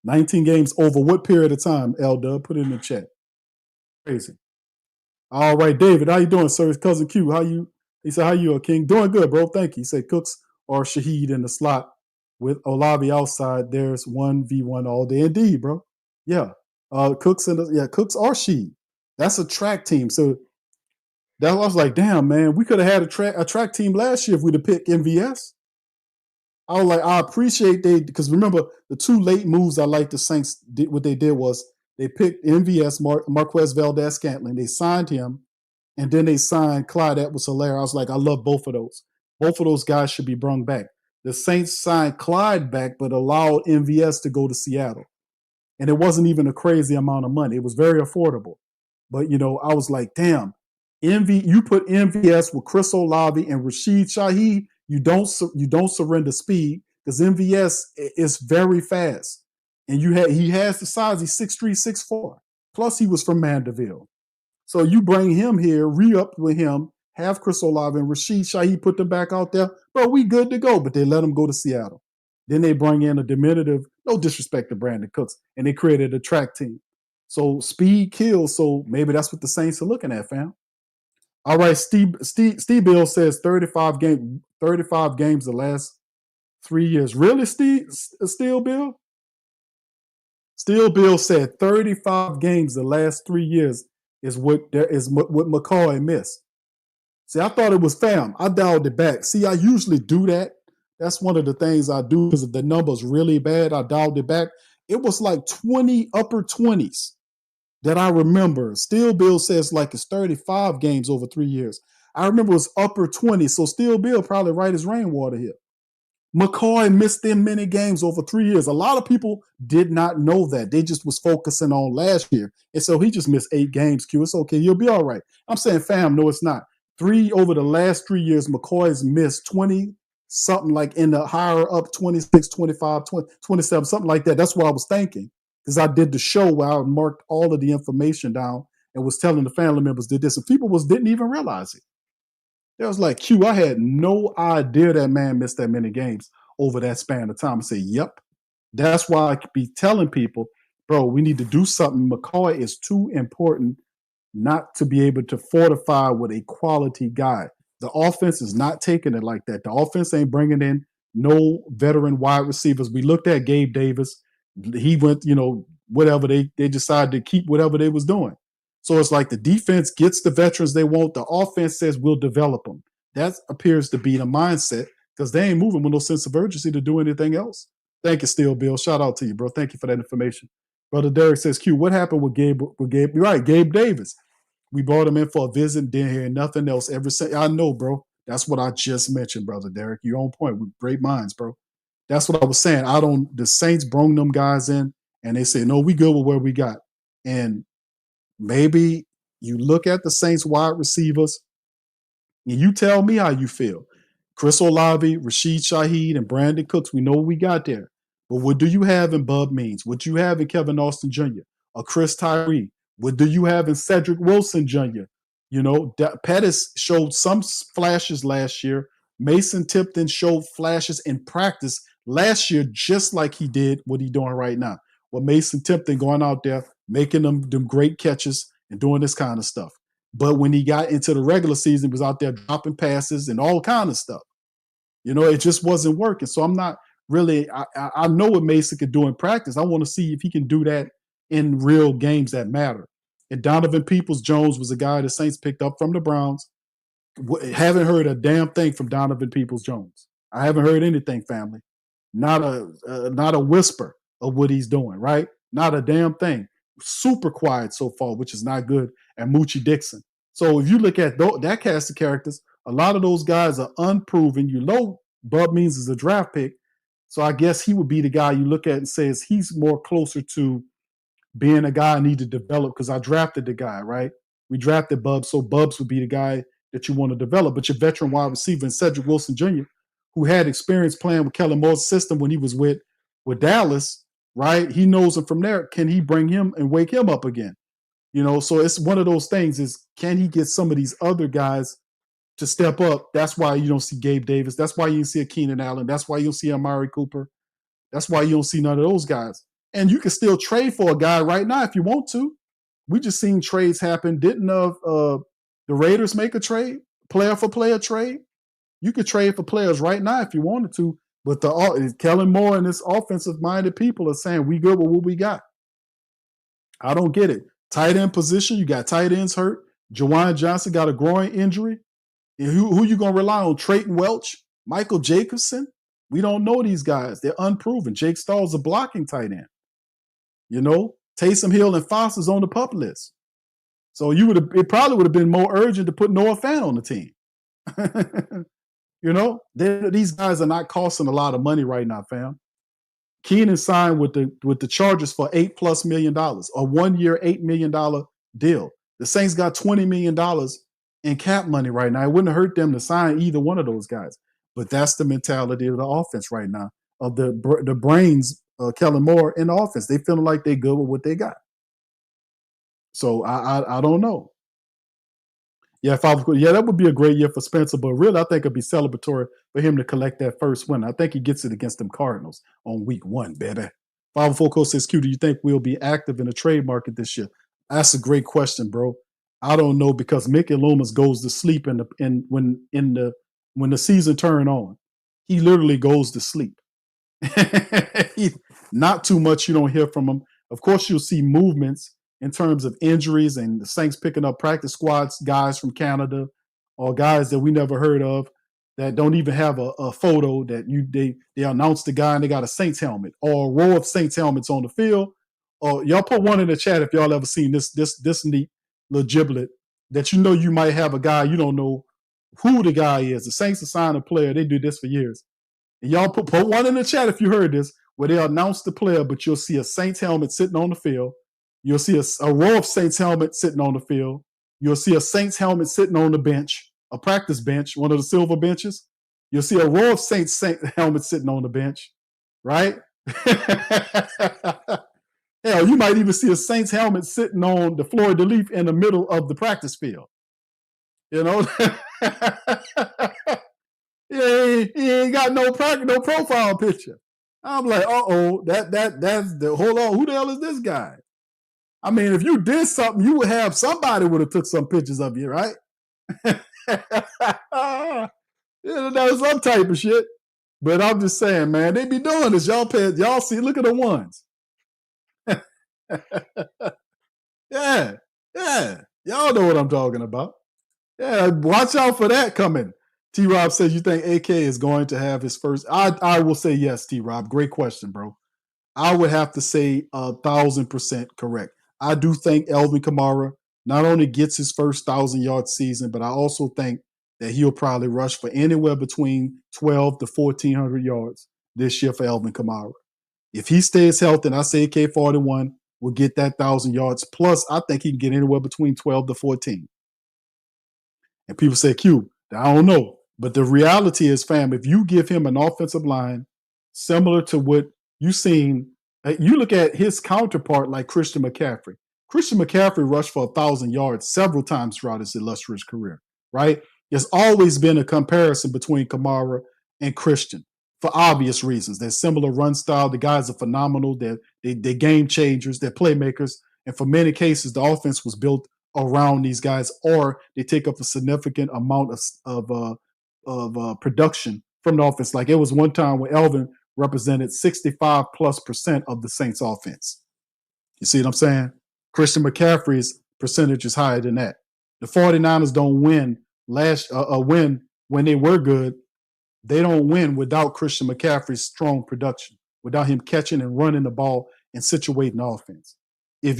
19 games over what period of time, L-Dub? Put it in the chat. Crazy. All right, David, how you doing, sir? It's Cousin Q. He said, how you, King? Doing good, bro. Thank you. He said, Cooks or Shaheed in the slot with Olavi outside. There's 1v1 all day. Indeed, bro. Yeah. Cooks or Shaheed. That's a track team. So I was like, damn, man, we could have had a track team last year if we'd have picked MVS. I was like, I appreciate because remember the 2 late moves I like the Saints did. What they did was they picked MVS, Marquez Valdez-Scantling. They signed him, and then they signed Clyde Edwards-Helaire. I was like, I love both of those. Both of those guys should be brung back. The Saints signed Clyde back, but allowed MVS to go to Seattle. And it wasn't even a crazy amount of money. It was very affordable. But, I was like, damn, you put MVS with Chris Olave and Rashid Shaheed, you don't surrender speed because MVS is very fast. And he has the size. He's 6'3", 6'4". Plus, he was from Mandeville. So you bring him here, re-up with him, have Chris Olave and Rashid Shaheed, put them back out there. Bro, we good to go. But they let him go to Seattle. Then they bring in a diminutive, no disrespect to Brandon Cooks, and they created a track team. So speed kills. So maybe that's what the Saints are looking at, fam. All right, Steve Bill says 35 games the last 3 years. Really, Steel Bill? Steel Bill said 35 games the last 3 years is what McCoy missed. See, I thought it was fam. I dialed it back. See, I usually do that. That's one of the things I do because if the number's really bad, I dialed it back. It was like 20, upper 20s. that I remember. Steel Bill says like it's 35 games over 3 years. I remember it was upper 20. So Steel Bill probably right as rainwater here. McCoy missed them many games over 3 years. A lot of people did not know that. They just was focusing on last year. And so he just missed 8 games, Q. It's okay. You'll be all right. I'm saying, fam, no, it's not. Over the last 3 years, McCoy has missed 20, something like in the higher up 26, 25, 20, 27, something like that. That's what I was thinking because I did the show where I marked all of the information down and was telling the family members did this. And people didn't even realize it. It was like, Q, I had no idea that man missed that many games over that span of time. I say, yep. That's why I could be telling people, bro, we need to do something. McCoy is too important not to be able to fortify with a quality guy. The offense is not taking it like that. The offense ain't bringing in no veteran wide receivers. We looked at Gabe Davis. He went, whatever. They decided to keep whatever they was doing. So it's like the defense gets the veterans they want. The offense says we'll develop them. That appears to be the mindset because they ain't moving with no sense of urgency to do anything else. Thank you, Steel Bill. Shout out to you, bro. Thank you for that information. Brother Derek says, Q, what happened with Gabe? You're right, Gabe Davis. We brought him in for a visit, didn't hear nothing else ever since. I know, bro. That's what I just mentioned, Brother Derek. You're on point with great minds, bro. That's what I was saying. The Saints brung them guys in and they said, no, we good with where we got. And maybe you look at the Saints wide receivers and you tell me how you feel. Chris Olave, Rashid Shaheed, and Brandon Cooks, we know what we got there. But what do you have in Bub Means? What do you have in Kevin Austin Jr.? Or Chris Tyree? What do you have in Cedric Wilson Jr.? Pettis showed some flashes last year. Mason Tipton showed flashes in practice last year, just like he did what he's doing right now. Well, Mason Tipton going out there, making them great catches and doing this kind of stuff. But when he got into the regular season, he was out there dropping passes and all kind of stuff. It just wasn't working. So I'm not really, I know what Mason could do in practice. I want to see if he can do that in real games that matter. And Donovan Peoples-Jones was a guy the Saints picked up from the Browns. Haven't heard a damn thing from Donovan Peoples-Jones. I haven't heard anything, family. Not a whisper of what he's doing, right? Not a damn thing. Super quiet so far, which is not good. And Moochie Dixon. So if you look at that cast of characters, a lot of those guys are unproven. Bub Means is a draft pick. So I guess he would be the guy you look at and says he's more closer to being a guy I need to develop because I drafted the guy, right? We drafted Bubs, so Bubs would be the guy that you want to develop. But your veteran wide receiver, Cedric Wilson Jr., who had experience playing with Kellen Moore's system when he was with Dallas, right? He knows him from there. Can he bring him and wake him up again? So it's one of those things is, can he get some of these other guys to step up? That's why you don't see Gabe Davis. That's why you don't see a Keenan Allen. That's why you don't see Amari Cooper. That's why you don't see none of those guys. And you can still trade for a guy right now if you want to. We just seen trades happen. Didn't the Raiders make a trade? Player for player trade? You could trade for players right now if you wanted to. But Kellen Moore and his offensive-minded people are saying, we good with what we got. I don't get it. Tight end position, you got tight ends hurt. Jawan Johnson got a groin injury. And who you going to rely on? Trayton Welch? Michael Jacobson? We don't know these guys. They're unproven. Jake Stahl's a blocking tight end. Taysom Hill and Foster's on the pup list. So it probably would have been more urgent to put Noah Fant on the team. These guys are not costing a lot of money right now, fam. Keenan signed with the Chargers for $8+ million, a 1 year, $8 million deal. The Saints got $20 million in cap money right now. It wouldn't hurt them to sign either one of those guys. But that's the mentality of the offense right now, of the brains, Kellen Moore in the offense. They feeling like they good with what they got. So I don't know. Yeah, that would be a great year for Spencer, but really I think it'd be celebratory for him to collect that first win. I think he gets it against them Cardinals on week 1, baby. 504 Coach says, Q, do you think we'll be active in the trade market this year? That's a great question, bro. I don't know, because Mickey Loomis goes to sleep when the season turn on. He literally goes to sleep. Not too much you don't hear from him. Of course, you'll see movements in terms of injuries and the Saints picking up practice squads, guys from Canada or guys that we never heard of that don't even have a photo that they announced the guy and they got a Saints helmet or a row of Saints helmets on the field, y'all put one in the chat if y'all ever seen this neat little giblet that you might have a guy you don't know who the guy is. The Saints assign a player. They do this for years. And y'all put one in the chat if you heard this, where they announce the player, but you'll see a Saints helmet sitting on the field. You'll see a row of Saints helmet sitting on the field. You'll see a Saints helmet sitting on the bench, a practice bench, one of the silver benches. You'll see a row of Saints helmets sitting on the bench, right? Hell, you might even see a Saints helmet sitting on the floor de leaf in the middle of the practice field. You know? He ain't got no profile picture. I'm like, that's the, hold on, who the hell is this guy? I mean, if you did something, you would have, somebody would have took some pictures of you, right? That was some type of shit. But I'm just saying, man, they be doing this. Y'all see, look at the ones. Yeah. Y'all know what I'm talking about. Yeah, watch out for that coming. T-Rob says, you think AK is going to have his first? I will say yes, T-Rob. Great question, bro. I would have to say 1,000% correct. I do think Alvin Kamara not only gets his first 1,000-yard season, but I also think that he'll probably rush for anywhere between 12 to 1,400 yards this year for Alvin Kamara. If he stays healthy, and I say AK-41 will get that 1,000 yards. Plus, I think he can get anywhere between 12 to 14. And people say, Q, I don't know. But the reality is, fam, if you give him an offensive line similar to what you've seen, you look at his counterpart like Christian McCaffrey. Christian McCaffrey rushed for 1,000 yards several times throughout his illustrious career, right? There's always been a comparison between Kamara and Christian for obvious reasons. They're similar run style. The guys are phenomenal. They're game changers. They're playmakers. And for many cases, the offense was built around these guys, or they take up a significant amount of production from the offense. Like it was one time where Elvin represented 65+% of the Saints offense. You see what I'm saying? Christian McCaffrey's percentage is higher than that. The 49ers don't win when they were good. They don't win without Christian McCaffrey's strong production, without him catching and running the ball and situating the offense. If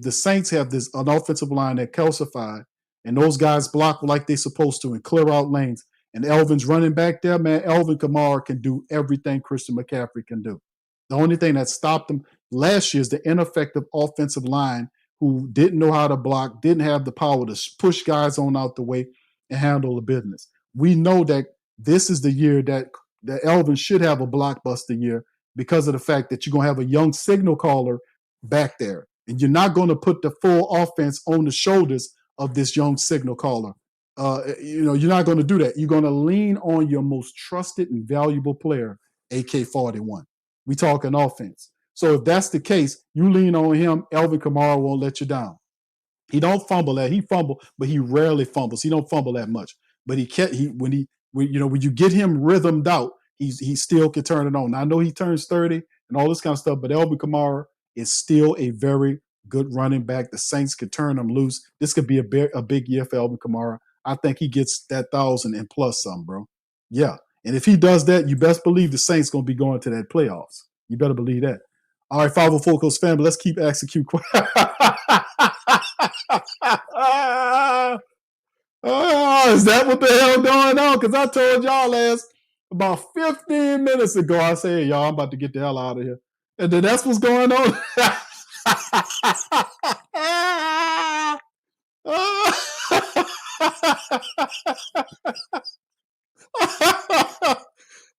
the Saints have an offensive line that calcified and those guys block like they're supposed to and clear out lanes, and Elvin's running back there, man, Alvin Kamara can do everything Christian McCaffrey can do. The only thing that stopped them last year is the ineffective offensive line who didn't know how to block, didn't have the power to push guys on out the way and handle the business. We know that this is the year that Elvin should have a blockbuster year because of the fact that you're going to have a young signal caller back there. And you're not going to put the full offense on the shoulders of this young signal caller. You're not going to do that. You're going to lean on your most trusted and valuable player, AK-41. We talking offense. So if that's the case, you lean on him, Alvin Kamara won't let you down. He don't fumble that. He fumble, but he rarely fumbles. He don't fumble that much. But when you get him rhythmed out, he still can turn it on. Now, I know he turns 30 and all this kind of stuff, but Alvin Kamara is still a very good running back. The Saints could turn him loose. This could be a big year for Alvin Kamara. I think he gets that 1,000 and plus some, bro. Yeah. And if he does that, you best believe the Saints going to be going to that playoffs. You better believe that. All right, 504 Coast family, let's keep asking Q questions. Is that what the hell going on? Because I told y'all about 15 minutes ago, I said, hey, y'all, I'm about to get the hell out of here. And then that's what's going on.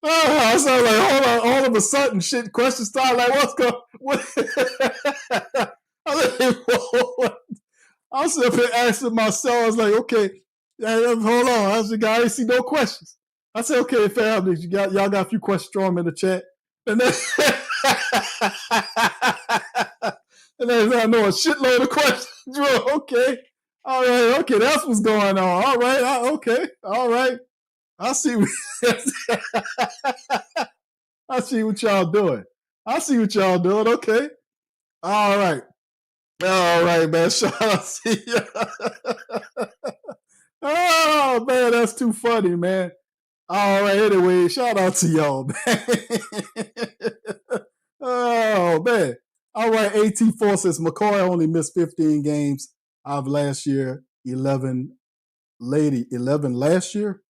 I was like, hold on, all of a sudden, questions start like, what's going on? I was up here asking myself, I was like, okay, hold on. I was like, I didn't see no questions. I said, okay, family, y'all got a few questions, throw them in the chat. And then, I know a shitload of questions. Okay. All right. Okay. That's what's going on. All right. Okay. All right. I see. I see what y'all doing. Okay. All right. All right, man. Shout out to you. Oh, man. That's too funny, man. All right. Anyway, shout out to y'all, man. Oh, man. All right, AT4 says McCoy only missed 15 games of last year, 11 last year.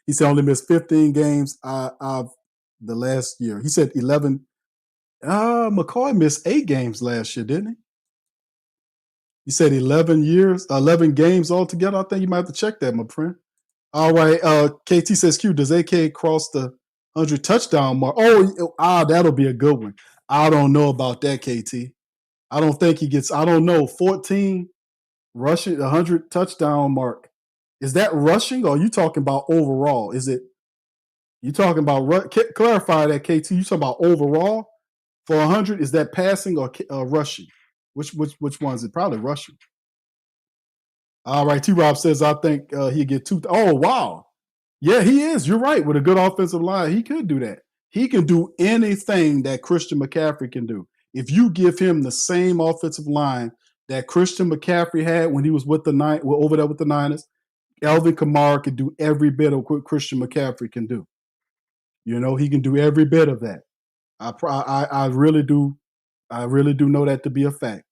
He said only missed 15 games of the last year. He said 11. McCoy missed 8 games last year, didn't he? He said 11 games altogether. I think you might have to check that, my friend. All right. KT says, Q, does AK cross the 100 touchdown mark? That'll be a good one. I don't know about that, KT. I don't think he gets, I don't know, 14 rushing, 100 touchdown mark. Is that rushing or are you talking about overall? Is it, you talking about, clarify that, KT. You talking about overall for 100? Is that passing or rushing? Which one is it? Probably rushing. All right. T-Rob says, I think he'll get 2. Oh, wow. Yeah, he is. You're right. With a good offensive line, he could do that. He can do anything that Christian McCaffrey can do. If you give him the same offensive line that Christian McCaffrey had when he was with over there with the Niners, Alvin Kamara can do every bit of what Christian McCaffrey can do. You know, he can do every bit of that. I really do. I really do know that to be a fact.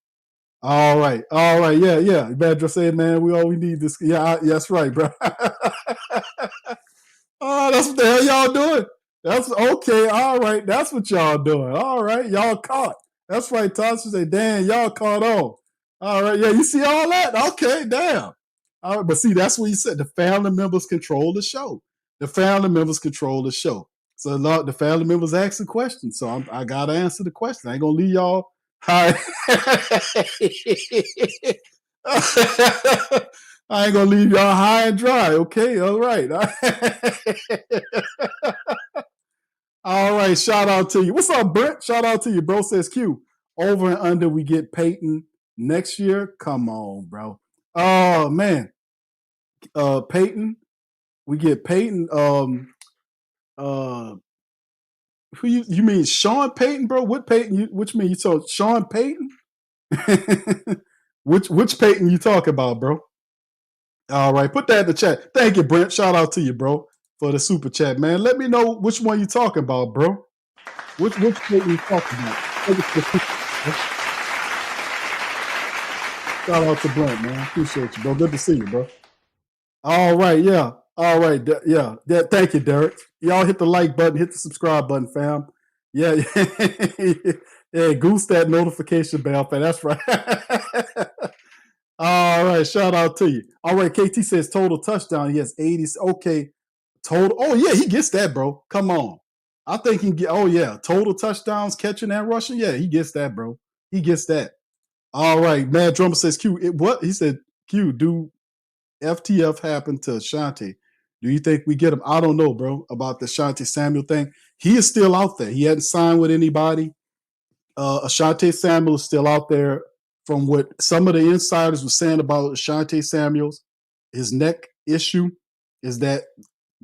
All right. Yeah. Badger said, man, we need this. Yeah, that's right, bro. Oh, that's what the hell y'all doing. That's okay. All right. That's what y'all doing. All right. Y'all caught. That's right. Tasha said, damn, y'all caught on. All right. Yeah, you see all that? Okay, damn. All right, but see, that's what you said. The family members control the show. The family members control the show. So the family members ask the question. So I got to answer the question. I ain't going to leave y'all high. I ain't going to leave y'all high and dry. Okay, all right. All right, shout out to you. What's up, Brent? Shout out to you, bro. Says Q. Over and under, we get Peyton next year. Come on, bro. Oh, man. Peyton. We get Peyton. Who you mean Sean Payton, bro? What Peyton? Which mean you told Sean Payton? which Peyton you talking about, bro? All right, put that in the chat. Thank you, Brent. Shout out to you, bro, for the super chat, man. Let me know which one you talking about, bro. Which Peyton you talking about? Shout out to Brent, man. Appreciate you, bro. Good to see you, bro. All right, yeah. All right, yeah. Thank you, Derek. Y'all hit the like button, hit the subscribe button, fam. Yeah, yeah. Goose that notification bell, fam. That's right. All right, shout out to you. All right, KT says total touchdown. He has 80. Okay, total. Oh yeah, he gets that, bro. Come on. I think he can get. Oh yeah, total touchdowns, catching and rushing. Yeah, he gets that, bro. He gets that. All right, Mad Drummer says Q. What he said? Q. Do FTF happen to Ashanti? Do you think we get him? I don't know, bro, about the Ashanti Samuel thing. He is still out there. He hadn't signed with anybody. Ashanti Samuel is still out there. From what some of the insiders were saying about Ashanti Samuels, his neck issue is that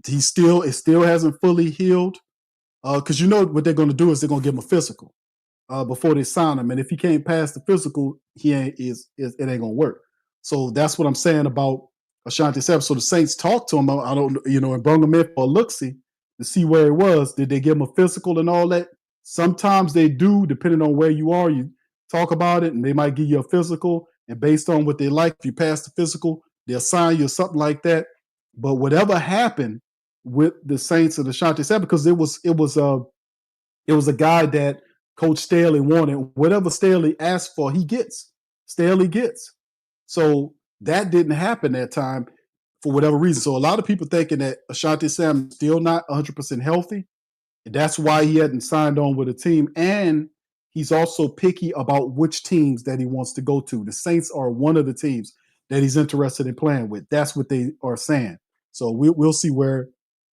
it still hasn't fully healed. Because you know what they're going to do is they're going to give him a physical before they sign him, and if he can't pass the physical, it ain't going to work. So that's what I'm saying about Ashanti Samuel. So the Saints talked to him. I don't, and brought him in for a look-see to see where he was. Did they give him a physical and all that? Sometimes they do, depending on where you are. You talk about it, and they might give you a physical, and based on what they like, if you pass the physical, they'll sign you or something like that. But whatever happened with the Saints and Ashanti Samuel, because it was a guy that Coach Staley wanted. Whatever Staley asked for, Staley gets. So that didn't happen that time for whatever reason. So a lot of people thinking that Ashanti Samuel is still not 100% healthy. And that's why he hadn't signed on with a team. And he's also picky about which teams that he wants to go to. The Saints are one of the teams that he's interested in playing with. That's what they are saying. So we'll see where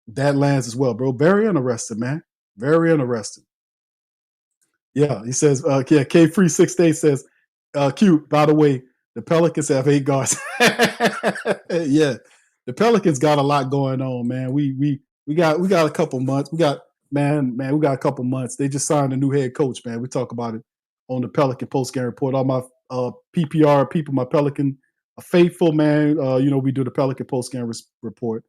that lands as well, bro. Very interesting, man. Very interesting. Yeah, he says, K-Free 6 Days says, Q, by the way, the Pelicans have 8 guards. Yeah, the Pelicans got a lot going on, man. We got a couple months. We got a couple months. They just signed a new head coach, man. We talk about it on the Pelican post-game report. All my PPR people, my Pelican faithful, man. We do the Pelican post-game report,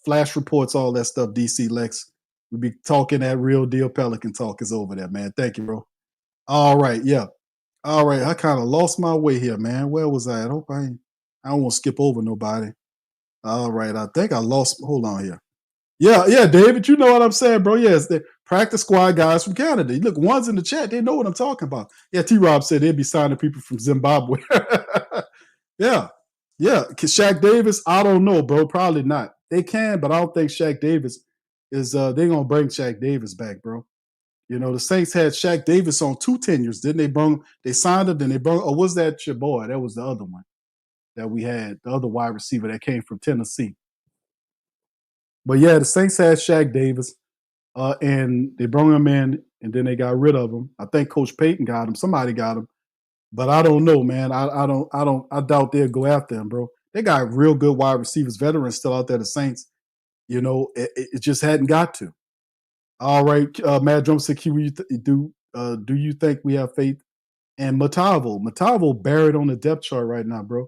flash reports, all that stuff. DC Lex, we be talking that real deal Pelican talk is over there, man. Thank you, bro. All right, yeah. All right, I kind of lost my way here, man. Where was I? I hope I don't want to skip over nobody. All right, I think I lost. Hold on here. Yeah, David, you know what I'm saying, bro. Yes, the practice squad guys from Canada. Look, one's in the chat. They know what I'm talking about. Yeah, T-Rob said they'd be signing people from Zimbabwe. Yeah. Yeah. Shaq Davis, I don't know, bro. Probably not. They can, but I don't think Shaq Davis is they're gonna bring Shaq Davis back, bro. You know, the Saints had Shaq Davis on 2 tenures. Didn't they signed him, then they brung, or was that your boy? That was the other one that we had, the other wide receiver that came from Tennessee. But yeah, the Saints had Shaq Davis, and they brought him in, and then they got rid of him. I think Coach Payton got him. Somebody got him. But I don't know, man. I doubt they'll go after him, bro. They got real good wide receivers, veterans still out there, the Saints. You know, it just hadn't got to. All right, Matt Drum said, do you think we have faith in Matavo? Matavo buried on the depth chart right now, bro.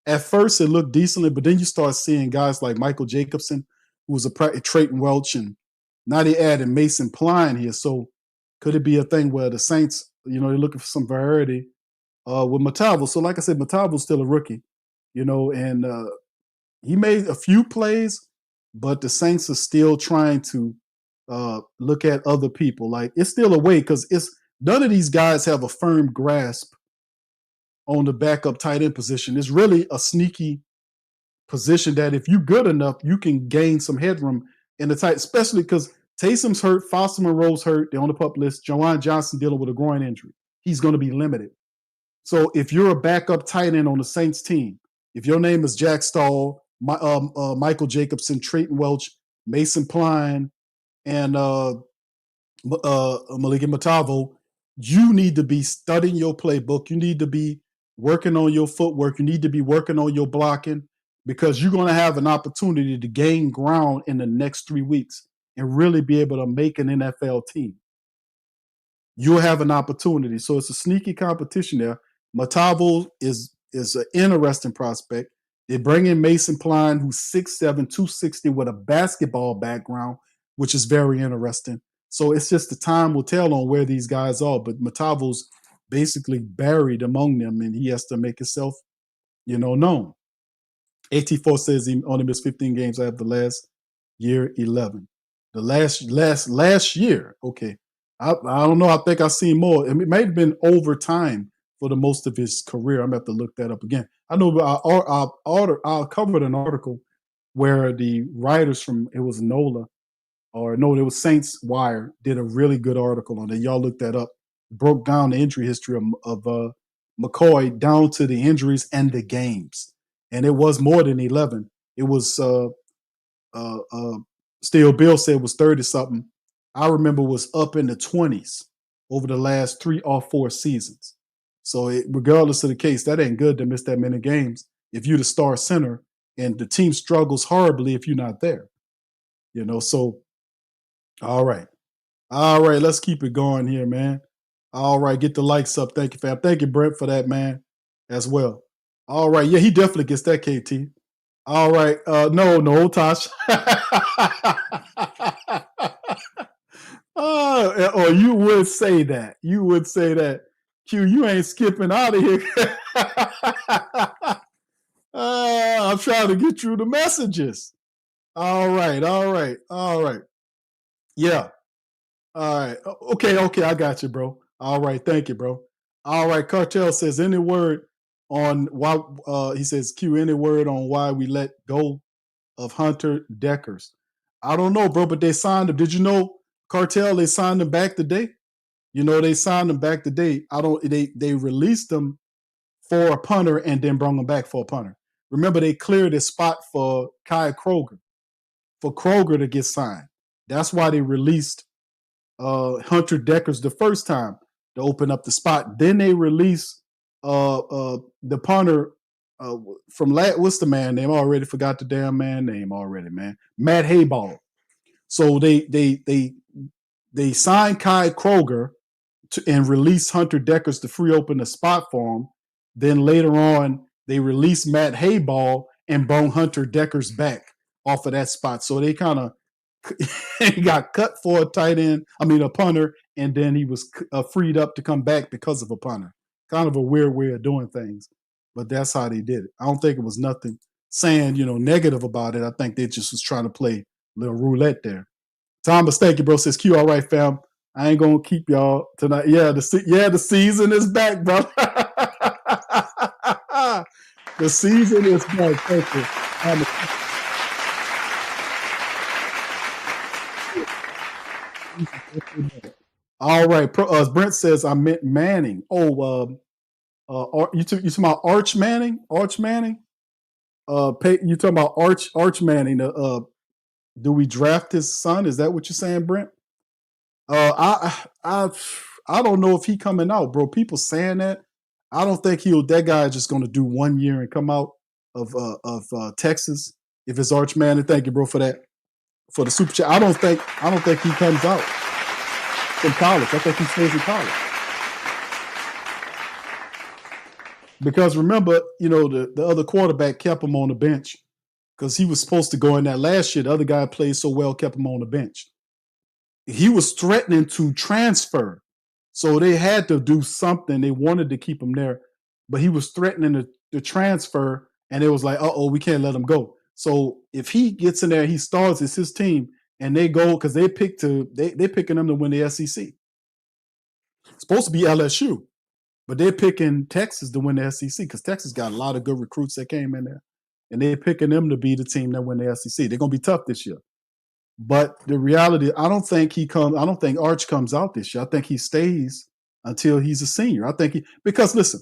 At first, it looked decently, but then you start seeing guys like Michael Jacobson, who was a Trayton Welch, and now they added Mason Pline here. So could it be a thing where the Saints, you know, they're looking for some variety with Matavo? So like I said, Matavo's still a rookie, you know, and he made a few plays, but the Saints are still trying to look at other people. Like it's still a way because it's none of these guys have a firm grasp on the backup tight end position. It's really a sneaky position that if you're good enough, you can gain some headroom in the tight, especially because Taysom's hurt, Foster Monroe's hurt, they're on the pup list. Jawan Johnson dealing with a groin injury. He's going to be limited. So if you're a backup tight end on the Saints team, if your name is Jack Stahl, Michael Jacobson, Trayton Welch, Mason Pline, and Malika Matavo, you need to be studying your playbook. You need to be working on your footwork. You need to be working on your blocking because you're going to have an opportunity to gain ground in the next 3 weeks and really be able to make an NFL team. You'll have an opportunity. So it's a sneaky competition there. Matavo is an interesting prospect. They bring in Mason Pline, who's 6'7", 260 with a basketball background, which is very interesting. So it's just the time will tell on where these guys are. But Matavo's basically buried among them, and he has to make himself, you know, known. AT4 says he only missed 15 games out of the last year, 11. The last year, okay. I don't know. I think I've seen more. It may have been over time for the most of his career. I'm going to have to look that up again. I know I covered an article where the writers from, it was NOLA, or no, it was Saints Wire, did a really good article on it. Y'all look that up. Broke down the injury history of McCoy down to the injuries and the games. And it was more than 11. It was still Bill said it was 30-something. I remember was up in the 20s over the last 3 or 4 seasons. So regardless of the case, that ain't good to miss that many games if you're the star center and the team struggles horribly if you're not there. You know, so all right. All right, let's keep it going here, man. All right, get the likes up. Thank you, fam. Thank you, Brent, for that, man, as well. All right, yeah, he definitely gets that, KT. All right, no, Tosh. Or you would say that. You would say that. Q, you ain't skipping out of here. I'm trying to get through the messages. All right. Yeah. All right. Okay, I got you, bro. All right, thank you, bro. All right, Cartel says, any word on why, he says, Q, any word on why we let go of Hunter Deckers? I don't know, bro, but they signed him. Did you know, Cartel, they signed him back today? You know, they signed him back today. They released him for a punter and then brought him back for a punter. Remember, they cleared a spot for Kai Kroger, for Kroger to get signed. That's why they released Hunter Deckers the first time to open up the spot. Then they released the punter from what's the man name? I already forgot the damn man name already, man. Matt Hayball. So they signed Kai Kroger and released Hunter Deckers to free open the spot for him. Then later on, they released Matt Hayball and brought Hunter Deckers back off of that spot. So they kind of he got cut for a a punter, and then he was freed up to come back because of a punter. Kind of a weird way of doing things, but that's how they did it. I don't think it was nothing saying, negative about it. I think they just was trying to play a little roulette there. Thomas, thank you, bro. Says Q, all right, fam. I ain't gonna keep y'all tonight. Yeah, the season is back, bro. The season is back. Thank you. All right. Brent says I meant Manning. Oh, you talking about Arch Manning? Arch Manning? You talking about Arch Manning? Do we draft his son? Is that what you're saying, Brent? I don't know if he coming out, bro. People saying that. I don't think that guy is just going to do 1 year and come out of Texas. If it's Arch Manning, thank you, bro, for that, for the super chat. I don't think he comes out from college. I think he stays in college. Because remember, the other quarterback kept him on the bench because he was supposed to go in that last year. The other guy played so well, kept him on the bench. He was threatening to transfer. So they had to do something. They wanted to keep him there, but he was threatening to transfer, and it was like, we can't let him go. So if he gets in there, he starts, it's his team, and they go because they picking them to win the SEC. It's supposed to be LSU, but they're picking Texas to win the SEC because Texas got a lot of good recruits that came in there, and they're picking them to be the team that win the SEC. They're going to be tough this year. But the reality, I don't think Arch comes out this year. I think he stays until he's a senior. I think because listen,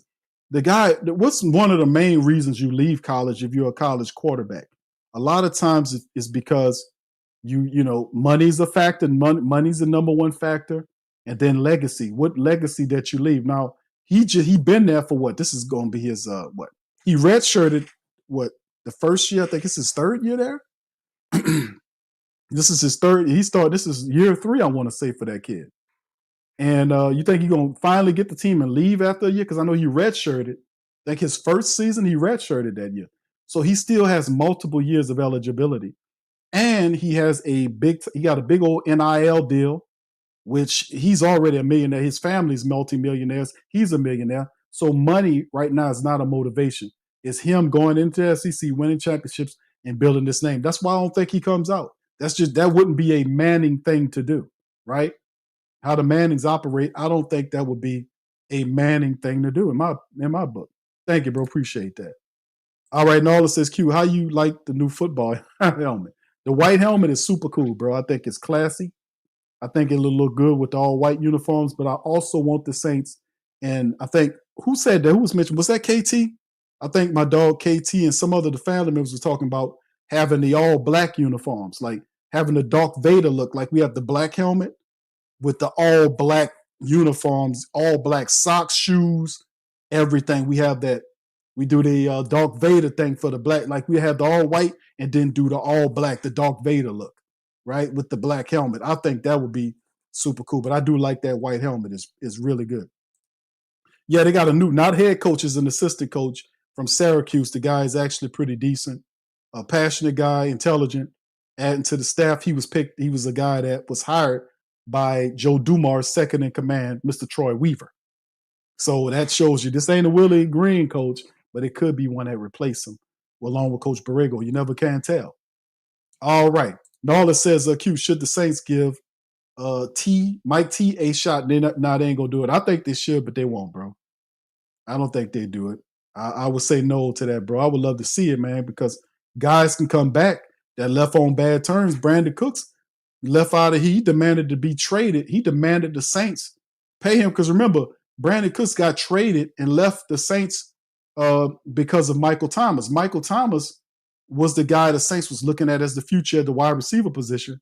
the guy, what's one of the main reasons you leave college if you're a college quarterback? A lot of times it's because money's a factor. Money's the number one factor. And then legacy. What legacy that you leave? Now, he been there for what? This is going to be his, what? He redshirted, the first year? I think it's his third year there. This is his third. This is year 3, I want to say, for that kid. And you think he's going to finally get the team and leave after a year? Because I know he redshirted. I think his first season, he redshirted that year. So he still has multiple years of eligibility. And he has he got a big old NIL deal, which he's already a millionaire. His family's multimillionaires. He's a millionaire. So money right now is not a motivation. It's him going into SEC, winning championships, and building this name. That's why I don't think he comes out. That wouldn't be a Manning thing to do, right? How the Mannings operate, I don't think that would be a Manning thing to do in my book. Thank you, bro. Appreciate that. All right, Nola says, Q, how you like the new football helmet? The white helmet is super cool, bro. I think it's classy. I think it'll look good with all white uniforms, but I also want the Saints. And I think, who said that? Who was mentioned? Was that KT? I think my dog KT and some other the family members were talking about having the all black uniforms, like having the Darth Vader look, like we have the black helmet with the all black uniforms, all black socks, shoes, everything. We have that. We do the Darth Vader thing for the black, like we have the all white and then do the all black, the Darth Vader look, right? With the black helmet. I think that would be super cool, but I do like that white helmet. Is really good. Yeah, they got a new, not head coach, is an assistant coach from Syracuse. The guy is actually pretty decent. A passionate guy, intelligent, adding to the staff. He was a guy that was hired by Joe Dumars' second in command, Mr. Troy Weaver. So that shows you this ain't a Willie Green coach, but it could be one that replaced him along with Coach Borrego. You never can tell. All right. Nala says, Q, should the Saints give Mike T a shot? They ain't going to do it. I think they should, but they won't, bro. I don't think they do it. I would say no to that, bro. I would love to see it, man, because guys can come back that left on bad terms. Brandon Cooks left out of here. He demanded to be traded. He demanded the Saints pay him because remember, Brandon Cooks got traded and left the Saints because of Michael Thomas. Michael Thomas was the guy the Saints was looking at as the future at the wide receiver position.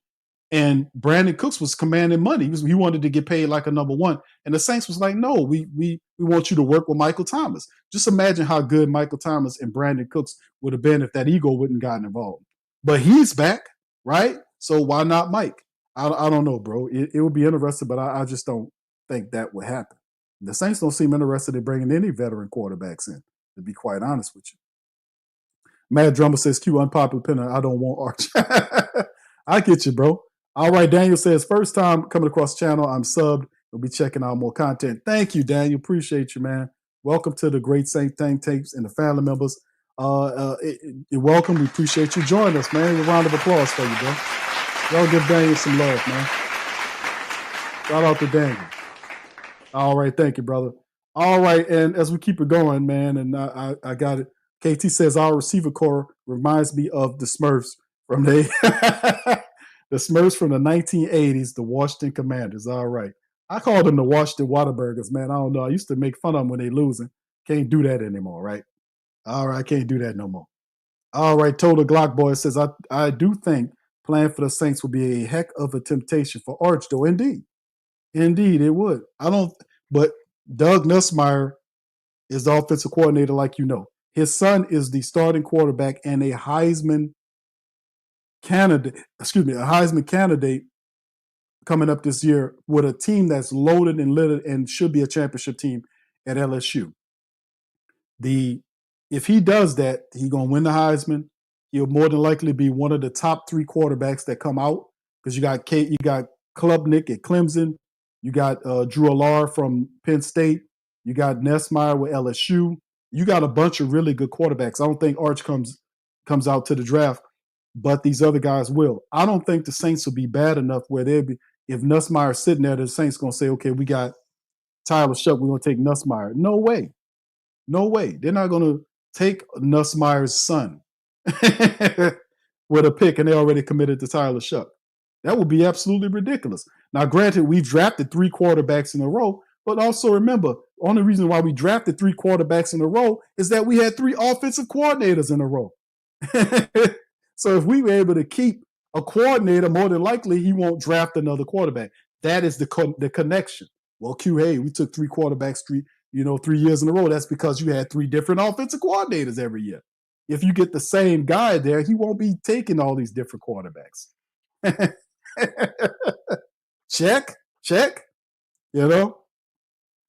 And Brandon Cooks was commanding money. He wanted to get paid like a number one. And the Saints was like, no, we want you to work with Michael Thomas. Just imagine how good Michael Thomas and Brandon Cooks would have been if that ego wouldn't gotten involved. But he's back, right? So why not Mike? I don't know, bro. It would be interesting, but I just don't think that would happen. The Saints don't seem interested in bringing any veteran quarterbacks in, to be quite honest with you. Mad Drummer says, Q, unpopular opinion, I don't want Arch. I get you, bro. All right, Daniel says, first time coming across the channel. I'm subbed. We'll be checking out more content. Thank you, Daniel. Appreciate you, man. Welcome to the Great Saint Thing Tapes and the family members. You're welcome. We appreciate you joining us, man. A round of applause for you, bro. Y'all give Daniel some love, man. Shout out to Daniel. All right, thank you, brother. All right, and as we keep it going, man, and I got it. KT says our receiver core reminds me of the Smurfs from the the Smurfs from the 1980s, the Washington Commanders. All right. I called them the Washington Whataburgers, man. I don't know. I used to make fun of them when they losing. Can't do that anymore, right? All right, I can't do that no more. All right, Total Glock Boy says, I do think playing for the Saints would be a heck of a temptation for Arch, though. Indeed. Indeed, it would. But Doug Nussmeier is the offensive coordinator, like you know. His son is the starting quarterback and a Heisman candidate coming up this year with a team that's loaded and littered and should be a championship team at LSU. If he does that, he's gonna win the Heisman. He'll more than likely be one of the top 3 quarterbacks that come out because you got Klubnik at Clemson, you got Drew Allar from Penn State, you got Nussmeier with LSU. You got a bunch of really good quarterbacks. I don't think Arch comes out to the draft, but these other guys will. I don't think the Saints will be bad enough where they'll be. If Nussmeier's sitting there, the Saints going to say, okay, we got Tyler Shuck, we're going to take Nussmeier. No way. No way. They're not going to take Nussmeier's son with a pick and they already committed to Tyler Shuck. That would be absolutely ridiculous. Now, granted, we've drafted 3 quarterbacks in a row, but also remember, the only reason why we drafted 3 quarterbacks in a row is that we had 3 offensive coordinators in a row. So if we were able to keep a coordinator, more than likely he won't draft another quarterback. That is the connection. Well, hey, we took 3 quarterbacks 3 years in a row. That's because you had 3 different offensive coordinators every year. If you get the same guy there, he won't be taking all these different quarterbacks. Check.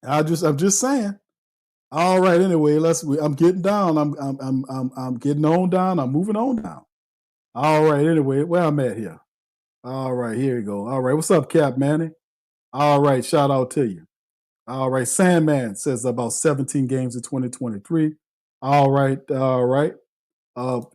I'm just saying. All right. Anyway, I'm getting down. I'm getting on down. I'm moving on down. All right. Anyway, where I'm at here. All right. Here we go. All right. What's up, Cap Manny? All right. Shout out to you. All right. Sandman says about 17 games in 2023. All right.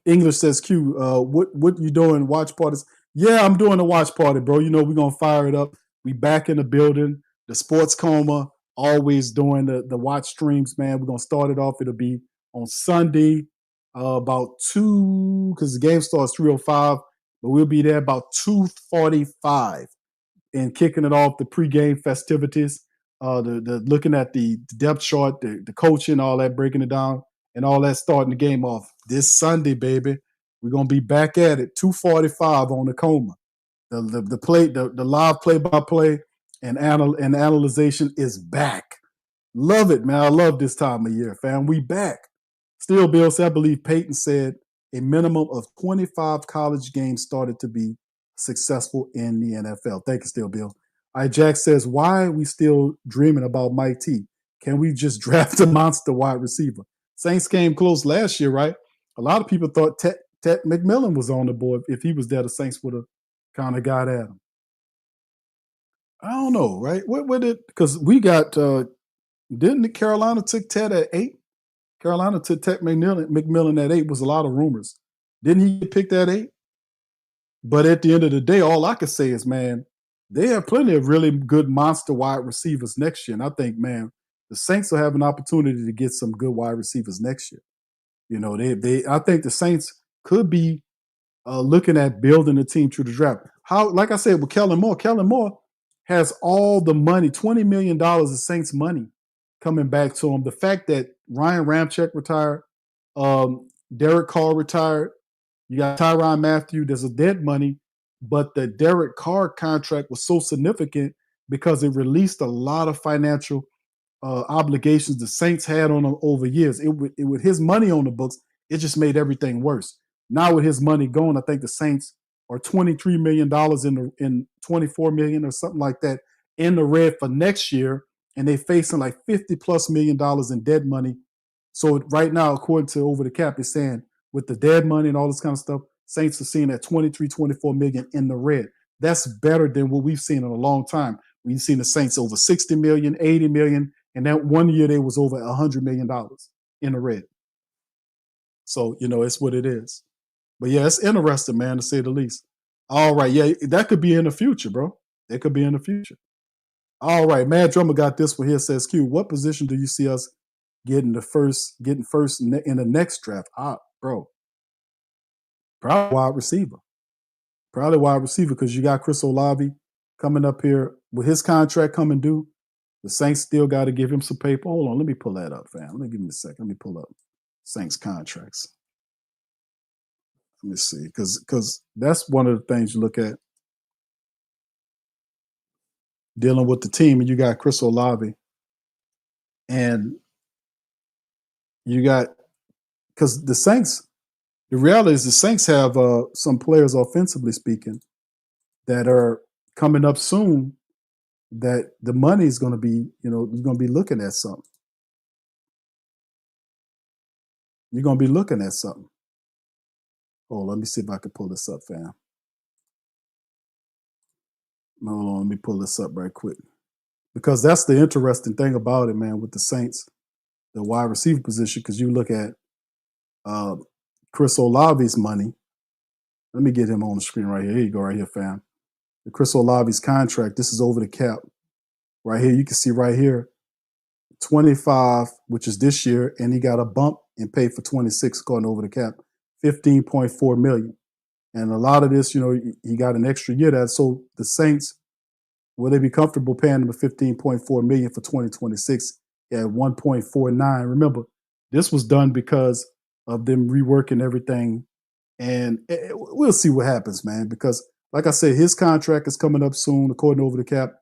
English says Q. What you doing? Watch parties? Yeah, I'm doing a watch party, bro. We're gonna fire it up. We back in the building. The Sports Coma always doing the watch streams, man. We're gonna start it off. It'll be on Sunday, about 2, because the game starts 3:05, but we'll be there about 2:45 and kicking it off the pregame festivities. The looking at the depth chart, the coaching, all that, breaking it down, and all that, starting the game off this Sunday, baby. We're gonna be back at it 2:45 on the Coma. The live play-by-play and analyzation is back. Love it, man. I love this time of year, fam. We back. Still, Bill said, I believe Peyton said a minimum of 25 college games started to be successful in the NFL. Thank you, Still, Bill. All right, Jack says, why are we still dreaming about Mike T? Can we just draft a monster wide receiver? Saints came close last year, right? A lot of people thought Ted McMillan was on the board. If he was there, the Saints would have kind of got at him. I don't know, right? What did, because we got, didn't Carolina took Ted at 8? Carolina took Ted McMillan at 8 was a lot of rumors. Didn't he get picked at 8? But at the end of the day, all I can say is, man, they have plenty of really good monster wide receivers next year. And I think, man, the Saints will have an opportunity to get some good wide receivers next year. I think the Saints could be looking at building a team through the draft. Like I said, with Kellen Moore has all the money, $20 million of Saints money coming back to him. The fact that Ryan Ramczyk retired, Derek Carr retired, you got Tyrann Mathieu, there's a dead money, but the Derek Carr contract was so significant because it released a lot of financial obligations the Saints had on him over years. With his money on the books, it just made everything worse. Now with his money gone, I think the Saints are $23 million in $24 million or something like that in the red for next year, and they facing like $50+ million in dead money. So right now, according to Over the Cap, it's saying with the dead money and all this kind of stuff, Saints are seeing at 23, 24 million in the red. That's better than what we've seen in a long time. We've seen the Saints over 60 million, 80 million, and that one year they was over $100 million in the red. So, it's what it is. But yeah, it's interesting, man, to say the least. All right, yeah, that could be in the future, bro. It could be in the future. All right, Mad Drummer got this one here. Says, Q, what position do you see us getting first in the next draft? Bro, probably wide receiver. Probably wide receiver because you got Chris Olave coming up here with his contract coming due. The Saints still got to give him some paper. Hold on, let me pull that up, fam. Give me a second. Let me pull up Saints contracts. Let me see, because that's one of the things you look at dealing with the team, and you got Chris Olave, and you got because the Saints. The reality is the Saints have some players, offensively speaking, that are coming up soon. That the money is going to be, you're going to be looking at something. You're going to be looking at something. Oh, let me see if I can pull this up, fam. Hold on, let me pull this up right quick. Because that's the interesting thing about it, man, with the Saints, the wide receiver position, because you look at Chris Olave's money. Let me get him on the screen right here. Here you go, right here, fam. The Chris Olave's contract, this is over the cap. Right here, you can see right here, 25, which is this year, and he got a bump and paid for 26 going over the cap, 15.4 million. And a lot of this, he got an extra year that. So the Saints, will they be comfortable paying him a 15.4 million for 2026 at 1.49? Remember, this was done because of them reworking everything. And we'll see what happens, man, because like I said, his contract is coming up soon, according to over the cap.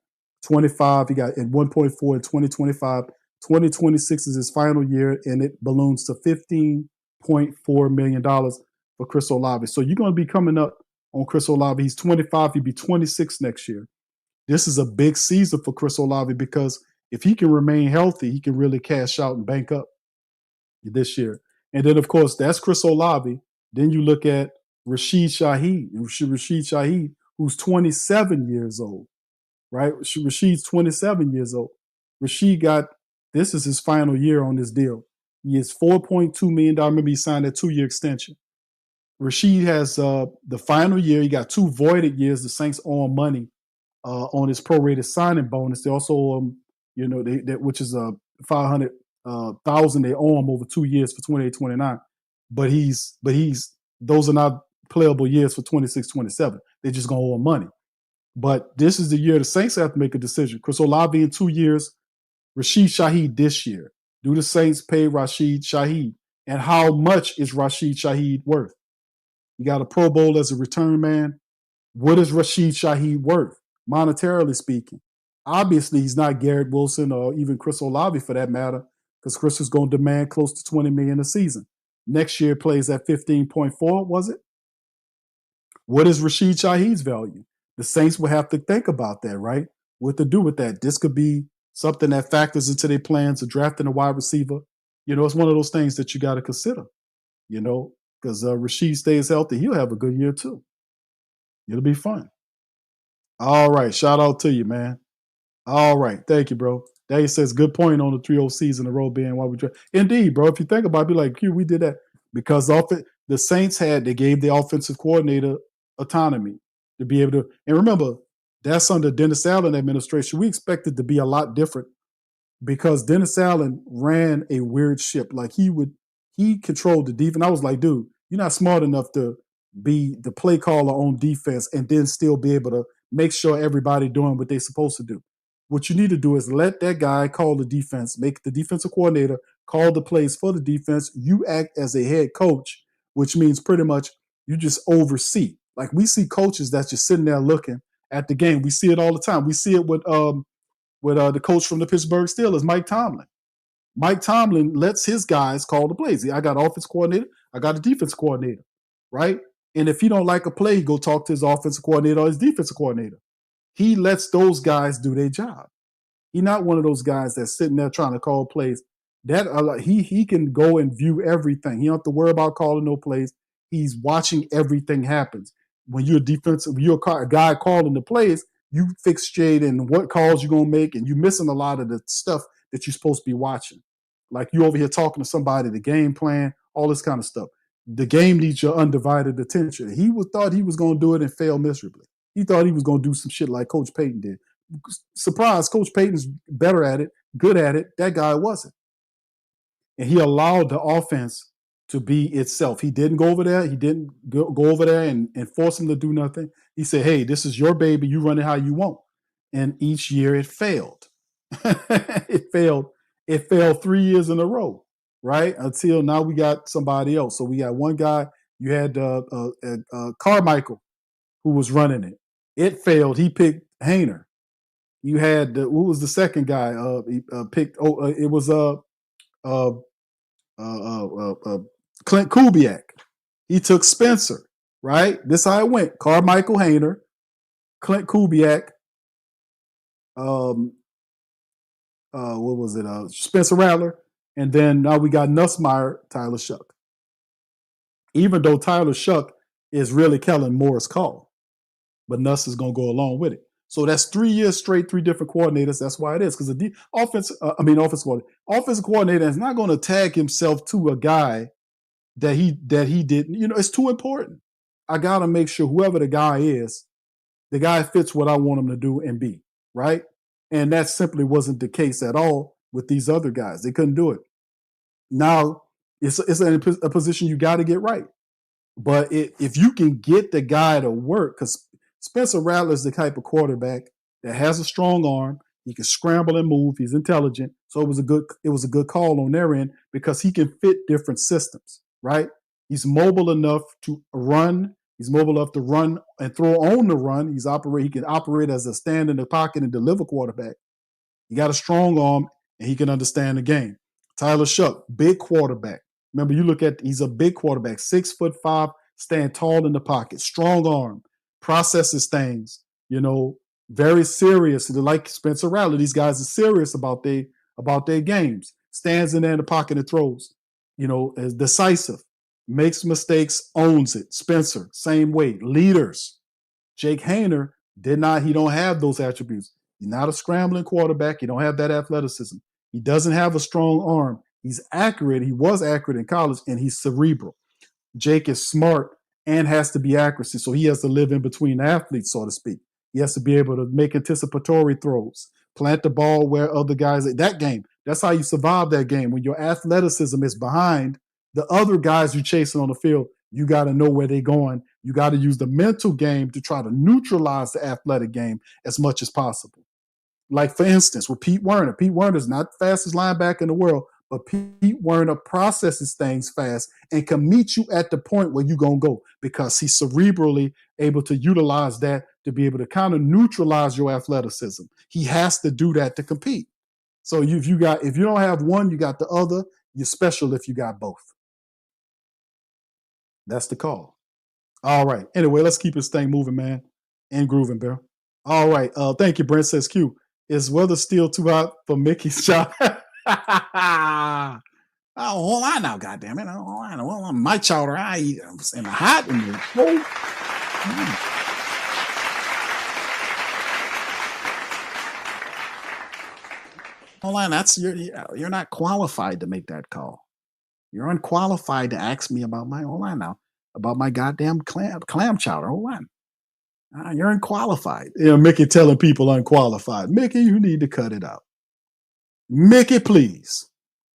25, he got at 1.4 in 2025. 2026 is his final year, and it balloons to $15.4 million for Chris Olave. So you're going to be coming up on Chris Olave. He's 25. He'll be 26 next year. This is a big season for Chris Olave because if he can remain healthy, he can really cash out and bank up this year. And then, of course, that's Chris Olave. Then you look at Rashid Shaheed, who's 27 years old, right? Rashid's 27 years old. Rashid this is his final year on this deal. He is $4.2 million. Remember, he signed a 2-year extension. Rashid has the final year. He got 2 voided years. The Saints owe him money on his prorated signing bonus. They also owe him, which is $500,000 they owe him over 2 years for 28, 29. But those are not playable years for 26, 27. They're just going to owe him money. But this is the year the Saints have to make a decision. Chris Olave in 2 years, Rashid Shaheed this year. Do the Saints pay Rashid Shaheed? And how much is Rashid Shaheed worth? You got a Pro Bowl as a return man. What is Rashid Shaheed worth, monetarily speaking? Obviously, he's not Garrett Wilson or even Chris Olave for that matter, because Chris is going to demand close to $20 million a season. Next year plays at 15.4, was it? What is Rashid Shaheed's value? The Saints will have to think about that, right? What to do with that. This could be something that factors into their plans of drafting a wide receiver. It's one of those things that you got to consider, because Rashid stays healthy. He'll have a good year too. It'll be fun. All right. Shout out to you, man. All right. Thank you, bro. Dave says, good point on the 3-0 season in a row being why we draft. Indeed, bro. If you think about it, be like, Q, we did that because the Saints they gave the offensive coordinator autonomy to be able to. And remember, that's under Dennis Allen administration. We expected to be a lot different because Dennis Allen ran a weird ship. Like he controlled the defense. I was like, dude, you're not smart enough to be the play caller on defense and then still be able to make sure everybody doing what they're supposed to do. What you need to do is let that guy call the defense, make the defensive coordinator call the plays for the defense. You act as a head coach, which means pretty much you just oversee. Like we see coaches that's just sitting there looking at the game. We see it all the time. We see it with the coach from the Pittsburgh Steelers, Mike Tomlin. Mike Tomlin lets his guys call the plays. I got an offense coordinator. I got a defense coordinator, right? And if he don't like a play, he go talk to his offensive coordinator or his defensive coordinator. He lets those guys do their job. He's not one of those guys that's sitting there trying to call plays. That he can go and view everything. He don't have to worry about calling no plays. He's watching everything happens. When you're defensive, you're a guy calling the plays, you fixate in what calls you're gonna make, and you're missing a lot of the stuff that you're supposed to be watching. Like you over here talking to somebody, the game plan, all this kind of stuff. The game needs your undivided attention. He thought he was going to do it and fail miserably. He thought he was going to do some shit like Coach Payton did. Surprise, Coach Payton's better at it, good at it. That guy wasn't. And he allowed the offense to be itself. He didn't go over there. He didn't go over there and force him to do nothing. He said, hey, this is your baby. You run it how you want. And each year it failed. It failed. It failed 3 years in a row, right? Until now we got somebody else. So we got one guy. You had Carmichael who was running it. It failed. He picked Hayner. You had who was the second guy? He picked. It was Clint Kubiak. He took Spencer, right? This how it went. Carmichael Hayner, Clint Kubiak, what was it? Spencer Rattler, and then now we got Nussmeier, Tyler Shuck. Even though Tyler Shuck is really Kellen Moore's call, but Nuss is going to go along with it. So that's 3 years straight, 3 different coordinators. That's why it is, because the offensive coordinator is not going to tag himself to a guy that he didn't. You know, it's too important. I got to make sure whoever the guy is, the guy fits what I want him to do and be, right? And that simply wasn't the case at all with these other guys. They couldn't do it. Now, it's a position you got to get right. But if you can get the guy to work, because Spencer Rattler is the type of quarterback that has a strong arm. He can scramble and move. He's intelligent. So it was a good call on their end because he can fit different systems, right? He's mobile enough to run. He's mobile enough to run and throw on the run. He can operate as a stand in the pocket and deliver quarterback. He got a strong arm and he can understand the game. Tyler Shuck, big quarterback. Remember, he's a big quarterback, 6'5", stand tall in the pocket, strong arm, processes things, very serious. Like Spencer Rattler, these guys are serious about their games. Stands in there in the pocket and throws, is decisive, makes mistakes, owns it. Spencer, same way. Leaders. Jake Hayner he don't have those attributes. He's not a scrambling quarterback. He don't have that athleticism. He doesn't have a strong arm. He's accurate. He was accurate in college, and he's cerebral. Jake is smart and has to be accuracy, so he has to live in between athletes, so to speak. He has to be able to make anticipatory throws, plant the ball where other guys – that game, that's how you survive that game. When your athleticism is behind the other guys you're chasing on the field, you got to know where they're going. You got to use the mental game to try to neutralize the athletic game as much as possible. Like, for instance, with Pete Werner. Pete Werner's not the fastest linebacker in the world, but Pete Werner processes things fast and can meet you at the point where you're going to go because he's cerebrally able to utilize that to be able to kind of neutralize your athleticism. He has to do that to compete. So if you don't have one, you got the other. You're special if you got both. That's the call. All right. Anyway, let's keep this thing moving, man. And grooving, Bill. All right. Thank you, Brent says Q. Is weather still too hot for Mickey's shot? Oh, hold on now, goddammit. Hold on. Well, my chowder, I eat in the hot and the cold. Hold on, you're not qualified to make that call. You're unqualified to ask me about my goddamn clam chowder. Hold on. You're unqualified. Mickey telling people unqualified. Mickey, you need to cut it out. Mickey, please.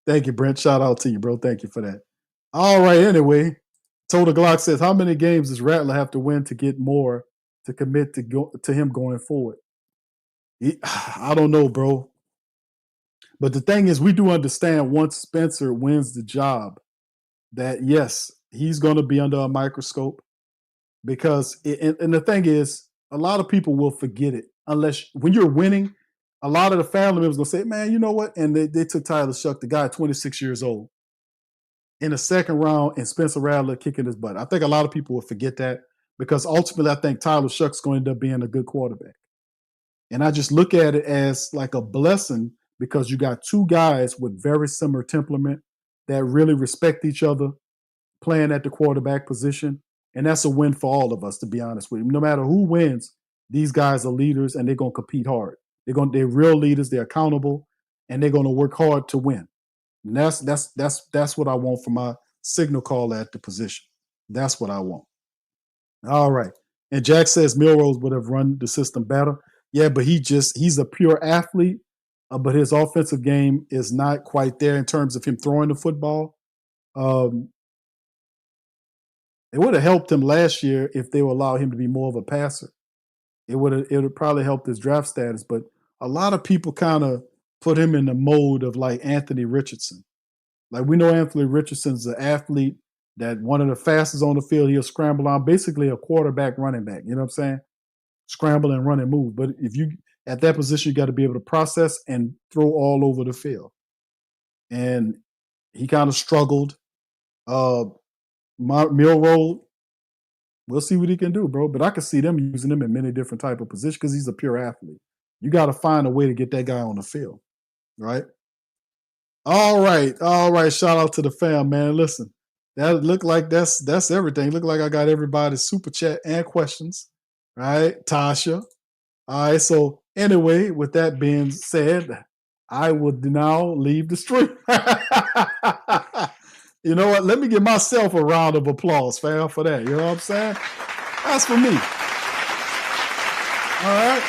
Thank you, Brent. Shout out to you, bro. Thank you for that. All right, anyway. Total Glock says, how many games does Rattler have to win to get more to commit to him going forward? I don't know, bro. But the thing is, we do understand once Spencer wins the job that, yes, he's going to be under a microscope because, and the thing is, a lot of people will forget it unless when you're winning, a lot of the family members will say, man, you know what? And they took Tyler Shuck, the guy 26 years old, in the second round and Spencer Rattler kicking his butt. I think a lot of people will forget that because ultimately I think Tyler Shuck's going to end up being a good quarterback. And I just look at it as like a blessing because you got two guys with very similar temperament that really respect each other, playing at the quarterback position. And that's a win for all of us, to be honest with you. No matter who wins, these guys are leaders and they're going to compete hard. They're real leaders. They're accountable, and they're going to work hard to win. And that's what I want for my signal caller at the position. That's what I want. All right. And Jack says Milrose would have run the system better. Yeah, but he's a pure athlete, but his offensive game is not quite there in terms of him throwing the football. It would have helped him last year if they would allow him to be more of a passer. It would probably helped his draft status, but a lot of people kind of put him in the mode of like Anthony Richardson. Like, we know Anthony Richardson's an athlete that one of the fastest on the field. He'll scramble on, basically a quarterback running back. You know what I'm saying? Scramble and run and move. But if you at that position, you got to be able to process and throw all over the field. And he kind of struggled. Milroe, we'll see what he can do, bro. But I can see them using him in many different type of positions because he's a pure athlete. You got to find a way to get that guy on the field, right? All right. Shout out to the fam, man. Listen, that looked like that's everything. Look like I got everybody's super chat and questions, right? Tasha. All right. So anyway, with that being said, I would now leave the stream. You know what? Let me give myself a round of applause, fam, for that. You know what I'm saying? That's for me. All right.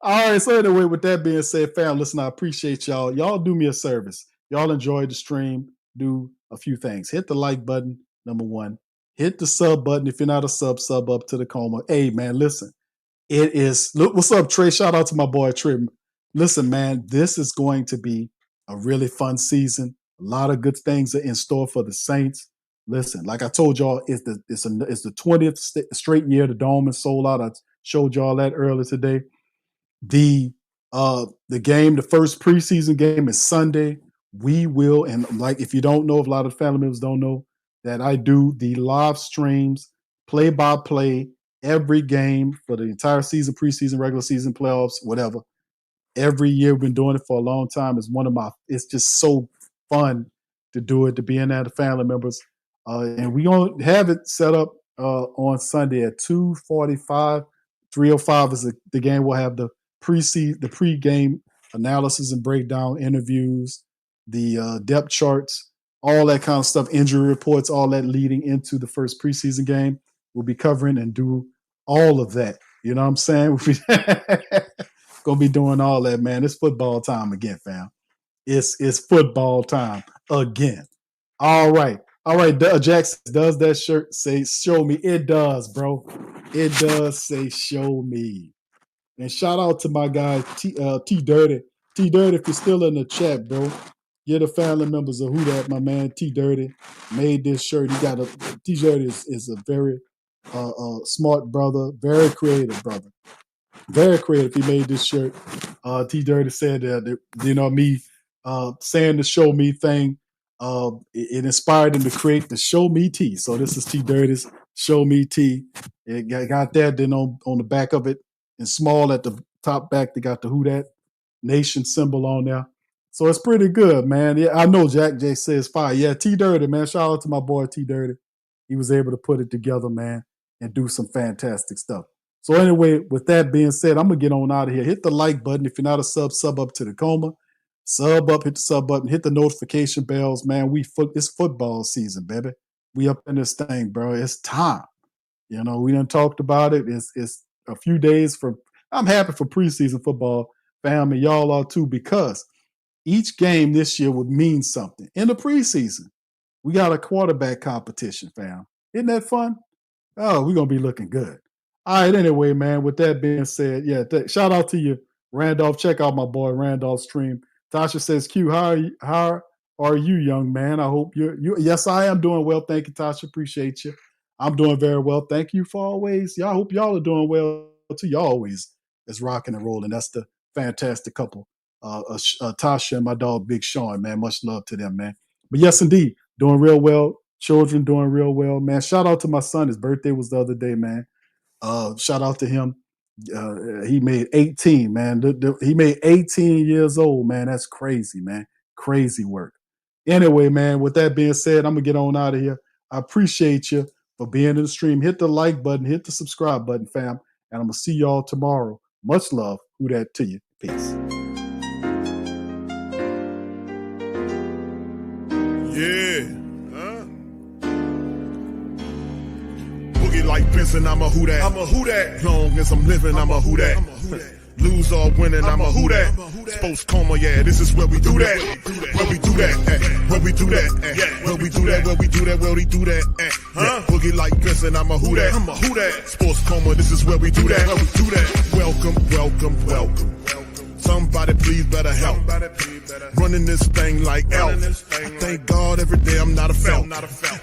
All right. So anyway, with that being said, fam, listen, I appreciate y'all. Y'all do me a service. Y'all enjoyed the stream. Do a few things. Hit the like button, number one. Hit the sub button. If you're not a sub up to the Coma. Hey, man, listen. It is. Look, what's up, Trey? Shout out to my boy, Trey. Listen, man, this is going to be a really fun season. A lot of good things are in store for the Saints. Listen, like I told y'all, it's the 20th straight year the Dome is sold out. I showed y'all that earlier today. The game, the first preseason game is Sunday. We will, and like if you don't know, if a lot of family members don't know, that I do the live streams, play-by-play, every game for the entire season, preseason, regular season, playoffs, whatever. Every year, we've been doing it for a long time. It's just so fun to do it, to be in there, the family members. And we gonna have it set up on Sunday at 2:45. 3:05 is the game. We'll have the pre-game analysis and breakdown, interviews, the depth charts, all that kind of stuff, injury reports, all that leading into the first preseason game. We'll be covering and do all of that. You know what I'm saying? Gonna be doing all that, man. It's football time again, fam. It's football time again. All right. Jackson, does that shirt say show me? It does, bro. It does say show me. And shout out to my guy T Dirty. T Dirty, if you're still in the chat, bro, you're the family members of Who Dat. My man T Dirty made this shirt. T Dirty is a very smart brother, very creative brother. Very creative. He made this shirt. T Dirty said that, me saying the show me thing, it inspired him to create the show me tee. So this is T Dirty's show me tee. It got that. Then on the back of it, in small at the top back, they got the Who Dat Nation symbol on there. So it's pretty good, man. Yeah, I know Jack J says fire. Yeah, T Dirty, man. Shout out to my boy T Dirty. He was able to put it together, man, and do some fantastic stuff. So anyway, with that being said, I'm going to get on out of here. Hit the like button. If you're not a sub up to the Coma. Sub up, hit the sub button, hit the notification bells, man. It's football season, baby. We up in this thing, bro. It's time. We done talked about it. It's a few days I'm happy for preseason football, fam, and y'all are too, because each game this year would mean something. In the preseason, we got a quarterback competition, fam. Isn't that fun? Oh, we're going to be looking good. All right, anyway, man, with that being said, yeah, shout out to you, Randolph. Check out my boy Randolph's stream. Tasha says, Q, how are you, young man? I hope you yes, I am doing well. Thank you, Tasha. Appreciate you. I'm doing very well. Thank you for always. I hope y'all are doing well too. Y'all always is rocking and rolling. That's the fantastic couple. Tasha and my dog Big Sean, man. Much love to them, man. But yes, indeed, doing real well. Children doing real well, man. Shout out to my son. His birthday was the other day, man. Shout out to him. He made 18, man. He made 18 years old, man. That's crazy, man. Crazy work. Anyway, man, with that being said, I'm going to get on out of here. I appreciate you for being in the stream. Hit the like button, hit the subscribe button, fam. And I'm going to see y'all tomorrow. Much love. Who dat to you. Peace. Yeah. Boogie like Benson, I'm a who that. I'm a who that. Long as I'm living, I'm a who that. Lose or winning, I'm a who that. Sports Coma, yeah, this is where we do that. Where we do that, where we do that, where we do that, where we do that, where we do that, Boogie like Benson, I'm a who that. I'm a who that. Sports Coma, this is where we do that. Where we do that. Welcome, welcome, welcome. Somebody please better help. Running this thing like elf. I thank God every day I'm not a felt.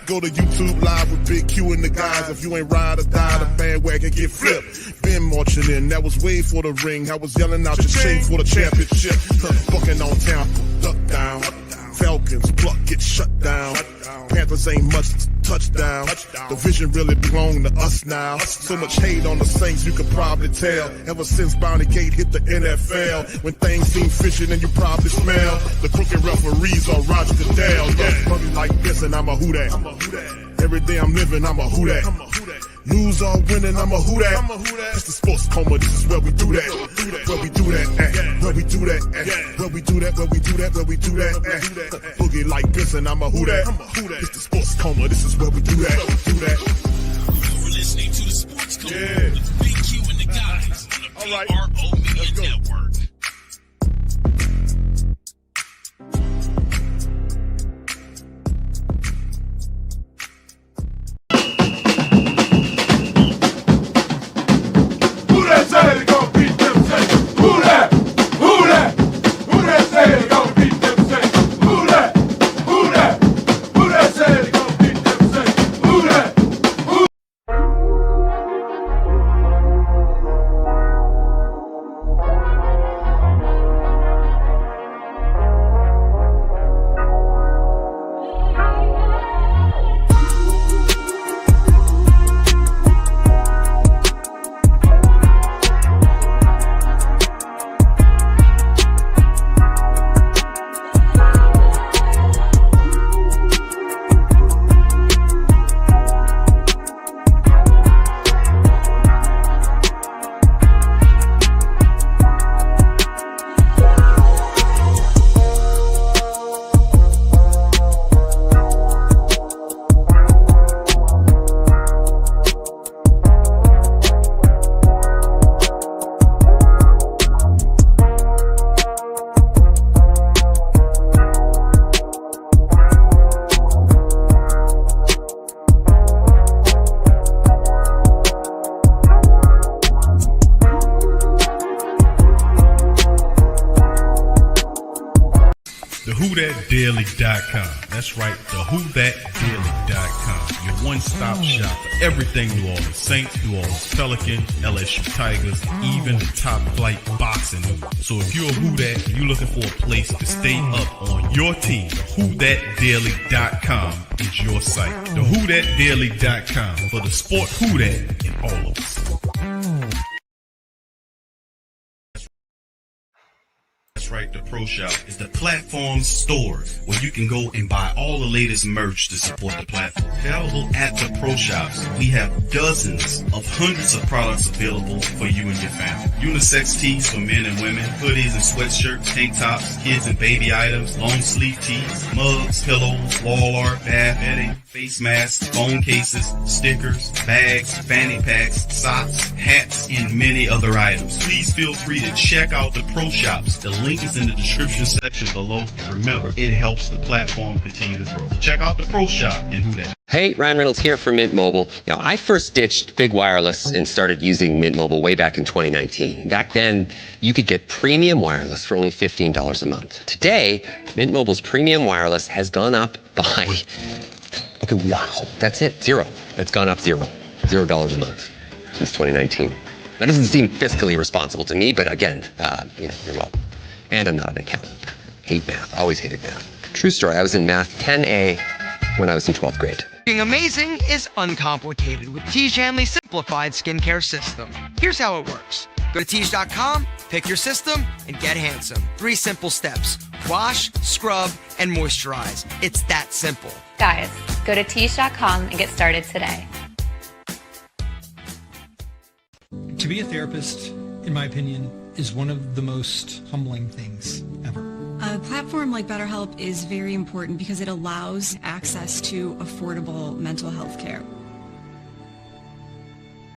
Go to YouTube live with Big Q and the guys. If you ain't ride or die, the bandwagon get flipped. Been marching in, that was way for the ring. I was yelling out your shame for the championship. Bucking on Tampa, duck down. Falcons, pluck, get shut down. Panthers ain't much touchdown. The vision really belong to us now. So much hate on the Saints, you could probably tell. Ever since Bounty Gate hit the NFL, when things seem fishy and you probably smell the crooked referees on Roger Goodell. Yeah, probably like this and I'm a who that. Every day I'm living, I'm a who that. Lose or winning, I'm a who that. It's the Sports Coma, this is where we do that. Where we do that, where we do that, where we do that, where we do that, where we do that. Boogie like this and I'm a who that. It's the Sports Coma, this is where we do that. You're listening to the Sports Coma with Big Q and the guys on the PRO Media Network. WhoThatDaily.com. That's right, the WhoThatDaily.com. Your one-stop shop for everything New Orleans Saints, New Orleans Pelicans, LSU Tigers, even the top flight boxing news. So if you're a Who Dat and you're looking for a place to stay up on your team, WhoThatDaily.com is your site. The WhoThatDaily.com for the sport Who Dat in all of us. That's right, the Pro Shop is the platform store where you can go and buy all the latest merch to support the platform. Available at the Pro Shops, we have dozens of hundreds of products available for you and your family. Unisex tees for men and women, hoodies and sweatshirts, tank tops, kids and baby items, long sleeve tees, mugs, pillows, wall art, bath bedding, face masks, phone cases, stickers, bags, fanny packs, socks, hats, and many other items. Please feel free to check out the Pro Shops. The link is in the description section below. Remember, it helps the platform continue to grow. Check out the Pro Shop and Who Dat. Hey, Ryan Reynolds here from Mint Mobile. I first ditched big wireless and started using Mint Mobile way back in 2019. Back then, you could get premium wireless for only $15 a month. Today, Mint Mobile's premium wireless has gone up by... Okay, wow, that's it, zero. It's gone up $0 a month since 2019. That doesn't seem fiscally responsible to me, but again, you're welcome. And I'm not an accountant. Hate math, always hated math. True story, I was in math 10A when I was in 12th grade. Being amazing is uncomplicated with T. Shanley's simplified skincare system. Here's how it works. Go to Teach.com, pick your system, and get handsome. 3 simple steps. Wash, scrub, and moisturize. It's that simple. Guys, go to Teach.com and get started today. To be a therapist, in my opinion, is one of the most humbling things ever. A platform like BetterHelp is very important because it allows access to affordable mental health care.